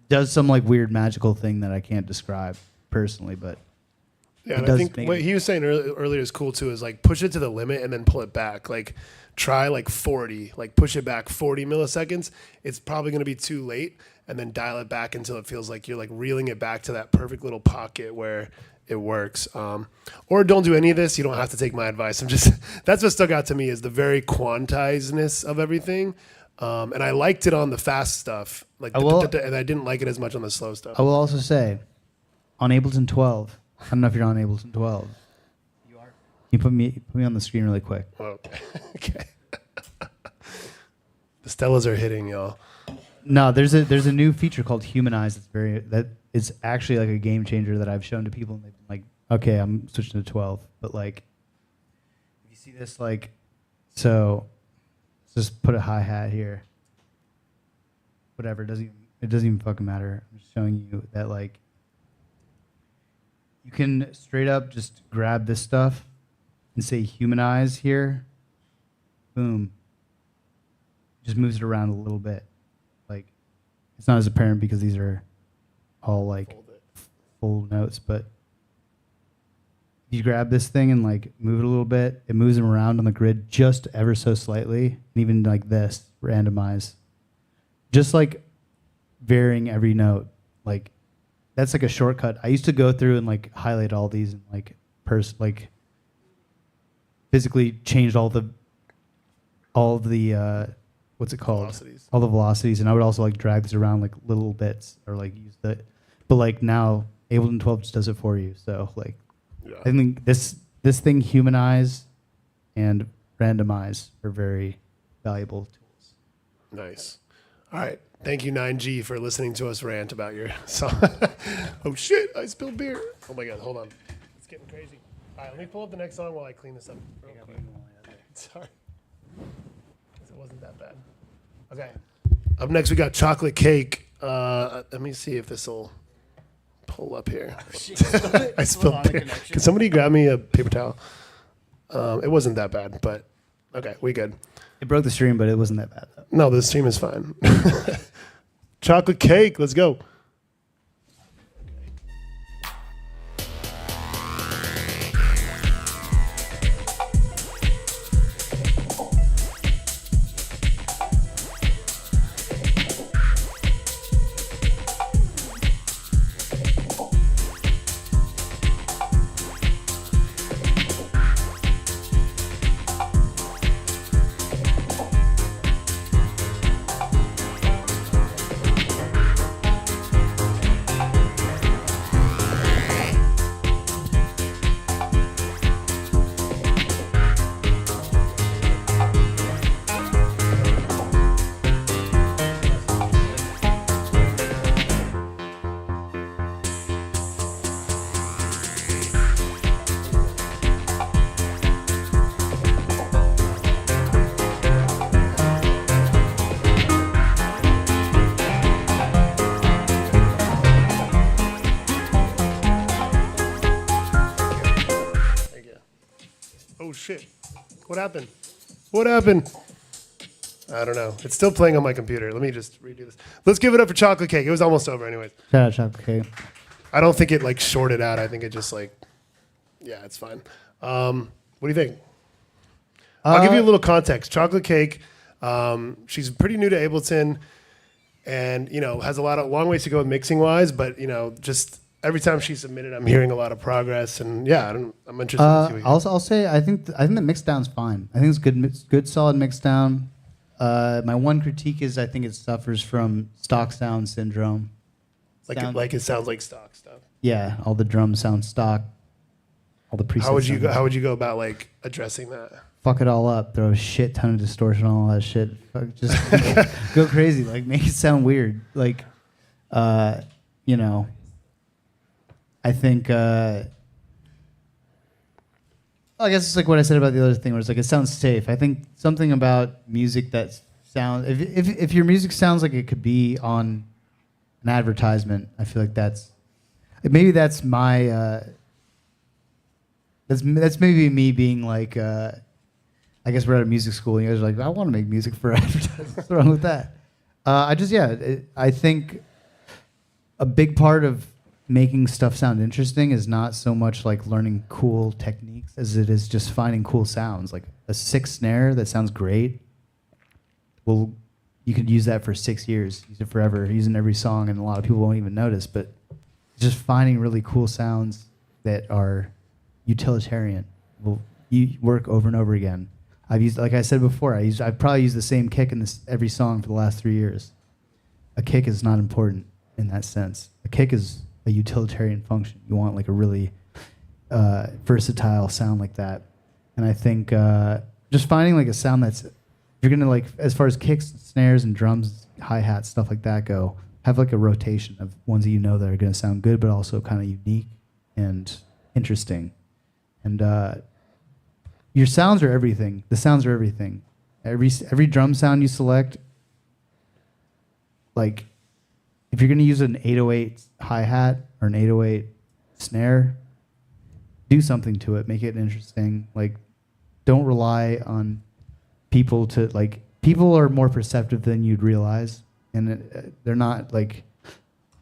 does some like weird magical thing that I can't describe personally, but Yeah, it and I does think make what it- he was saying earlier is cool too. Is like push it to the limit and then pull it back. Like try like 40, like push it back 40 milliseconds. It's probably going to be too late, and then dial it back until it feels like you're like reeling it back to that perfect little pocket where it works. Or don't do any of this. You don't have to take my advice. That's what stuck out to me is the very quantizedness of everything. And I liked it on the fast stuff, like and I didn't like it as much on the slow stuff. I will also say on Ableton 12, I don't know if you're on Ableton 12. You are. You put me on the screen really quick. Oh, okay. The Stellas are hitting, y'all. No, there's a new feature called Humanize. It's actually like a game changer that I've shown to people, and they've been like, okay, I'm switching to 12. But like, if you see this, like, so let's just put a hi hat here. Whatever, it doesn't even fucking matter. I'm just showing you that like, you can straight up just grab this stuff and say Humanize here. Boom. Just moves it around a little bit. Like, it's not as apparent because these are all like full notes, but you grab this thing and like move it a little bit, it moves them around on the grid just ever so slightly, and even like this, randomize. Just like varying every note. Like that's like a shortcut. I used to go through and like highlight all these and like physically change all the what's it called? Velocities. All the velocities, and I would also like drag this around like little bits or like use the, but like now Ableton 12 just does it for you. So like, Yeah. I think this thing Humanize and randomize are very valuable tools. Nice. All right. Thank you, 9G, for listening to us rant about your song. Oh, shit. I spilled beer. Oh, my God. Hold on. It's getting crazy. All right. Let me pull up the next song while I clean this up. Real quick. Sorry. It wasn't that bad. Okay. Up next, we got Chocolate Cake. Let me see if this will pull up here. I spilled beer. Can somebody grab me a paper towel? It wasn't that bad, but okay, we good. It broke the stream, but it wasn't that bad though. No, the stream is fine. Chocolate Cake, let's go. Oh shit. What happened? What happened? I don't know. It's still playing on my computer. Let me just redo this. Let's give it up for Chocolate Cake. It was almost over anyways. Shout out Chocolate Cake. I don't think it like shorted out. I think it just like, yeah, it's fine. What do you think? I'll give you a little context. Chocolate Cake, she's pretty new to Ableton and, you know, has a long ways to go mixing wise, but, you know, just every time she submitted, I'm hearing a lot of progress and yeah, I'm interested in seeing. I'll say, I think the mix down's fine. I think it's good solid mix down. My one critique is I think it suffers from stock sound syndrome. Like it sounds like stock stuff. Yeah, all the drums sound stock. All the presets. How would you go about like addressing that? Fuck it all up. Throw a shit ton of distortion on all that shit. Just go crazy. Like make it sound weird. Like, you know. I think. I guess it's like what I said about the other thing, where it's like it sounds safe. I think something about music that sounds. If your music sounds like it could be on an advertisement, I feel like that's my. That's maybe me being like. I guess we're at a music school, and you guys are like, I want to make music for advertising. What's wrong with that? I think a big part of making stuff sound interesting is not so much like learning cool techniques as it is just finding cool sounds. Like a 6 snare that sounds great. Well, you could use that for 6 years, use it forever, use it in every song, and a lot of people won't even notice. But just finding really cool sounds that are utilitarian will work over and over again. I've used, like I said before, I've probably used the same kick in every song for the last 3 years. A kick is not important in that sense. A kick is a utilitarian function. You want like a really versatile sound like that. And I think just finding like a sound that's, if you're gonna like, as far as kicks, snares, and drums, hi-hats, stuff like that go, have like a rotation of ones that you know that are gonna sound good, but also kind of unique and interesting. And your sounds are everything. The sounds are everything. Every drum sound you select, like, if you're going to use an 808 hi-hat or an 808 snare, do something to it. Make it interesting. Like, don't rely on people to, like, people are more perceptive than you'd realize. And they're not, like,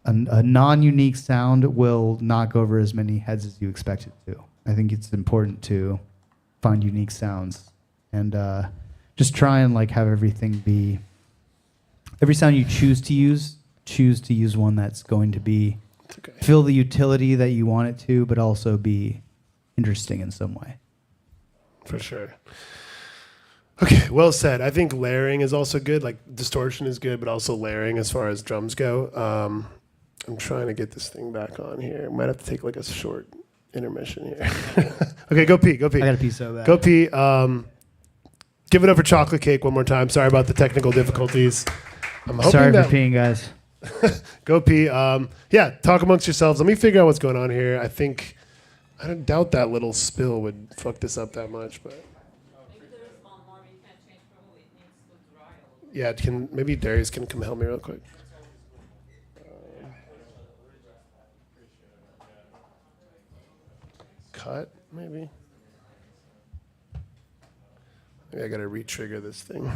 a non-unique sound will knock over as many heads as you expect it to. I think it's important to find unique sounds and just try and, like, have everything be, every sound you choose to use one that's going to be fill the utility that you want it to, but also be interesting in some way. For sure. Okay, well said. I think layering is also good. Like distortion is good, but also layering as far as drums go. I'm trying to get this thing back on here. Might have to take like a short intermission here. Okay, go pee. Go pee. I got to pee so bad. Go pee. Give it up for chocolate cake one more time. Sorry about the technical difficulties. I'm hoping Sorry for that peeing, guys. go pee. Yeah, talk amongst yourselves. Let me figure out what's going on here. I don't doubt that little spill would fuck this up that much, but Maybe there is one more we can change from who it needs to dry a little. yeah, maybe Darius can come help me real quick. Cut, maybe. Maybe I gotta re-trigger this thing.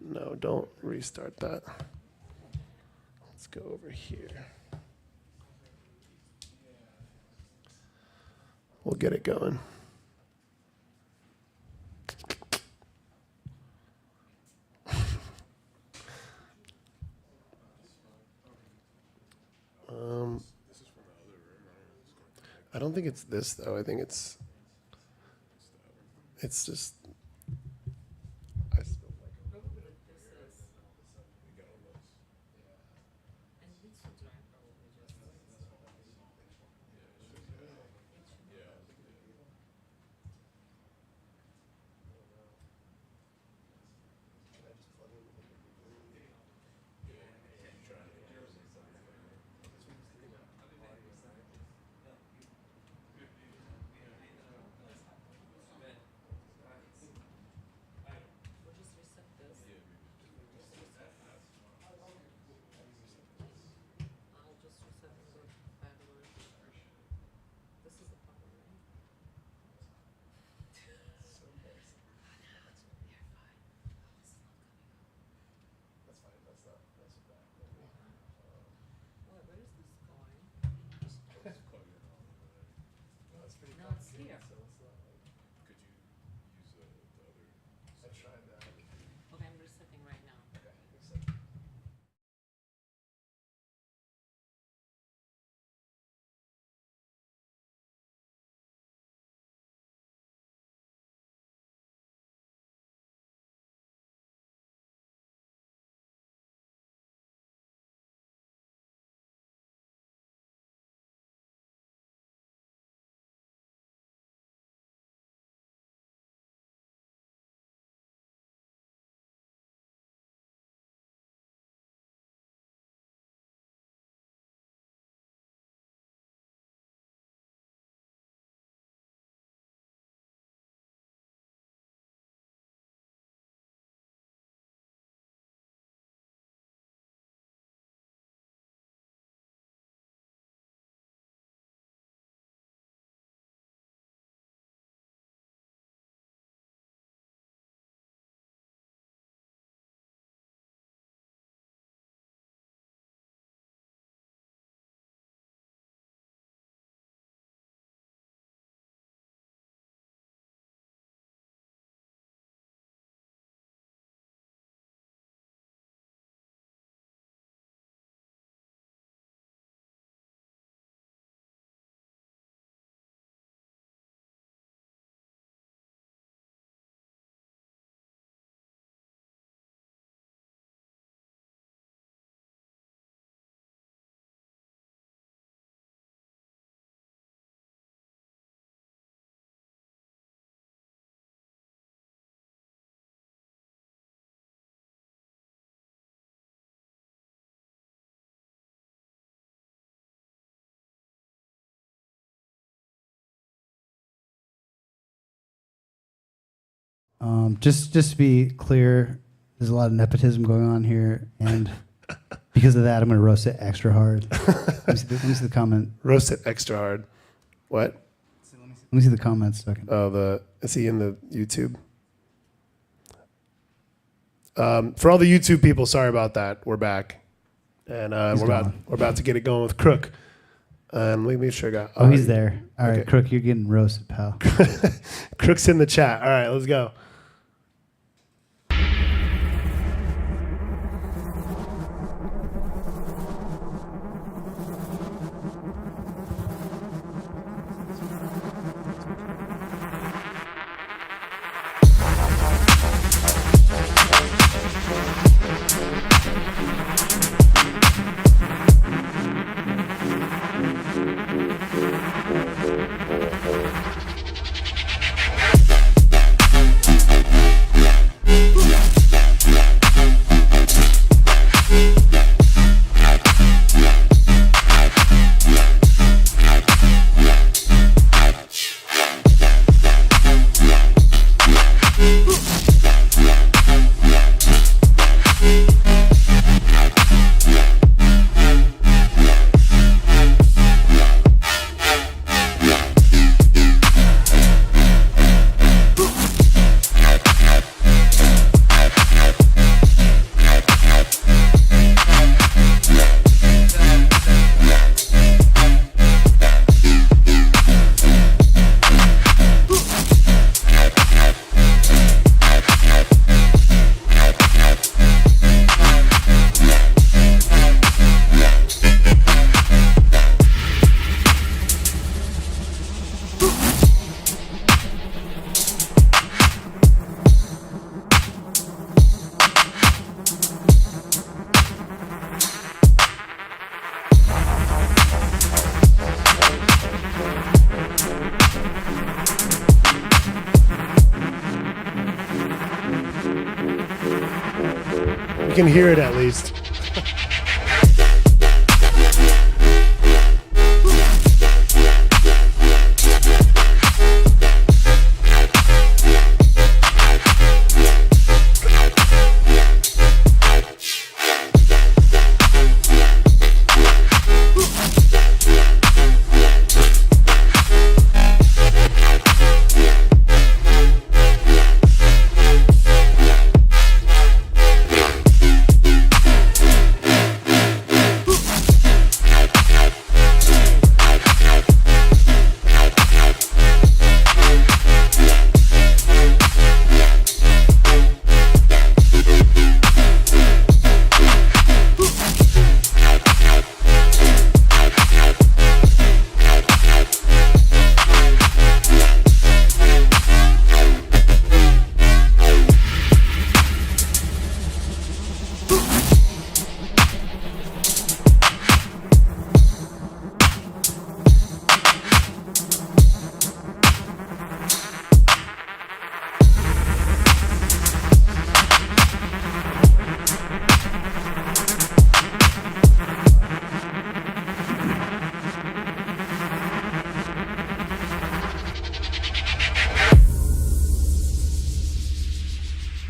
No, don't restart that. Let's go over here. We'll get it going. I don't think it's this though. I think it's just. I still like it. Probably this is. And it needs to dry probably just. We'll just reset this. I'll just reset the backward. This is the problem, right? Wait, where is this going? No, it's here. Okay, I'm resetting right now. Just to be clear, there's a lot of nepotism going on here, and because of that, I'm going to roast it extra hard. Let me see the comment. Roast it extra hard. What? Let me see the comments a second. Oh, is he in the YouTube? For all the YouTube people, sorry about that. We're back, and He's we're about to get it going with Crook. Let me make sure I got. Oh, he's there. All right, okay. Crook, you're getting roasted, pal. Crook's in the chat. All right, let's go. can hear it at least.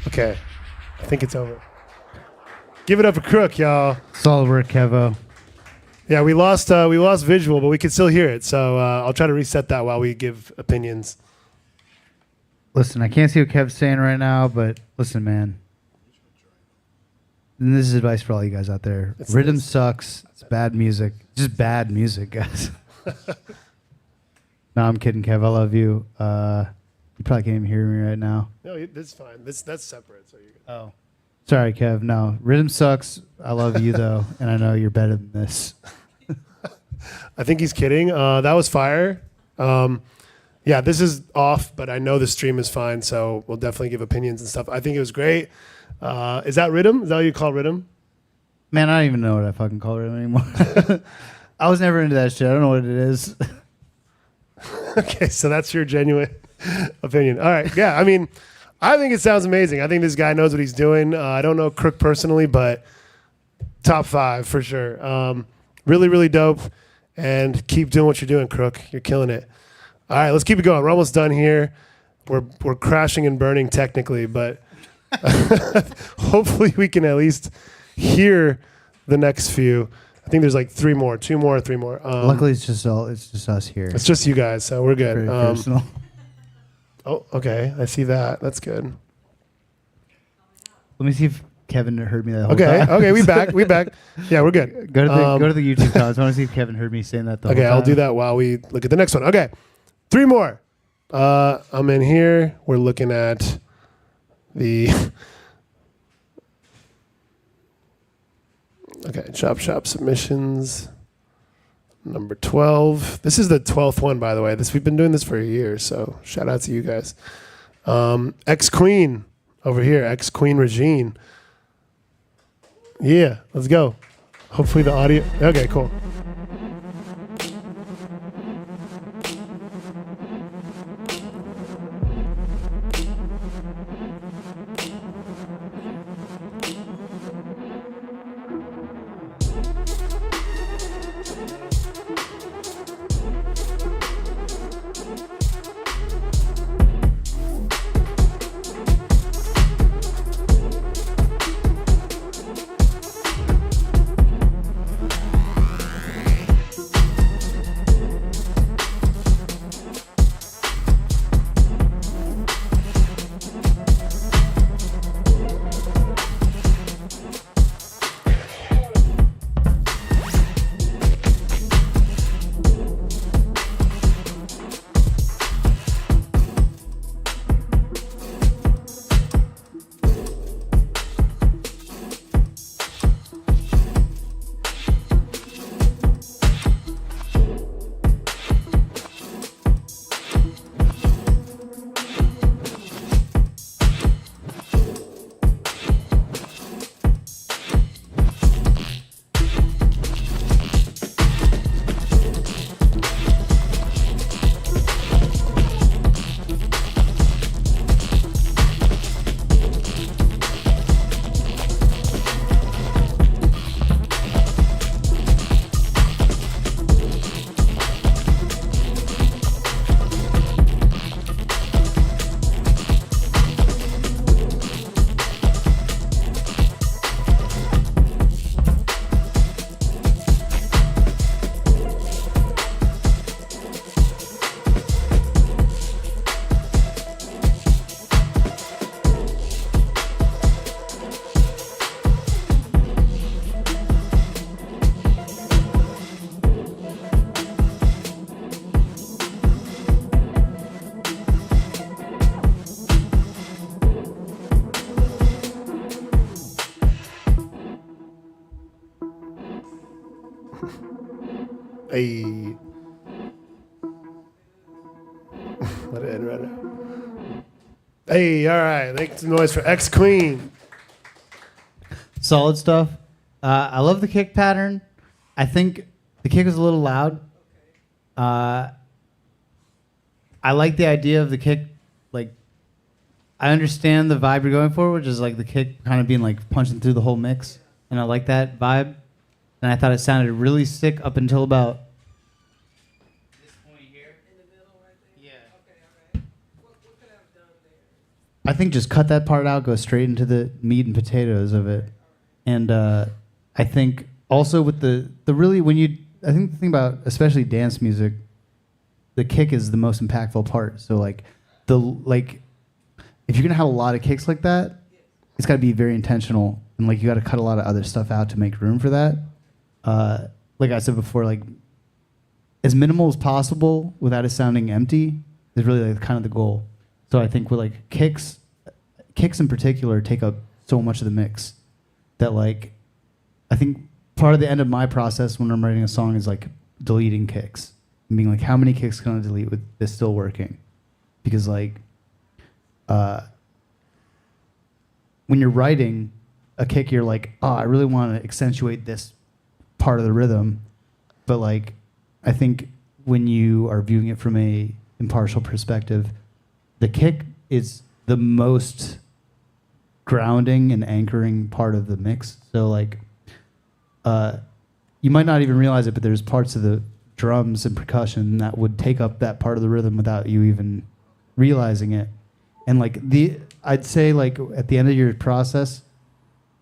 Okay, I think it's over. Give it up for Crook, y'all. Solid work, Kevo. Yeah, we lost visual, but we can still hear it. So I'll try to reset that while we give opinions. Listen, I can't see what Kev's saying right now, but listen, man. And this is advice for all you guys out there. Rhythm sucks. It's bad music. Just bad music, guys. No, I'm kidding, Kev. I love you. You probably can't even hear me right now. No, that's fine. That's separate. So you're good. Oh. Sorry, Kev. No. Rhythm sucks. I love you, though, and I know you're better than this. I think he's kidding. That was fire. Yeah, this is off, but I know the stream is fine, so we'll definitely give opinions and stuff. I think it was great. Is that rhythm? Is that what you call rhythm? Man, I don't even know what I fucking call rhythm anymore. I was never into that shit. I don't know what it is. Okay, so that's your genuine opinion. All right, yeah, I mean, I think it sounds amazing. I think this guy knows what he's doing. I don't know Crook personally, but top 5 for sure. Really, really dope. And keep doing what you're doing, Crook. You're killing it. All right, let's keep it going. We're almost done here. We're crashing and burning technically, but hopefully we can at least hear the next few. I think there's like 3 more, 2 more, 3 more. Luckily, it's just us here. It's just you guys, so we're good. Very personal. Oh, okay. I see that. That's good. Let me see if Kevin heard me that whole Okay, time. okay, we back. Yeah, we're good. Go to the YouTube comments. I want to see if Kevin heard me saying that the Okay, whole time. I'll do that while we look at the next one. Okay, 3 more. I'm in here. We're looking at the... Okay, Chop Shop submissions. Number 12. This is the 12th one, by the way. We've been doing this for a year, so shout out to you guys. Ex-Queen over here. Ex-Queen Regine. Yeah, let's go. Hopefully the audio... Okay, cool. Hey. Let it end right now. Hey, all right. Make some noise for X Queen. Solid stuff. I love the kick pattern. I think the kick is a little loud. I like the idea of the kick. Like, I understand the vibe you're going for, which is like the kick kind of being like punching through the whole mix, and I like that vibe. And I thought it sounded really sick up until about this point here. In the middle right there? Yeah. Okay, all right. What could I have done there? I think just cut that part out, go straight into the meat and potatoes of it. And I think also with the really I think the thing about especially dance music, the kick is the most impactful part. So like if you're gonna have a lot of kicks like that, it's got to be very intentional, and like you got to cut a lot of other stuff out to make room for that. Like I said before, like as minimal as possible without it sounding empty is really like kind of the goal. So I think with like kicks in particular take up so much of the mix that like I think part of the end of my process when I'm writing a song is like deleting kicks and being like, how many kicks can I delete with this still working? Because like when you're writing a kick, you're like, oh, I really want to accentuate this part of the rhythm. But like, I think when you are viewing it from a impartial perspective, the kick is the most grounding and anchoring part of the mix. So like, you might not even realize it, but there's parts of the drums and percussion that would take up that part of the rhythm without you even realizing it. And like I'd say like at the end of your process,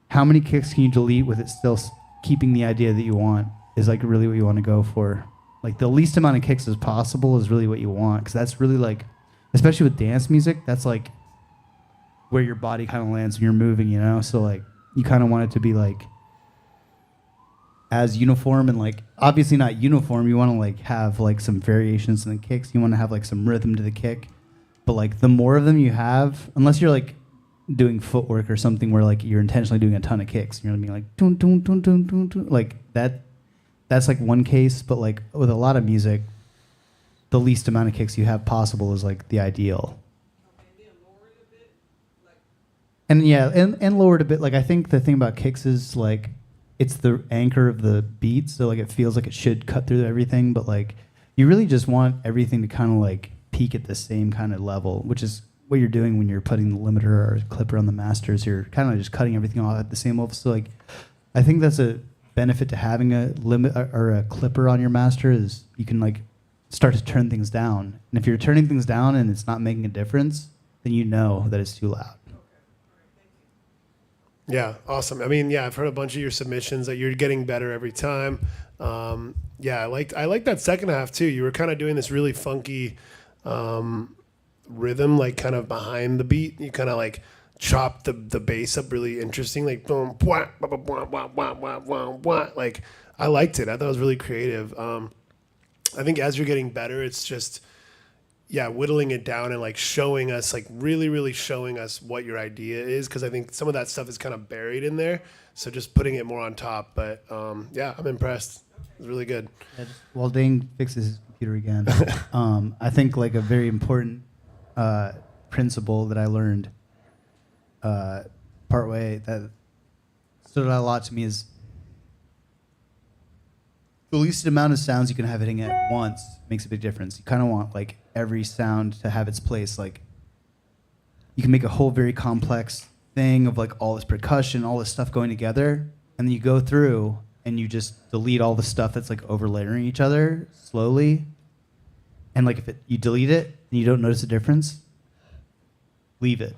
how many kicks can you delete with it still keeping the idea that you want is like really what you want to go for. Like the least amount of kicks as possible is really what you want, because that's really like, especially with dance music, that's like where your body kind of lands when you're moving, you know? So like you kind of want it to be like as uniform, and like obviously not uniform. You want to like have like some variations in the kicks. You want to have like some rhythm to the kick. But like the more of them you have, unless you're like doing footwork or something where like you're intentionally doing a ton of kicks, you're gonna be like dun, dun, dun, dun, dun, dun, like that. That's like one case. But like with a lot of music, the least amount of kicks you have possible is like the ideal. And then lower it a bit, like And yeah, and lower it a bit. Like I think the thing about kicks is like it's the anchor of the beat, so like it feels like it should cut through everything, but like you really just want everything to kind of like peak at the same kind of level, which is what you're doing when you're putting the limiter or clipper on the masters. You're kind of just cutting everything off at the same level. So like I think that's a benefit to having a limit or a clipper on your master is you can like start to turn things down. And if you're turning things down and it's not making a difference, then you know that it's too loud. Yeah, awesome. I mean, yeah, I've heard a bunch of your submissions that you're getting better every time. Yeah, I like that second half too. You were kind of doing this really funky rhythm, like kind of behind the beat. You kind of like chopped the bass up really interesting, like boom, bwah, bwah, bwah, bwah, bwah, bwah, bwah, bwah. Like I liked it. I thought it was really creative. I think as you're getting better, it's just whittling it down and like showing us, like really showing us what your idea is, because I think some of that stuff is kind of buried in there. So just putting it more on top. But yeah, I'm impressed. It's really good. While Dane fixes his computer again, I think like a very important principle that I learned partway that stood out a lot to me is the least amount of sounds you can have hitting at once makes a big difference. You kind of want like every sound to have its place. Like you can make a whole very complex thing of like all this percussion, all this stuff going together, and then you go through and you just delete all the stuff that's like over layering each other slowly. And like if you delete it and you don't notice a difference, leave it.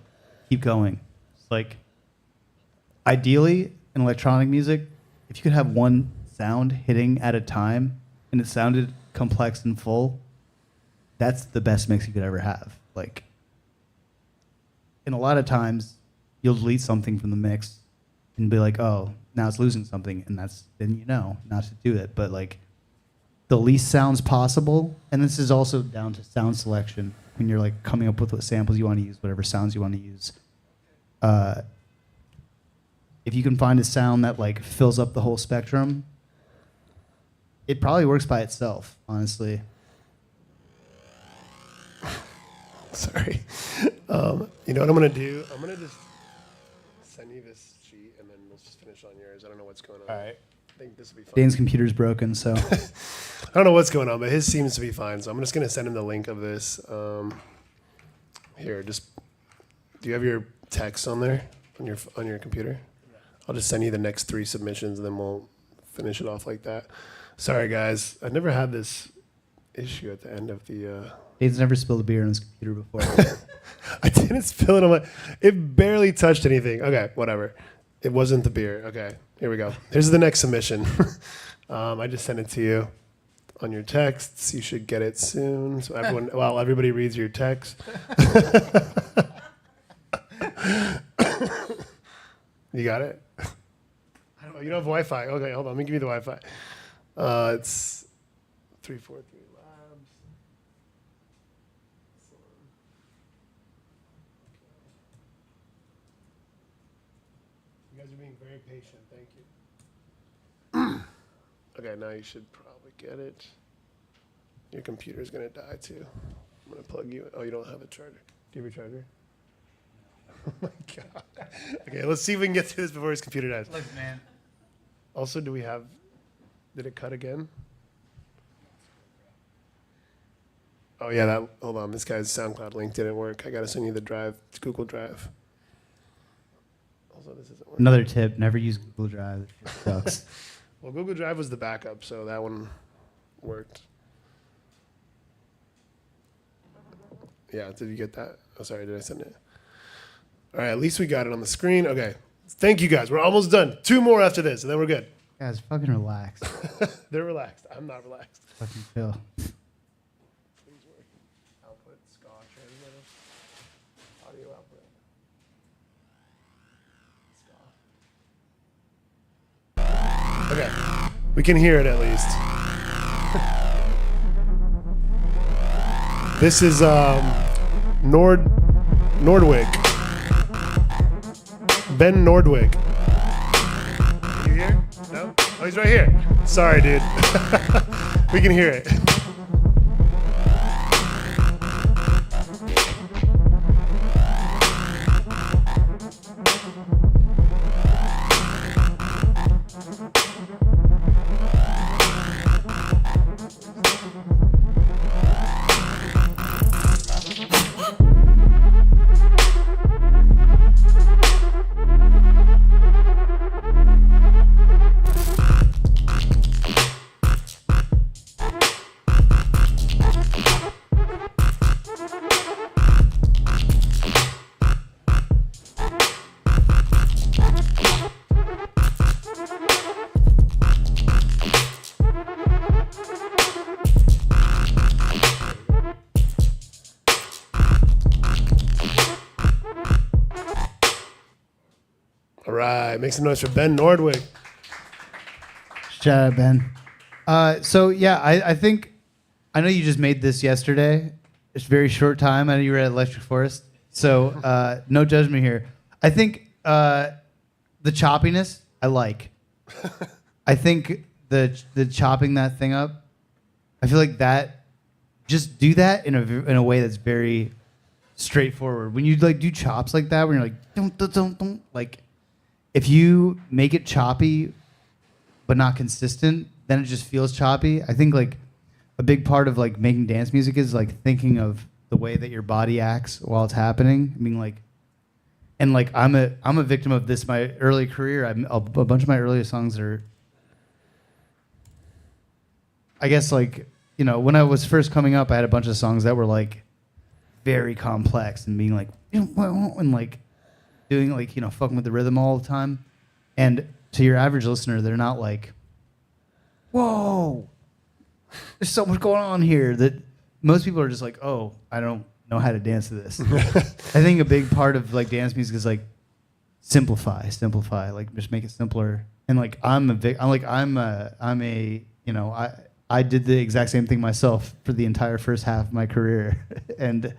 Keep going. It's like ideally in electronic music, if you could have one sound hitting at a time and it sounded complex and full, that's the best mix you could ever have. Like, and a lot of times you'll delete something from the mix and be like, oh, now it's losing something, and then you know not to do it. But like the least sounds possible, and this is also down to sound selection when you're like coming up with what samples you want to use, whatever sounds you want to use. If you can find a sound that like fills up the whole spectrum, it probably works by itself, honestly. Sorry. You know what I'm gonna do? I'm gonna just send you this sheet, and then we'll just finish on yours. I don't know what's going on. All right. I think this will be fine. Dane's computer's broken, so I don't know what's going on, but his seems to be fine. So I'm just gonna send him the link of this. Here, just do you have your text on there on your computer? I'll just send you the next 3 submissions, and then we'll finish it off like that. Sorry, guys. I never had this issue at the end of the. Dane's never spilled a beer on his computer before. I didn't spill it on my. It barely touched anything. Okay, whatever. It wasn't the beer. Okay, here we go. Here's the next submission. I just sent it to you on your texts. You should get it soon. So everybody reads your text. You got it? Oh, you don't have Wi-Fi. Okay, hold on. Let me give you the Wi-Fi. It's 343 Labs. You guys are being very patient. Thank you. Okay, now you should probably get it. Your computer's gonna die too. I'm gonna plug you in. Oh, you don't have a charger. Do you have a charger? Oh my god. Okay, let's see if we can get through this before his computer dies. Look, man. Also, did it cut again? Oh yeah, hold on. This guy's SoundCloud link didn't work. I gotta send you the drive. It's Google Drive. Also, this isn't working. Another tip: never use Google Drive. It sucks. Well, Google Drive was the backup, so that one worked. Yeah, did you get that? Oh, sorry, did I send it? All right, at least we got it on the screen. Okay, thank you guys. We're almost done. 2 more after this, and then we're good. Guys, fucking relax. They're relaxed. I'm not relaxed. Fucking chill. Please work. Output, ska, transmitter, audio output. Ska. Okay, we can hear it at least. This is Nordwig. Ben Nordwig. Can you hear? No? Oh, he's right here. Sorry, dude. We can hear it. All right, make some noise for Ben Nordwig. Shout out, Ben. So yeah, I think I know you just made this yesterday. It's a very short time. I know you were at Electric Forest, so no judgment here. I think the choppiness I like. I think the chopping that thing up. I feel like that. Just do that in a way that's very straightforward. When you like do chops like that, when you're like don't like, if you make it choppy but not consistent, then it just feels choppy. I think like a big part of like making dance music is like thinking of the way that your body acts while it's happening. I mean, like, and like I'm a victim of this. My early career, a bunch of my earliest songs are, I guess, like, you know, when I was first coming up, I had a bunch of songs that were like very complex and being like and like doing like, you know, fucking with the rhythm all the time. And to your average listener, they're not like, whoa, there's so much going on here, that most people are just like, oh, I don't know how to dance to this. I think a big part of like dance music is like simplify, like just make it simpler. And like I'm a you know, I did the exact same thing myself for the entire first half of my career. And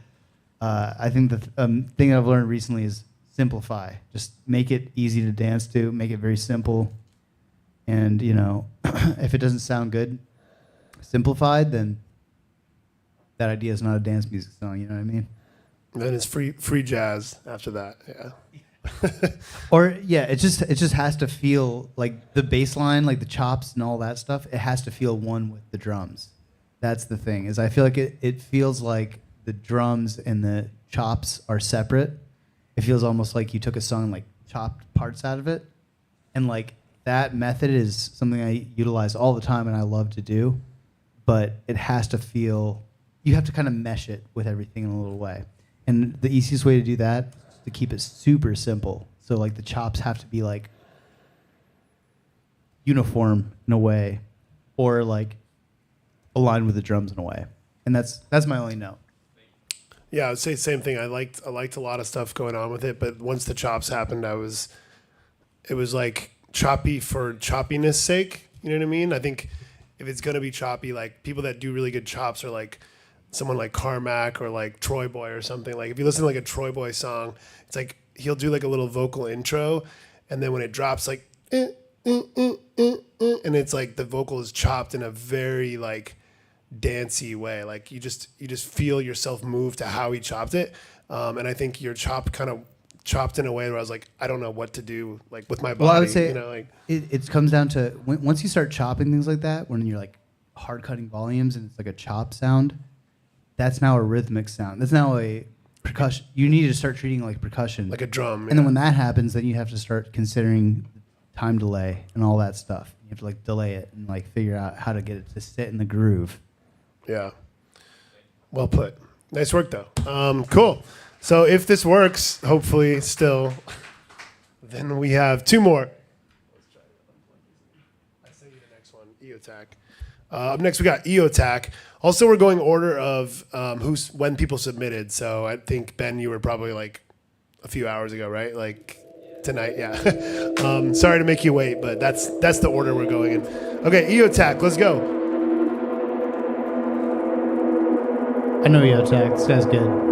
I think the thing I've learned recently is simplify. Just make it easy to dance to, make it very simple. And, you know, if it doesn't sound good, simplified, then that idea is not a dance music song. You know what I mean? And then it's free jazz after that. Yeah. Or yeah, it just has to feel like the bass line, like the chops and all that stuff. It has to feel one with the drums. That's the thing. Is I feel like it feels like the drums and the chops are separate. It feels almost like you took a song and like chopped parts out of it, and like that method is something I utilize all the time and I love to do. But it has to feel. You have to kind of mesh it with everything in a little way, and the easiest way to do that is to keep it super simple. So like the chops have to be like uniform in a way, or like aligned with the drums in a way, and that's my only note. Yeah, I would say the same thing. I liked a lot of stuff going on with it, but once the chops happened, it was like choppy for choppiness sake. You know what I mean? I think if it's gonna be choppy, like people that do really good chops are like someone like Carmack or like Troy Boy or something. Like if you listen to like a Troy Boy song, it's like he'll do like a little vocal intro, and then when it drops, like and it's like the vocal is chopped in a very like dancey way. Like you just feel yourself move to how he chopped it, and I think your chop kind of chopped in a way where I was like, I don't know what to do like with my body. Well, I would say you know, like it comes down to once you start chopping things like that, when you're like hard cutting volumes and it's like a chop sound, that's now a rhythmic sound. That's now a percussion. You need to start treating it like percussion, a drum. And then when that happens, then you have to start considering time delay and all that stuff. You have to like delay it and like figure out how to get it to sit in the groove. Yeah. Well put. Nice work, though. Cool. So if this works, hopefully still, then we have two more. I sent you the next one, EOTac. Up next, we got EOTac. Also, we're going order of when people submitted. So I think, Ben, you were probably like a few hours ago, right? Like tonight, yeah. Sorry to make you wait, but that's the order we're going in. Okay, EOTac, let's go. I know you attack. This guy's good.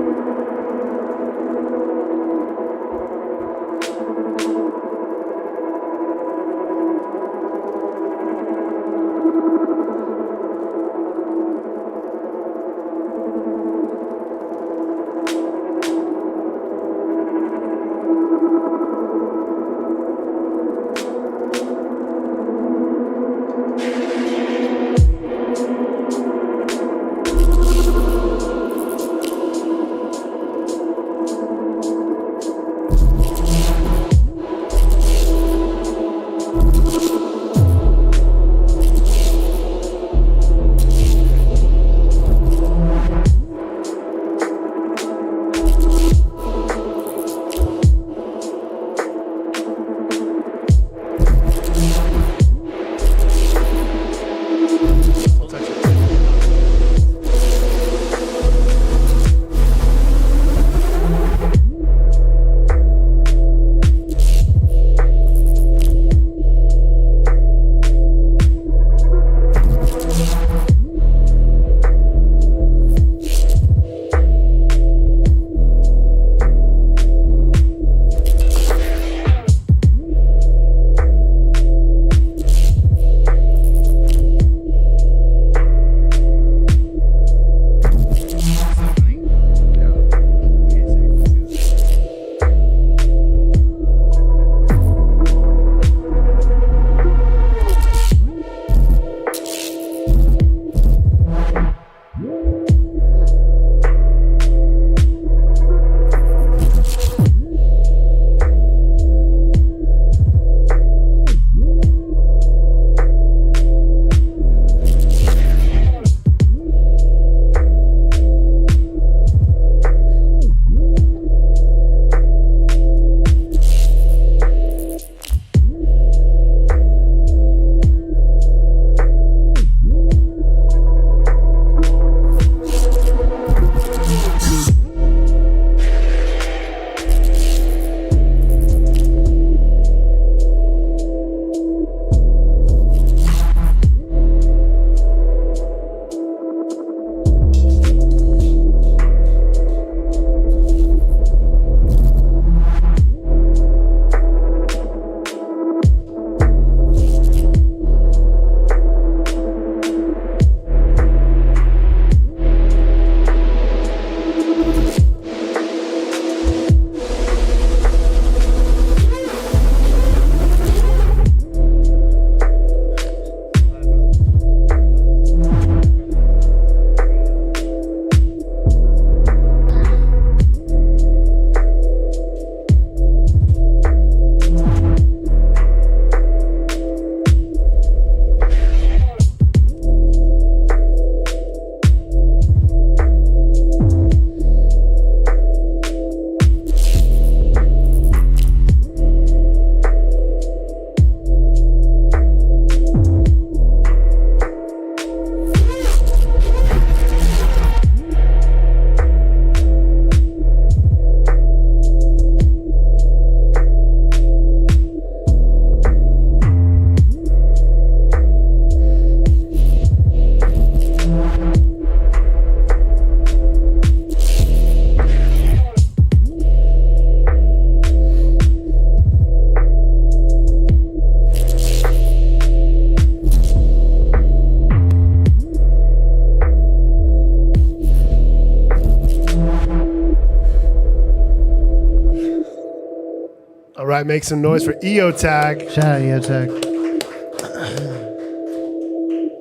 All right, make some noise for EOTag. Shout out EOTech.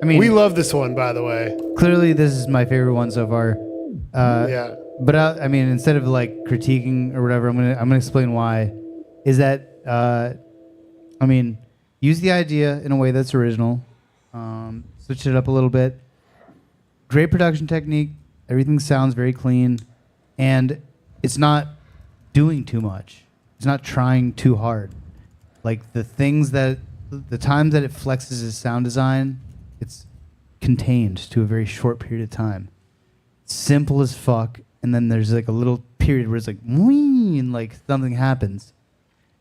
I mean, We love this one, by the way. clearly this is my favorite one so far. Yeah. But I mean, instead of like critiquing or whatever, I'm gonna explain why. Is that I mean, use the idea in a way that's original. Switch it up a little bit. Great production technique. Everything sounds very clean, and it's not doing too much. It's not trying too hard. Like the times that it flexes its sound design, it's contained to a very short period of time. Simple as fuck, and then there's like a little period where it's like, whee, and like something happens.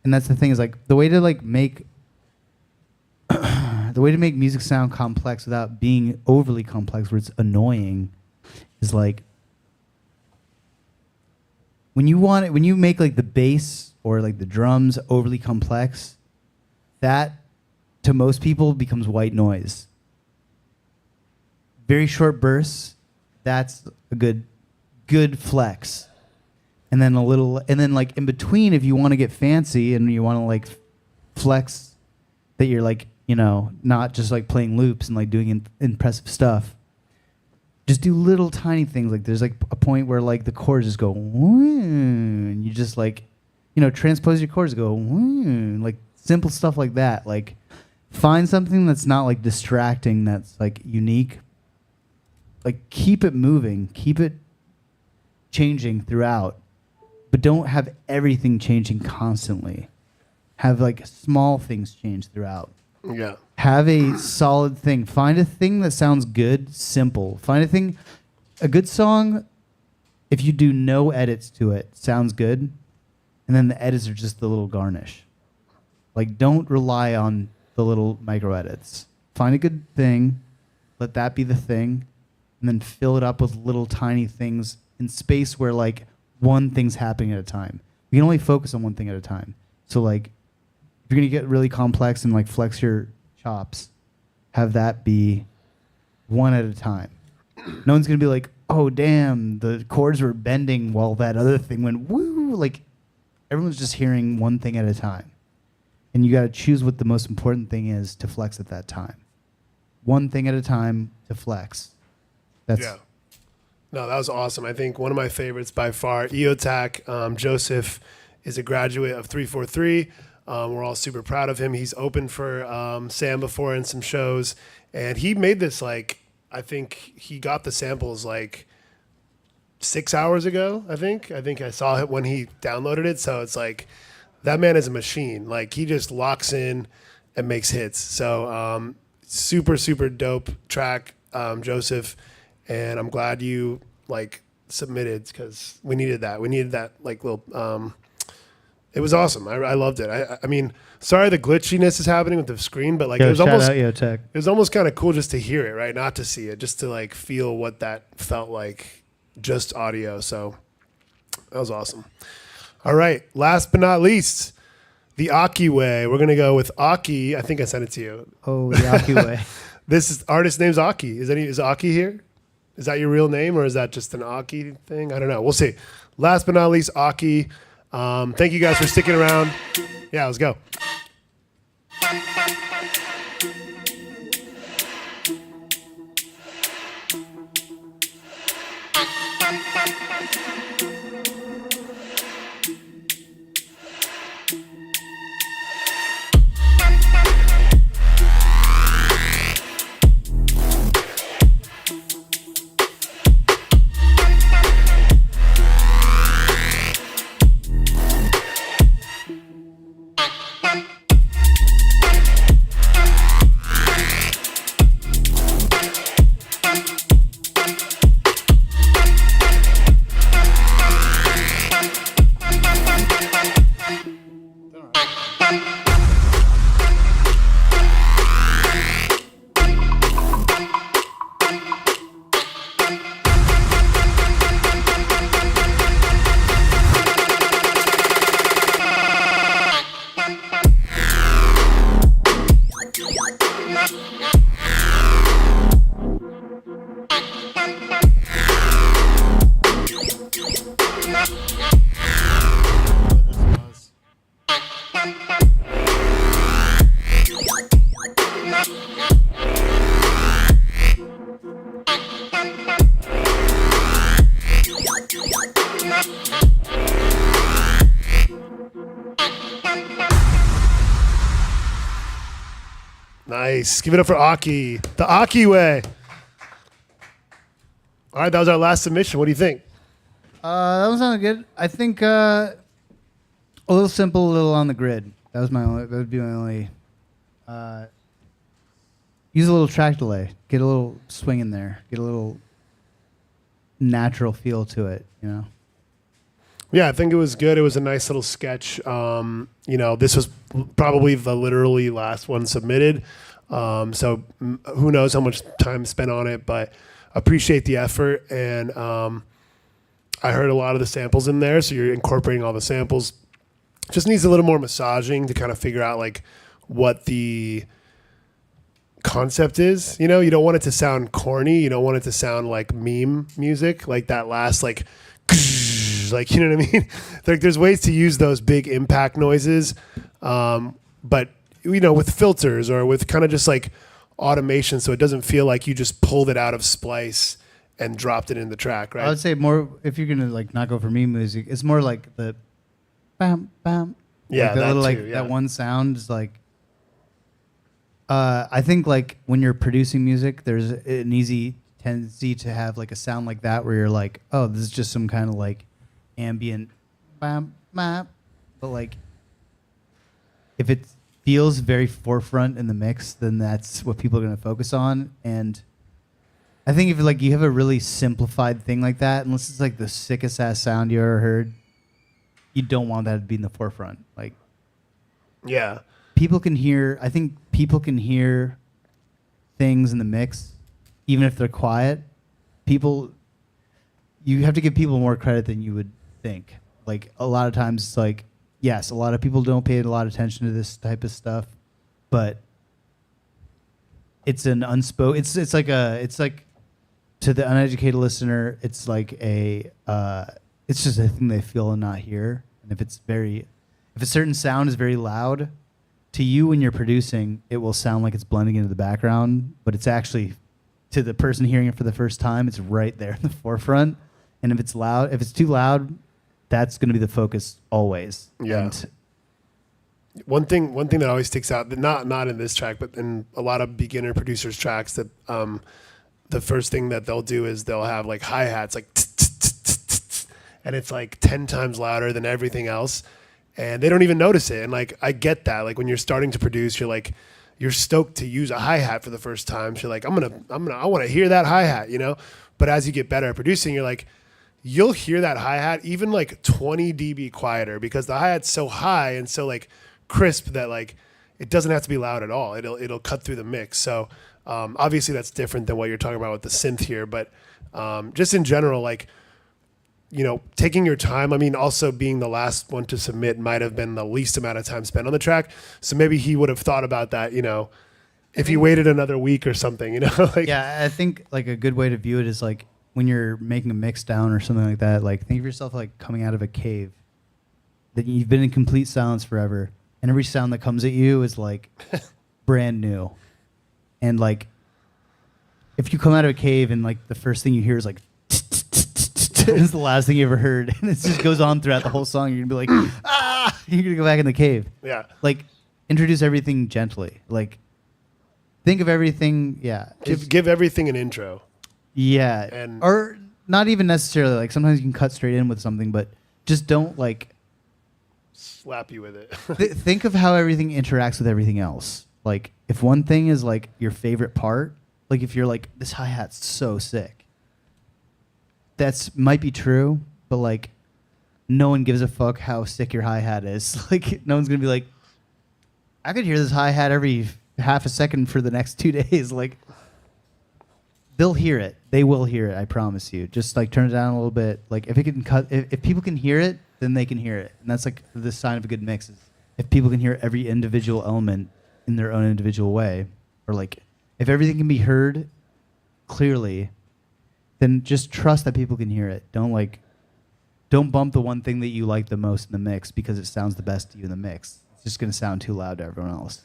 And that's the thing, is like the way to like make music sound complex without being overly complex where it's annoying is like when you make like the bass or like the drums overly complex, that to most people becomes white noise. Very short bursts, that's a good flex. And then like in between, if you want to get fancy and you want to like flex that you're like, you know, not just like playing loops and like doing impressive stuff, just do little tiny things. Like there's like a point where like the chords just go, and you just like, you know, transpose your chords, go, like simple stuff like that. Like find something that's not like distracting, that's like unique. Like keep it moving, keep it changing throughout, but don't have everything changing constantly. Have like small things change throughout. Yeah. Have a solid thing. Find a thing that sounds good, simple. Find a good song, if you do no edits to it, sounds good. And then the edits are just the little garnish. Like don't rely on the little micro edits. Find a good thing, let that be the thing, and then fill it up with little tiny things in space where like one thing's happening at a time. You can only focus on one thing at a time. So like if you're gonna get really complex and like flex your chops, have that be one at a time. No one's gonna be like, oh damn, the chords were bending while that other thing went woo. Like everyone's just hearing one thing at a time. And you gotta choose what the most important thing is to flex at that time. One thing at a time to flex. That's Yeah. No, that was awesome. I think one of my favorites by far, EOTAC. Joseph is a graduate of 343. We're all super proud of him. He's opened for Sam before in some shows. And he made this like, I think he got the samples like 6 hours ago, I think. I think I saw it when he downloaded it. So it's like, that man is a machine. Like he just locks in and makes hits. So super, super dope track, Joseph. And I'm glad you like submitted because we needed that. We needed that like little. It was awesome. I loved it. I mean, sorry the glitchiness is happening with the screen, but like it was shout almost out EOTech. it was almost kind of cool just to hear it, right? Not to see it, just to like feel what that felt like, just audio. So that was awesome. All right, last but not least, the Aki way. We're gonna go with Aki. I think I sent it to you. Oh, the Aki way. This is artist name's Aki. Is Aki here? Is that your real name or is that just an Aki thing? I don't know. We'll see. Last but not least, Aki. Thank you guys for sticking around. Yeah, let's go. Nice. Give it up for Aki. The Aki way. All right, that was our last submission. What do you think? That was sounded good. I think a little simple, a little on the grid. That would be my only. Use a little track delay. Get a little swing in there. Get a little natural feel to it. You know. Yeah, I think it was good. It was a nice little sketch. This was probably the literally last one submitted. So who knows how much time spent on it, but appreciate the effort. And I heard a lot of the samples in there. So you're incorporating all the samples. Just needs a little more massaging to kind of figure out like what the concept is. You don't want it to sound corny. You don't want it to sound like meme music, like that last like you know what I mean? There's ways to use those big impact noises, but with filters or with kind of just like automation, so it doesn't feel like you just pulled it out of Splice and dropped it in the track, right? I would say more if you're gonna like not go for meme music, it's more like the bam bam. Yeah, like the that little, too, yeah. that one sound is like. I think like when you're producing music, there's an easy tendency to have like a sound like that where you're like, oh, this is just some kind of like ambient bam bam, but like if it feels very forefront in the mix, then that's what people are going to focus on. And I think if like you have a really simplified thing like that, unless it's like the sickest ass sound you ever heard, you don't want that to be in the forefront. Like, Yeah. people can hear. I think people can hear things in the mix, even if they're quiet. You have to give people more credit than you would think. Like a lot of times, it's like, yes, a lot of people don't pay a lot of attention to this type of stuff, but it's an unspoken. It's like to the uneducated listener, it's like it's just a thing they feel and not hear. And if a certain sound is very loud, to you when you're producing, it will sound like it's blending into the background, but it's actually, to the person hearing it for the first time, it's right there in the forefront. And if it's loud, if it's too loud, that's going to be the focus always. Yeah. And One thing that always sticks out, not in this track, but in a lot of beginner producers' tracks, that the first thing that they'll do is they'll have like hi-hats, like and it's like 10 times louder than everything else, and they don't even notice it. And like I get that, like when you're starting to produce, you're stoked to use a hi-hat for the first time. So you're like, I want to hear that hi-hat, But as you get better at producing, you're like, you'll hear that hi-hat even like 20 dB quieter, because the hi-hat's so high and so like crisp that like it doesn't have to be loud at all. It'll cut through the mix. So obviously that's different than what you're talking about with the synth here, but just in general, like, taking your time. I mean, also being the last one to submit might have been the least amount of time spent on the track. So maybe he would have thought about that, if he waited another week or something, like, yeah, I think like a good way to view it is like when you're making a mix down or something like that, like think of yourself like coming out of a cave, that you've been in complete silence forever, and every sound that comes at you is like brand new. And like if you come out of a cave and like the first thing you hear is like it's the last thing you ever heard, and it just goes on throughout the whole song, you're gonna be like, you're gonna go back in the cave. yeah. Like introduce everything gently. Like think of everything. Yeah. Give everything an intro. Yeah. And- or not even necessarily. Like sometimes you can cut straight in with something, but just don't like Slap you with it. think of how everything interacts with everything else. Like if one thing is like your favorite part, like if you're like, this hi-hat's so sick, that's might be true, but like no one gives a fuck how sick your hi-hat is. Like no one's gonna be like, I could hear this hi-hat every half a second for the next 2 days. Like they'll hear it. They will hear it, I promise you. Just like turn it down a little bit. Like if it can cut, if people can hear it, then they can hear it. And that's like the sign of a good mix, is if people can hear every individual element in their own individual way. Or like if everything can be heard clearly, then just trust that people can hear it. Don't bump the one thing that you like the most in the mix because it sounds the best to you in the mix. It's just going to sound too loud to everyone else.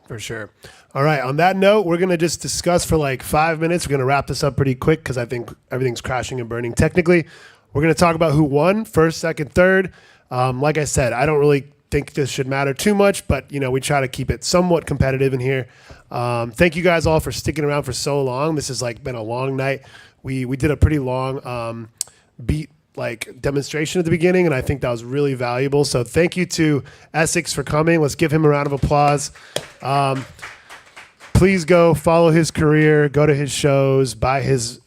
For sure. All right. On that note, we're going to just discuss for like 5 minutes. We're going to wrap this up pretty quick because I think everything's crashing and burning technically. We're going to talk about who won, first, second, third. Like I said, I don't really think this should matter too much, but we try to keep it somewhat competitive in here. Thank you guys all for sticking around for so long. This has been a long night. We did a pretty long beat demonstration at the beginning, and I think that was really valuable. So thank you to Essex for coming. Let's give him a round of applause. Please go follow his career, go to his shows, buy his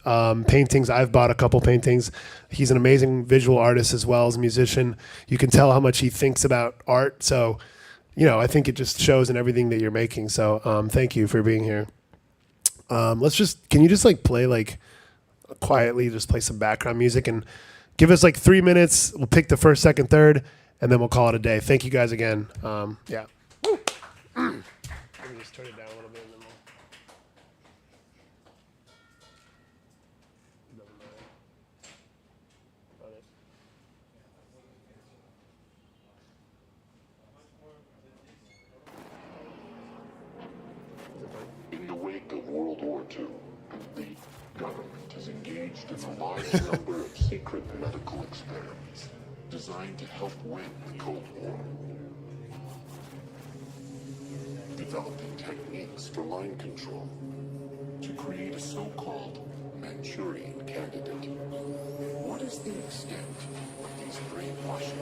paintings. I've bought a couple paintings. He's an amazing visual artist as well as a musician. You can tell how much he thinks about art. So, I think it just shows in everything that you're making. So thank you for being here. Can you just play quietly, just play some background music and give us 3 minutes. We'll pick the first, second, third, and then we'll call it a day. Thank you guys again. Yeah. Let me just turn it down a little bit. And then In the wake of World War II, the government is engaged in a large number of secret medical experiments designed to help win the Cold War. Developing techniques for mind control to create a so-called Manchurian candidate. What is the extent of these brainwashing?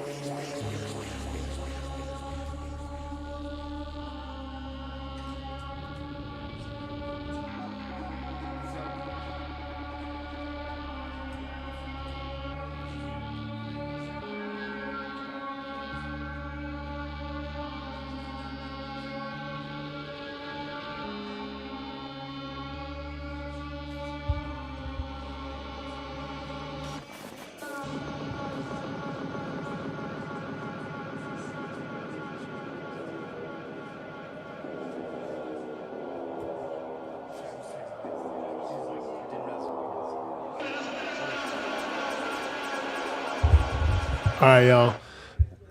All right, y'all.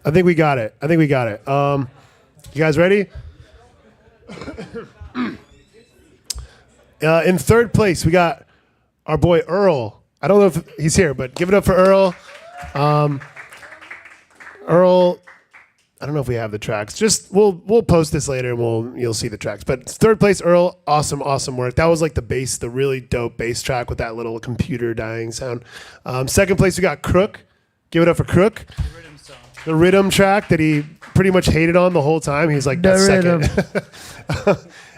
I think we got it. You guys ready? In third place, we got our boy Earl. I don't know if he's here, but give it up for Earl. Earl, I don't know if we have the tracks. Just we'll post this later and you'll see the tracks. But third place, Earl, awesome work. That was the bass, the really dope bass track with that little computer dying sound. Second place, we got Crook. Give it up for Crook. The rhythm track that he pretty much hated on the whole time. He's that's second.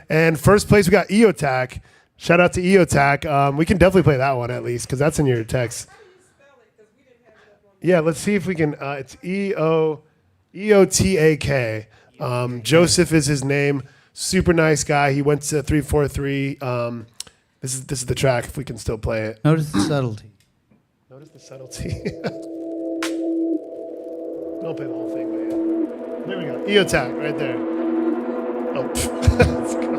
And first place, we got EOTAC. Shout out to EOTAC. We can definitely play that one at least because that's in your text. Yeah, let's see if we can. It's EOTAK. Joseph is his name. Super nice guy. He went to 343. This is the track. If we can still play it. Notice the subtlety. Notice the subtlety. Don't play the whole thing, but yeah. There we go. EOTAC right there. Oh, let's go.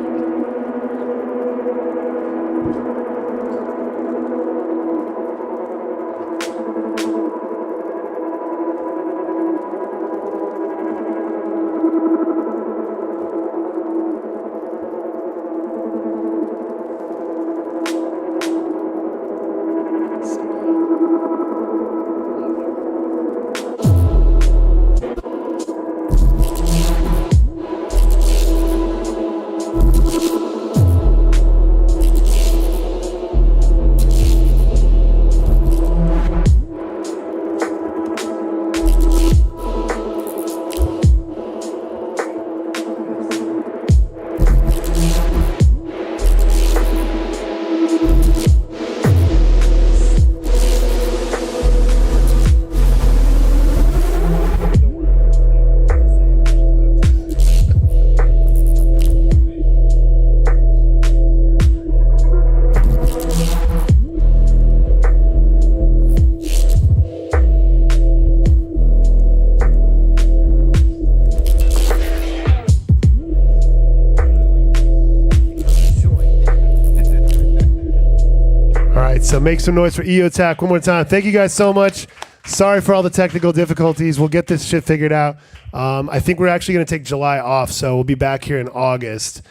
So make some noise for EOTAC one more time. Thank you guys so much. Sorry for all the technical difficulties. We'll get this shit figured out. I think we're actually going to take July off, so we'll be back here in August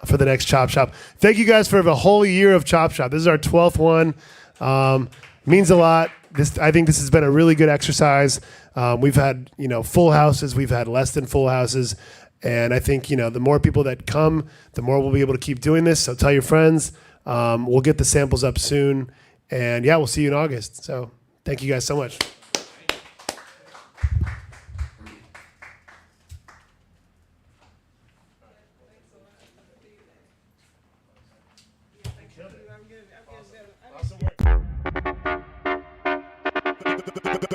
for the next Chop Shop. Thank you guys for the whole year of Chop Shop. This is our 12th one. Means a lot. I think this has been a really good exercise. We've had, full houses. We've had less than full houses. And I think, the more people that come, the more we'll be able to keep doing this. So tell your friends. We'll get the samples up soon. And yeah, we'll see you in August. So thank you guys so much.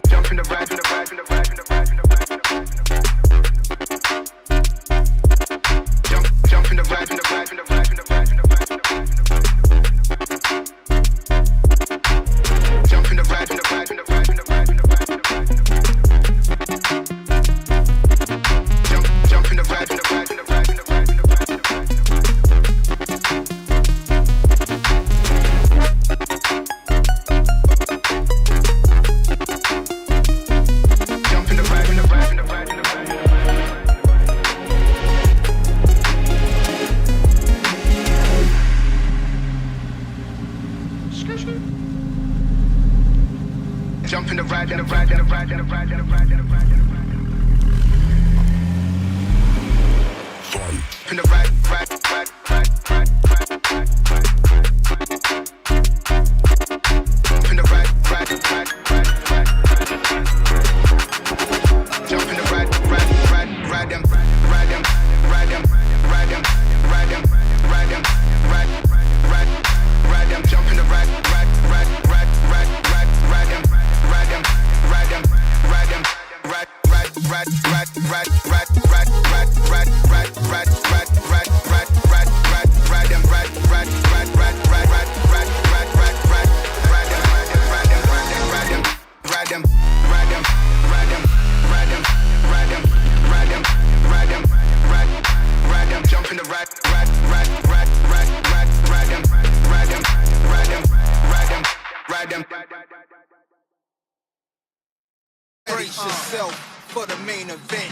Jump in the ride, in the ride, in the ride, in the ride, in the ride, in the ride, in the ride. Jump in the ride, in the ride, in the ride, in the ride, in the ride, in the ride, in the ride. Jump in the ride, in the ride, in the ride, in the ride, in the ride, in the ride. Jump in the ride, in the ride, in the ride, in the ride, in the ride, in the ride. Jump in the ride, in the ride, in the ride, in the ride, in the ride. Jump in the ride, in the ride, in the ride, in the ride, in the ride, in the ride, in the ride. In the ride, ride, ride, ride, ride, ride, ride, ride. In the ride, ride, ride, ride, ride, ride. Jump in the ride, ride, ride, ride them, ride them, ride them, ride them, ride them, ride them, ride, ride, ride them. Jump in the ride, ride, ride, ride, ride, ride, ride them, ride them, ride them, ride them, ride, ride, ride, ride, ride, ride, ride, ride, ride, ride, ride, ride, ride, ride, ride, ride, ride them, ride, ride, ride, ride, ride, ride, ride, ride, ride, ride, ride them, ride them, ride them, ride them, ride them, ride them, ride them, ride them, ride them, ride them, ride, ride them. Jump in the ride, ride, ride, ride, ride, ride, ride them, ride them, ride them, ride them, ride them. Brace yourself for the main event.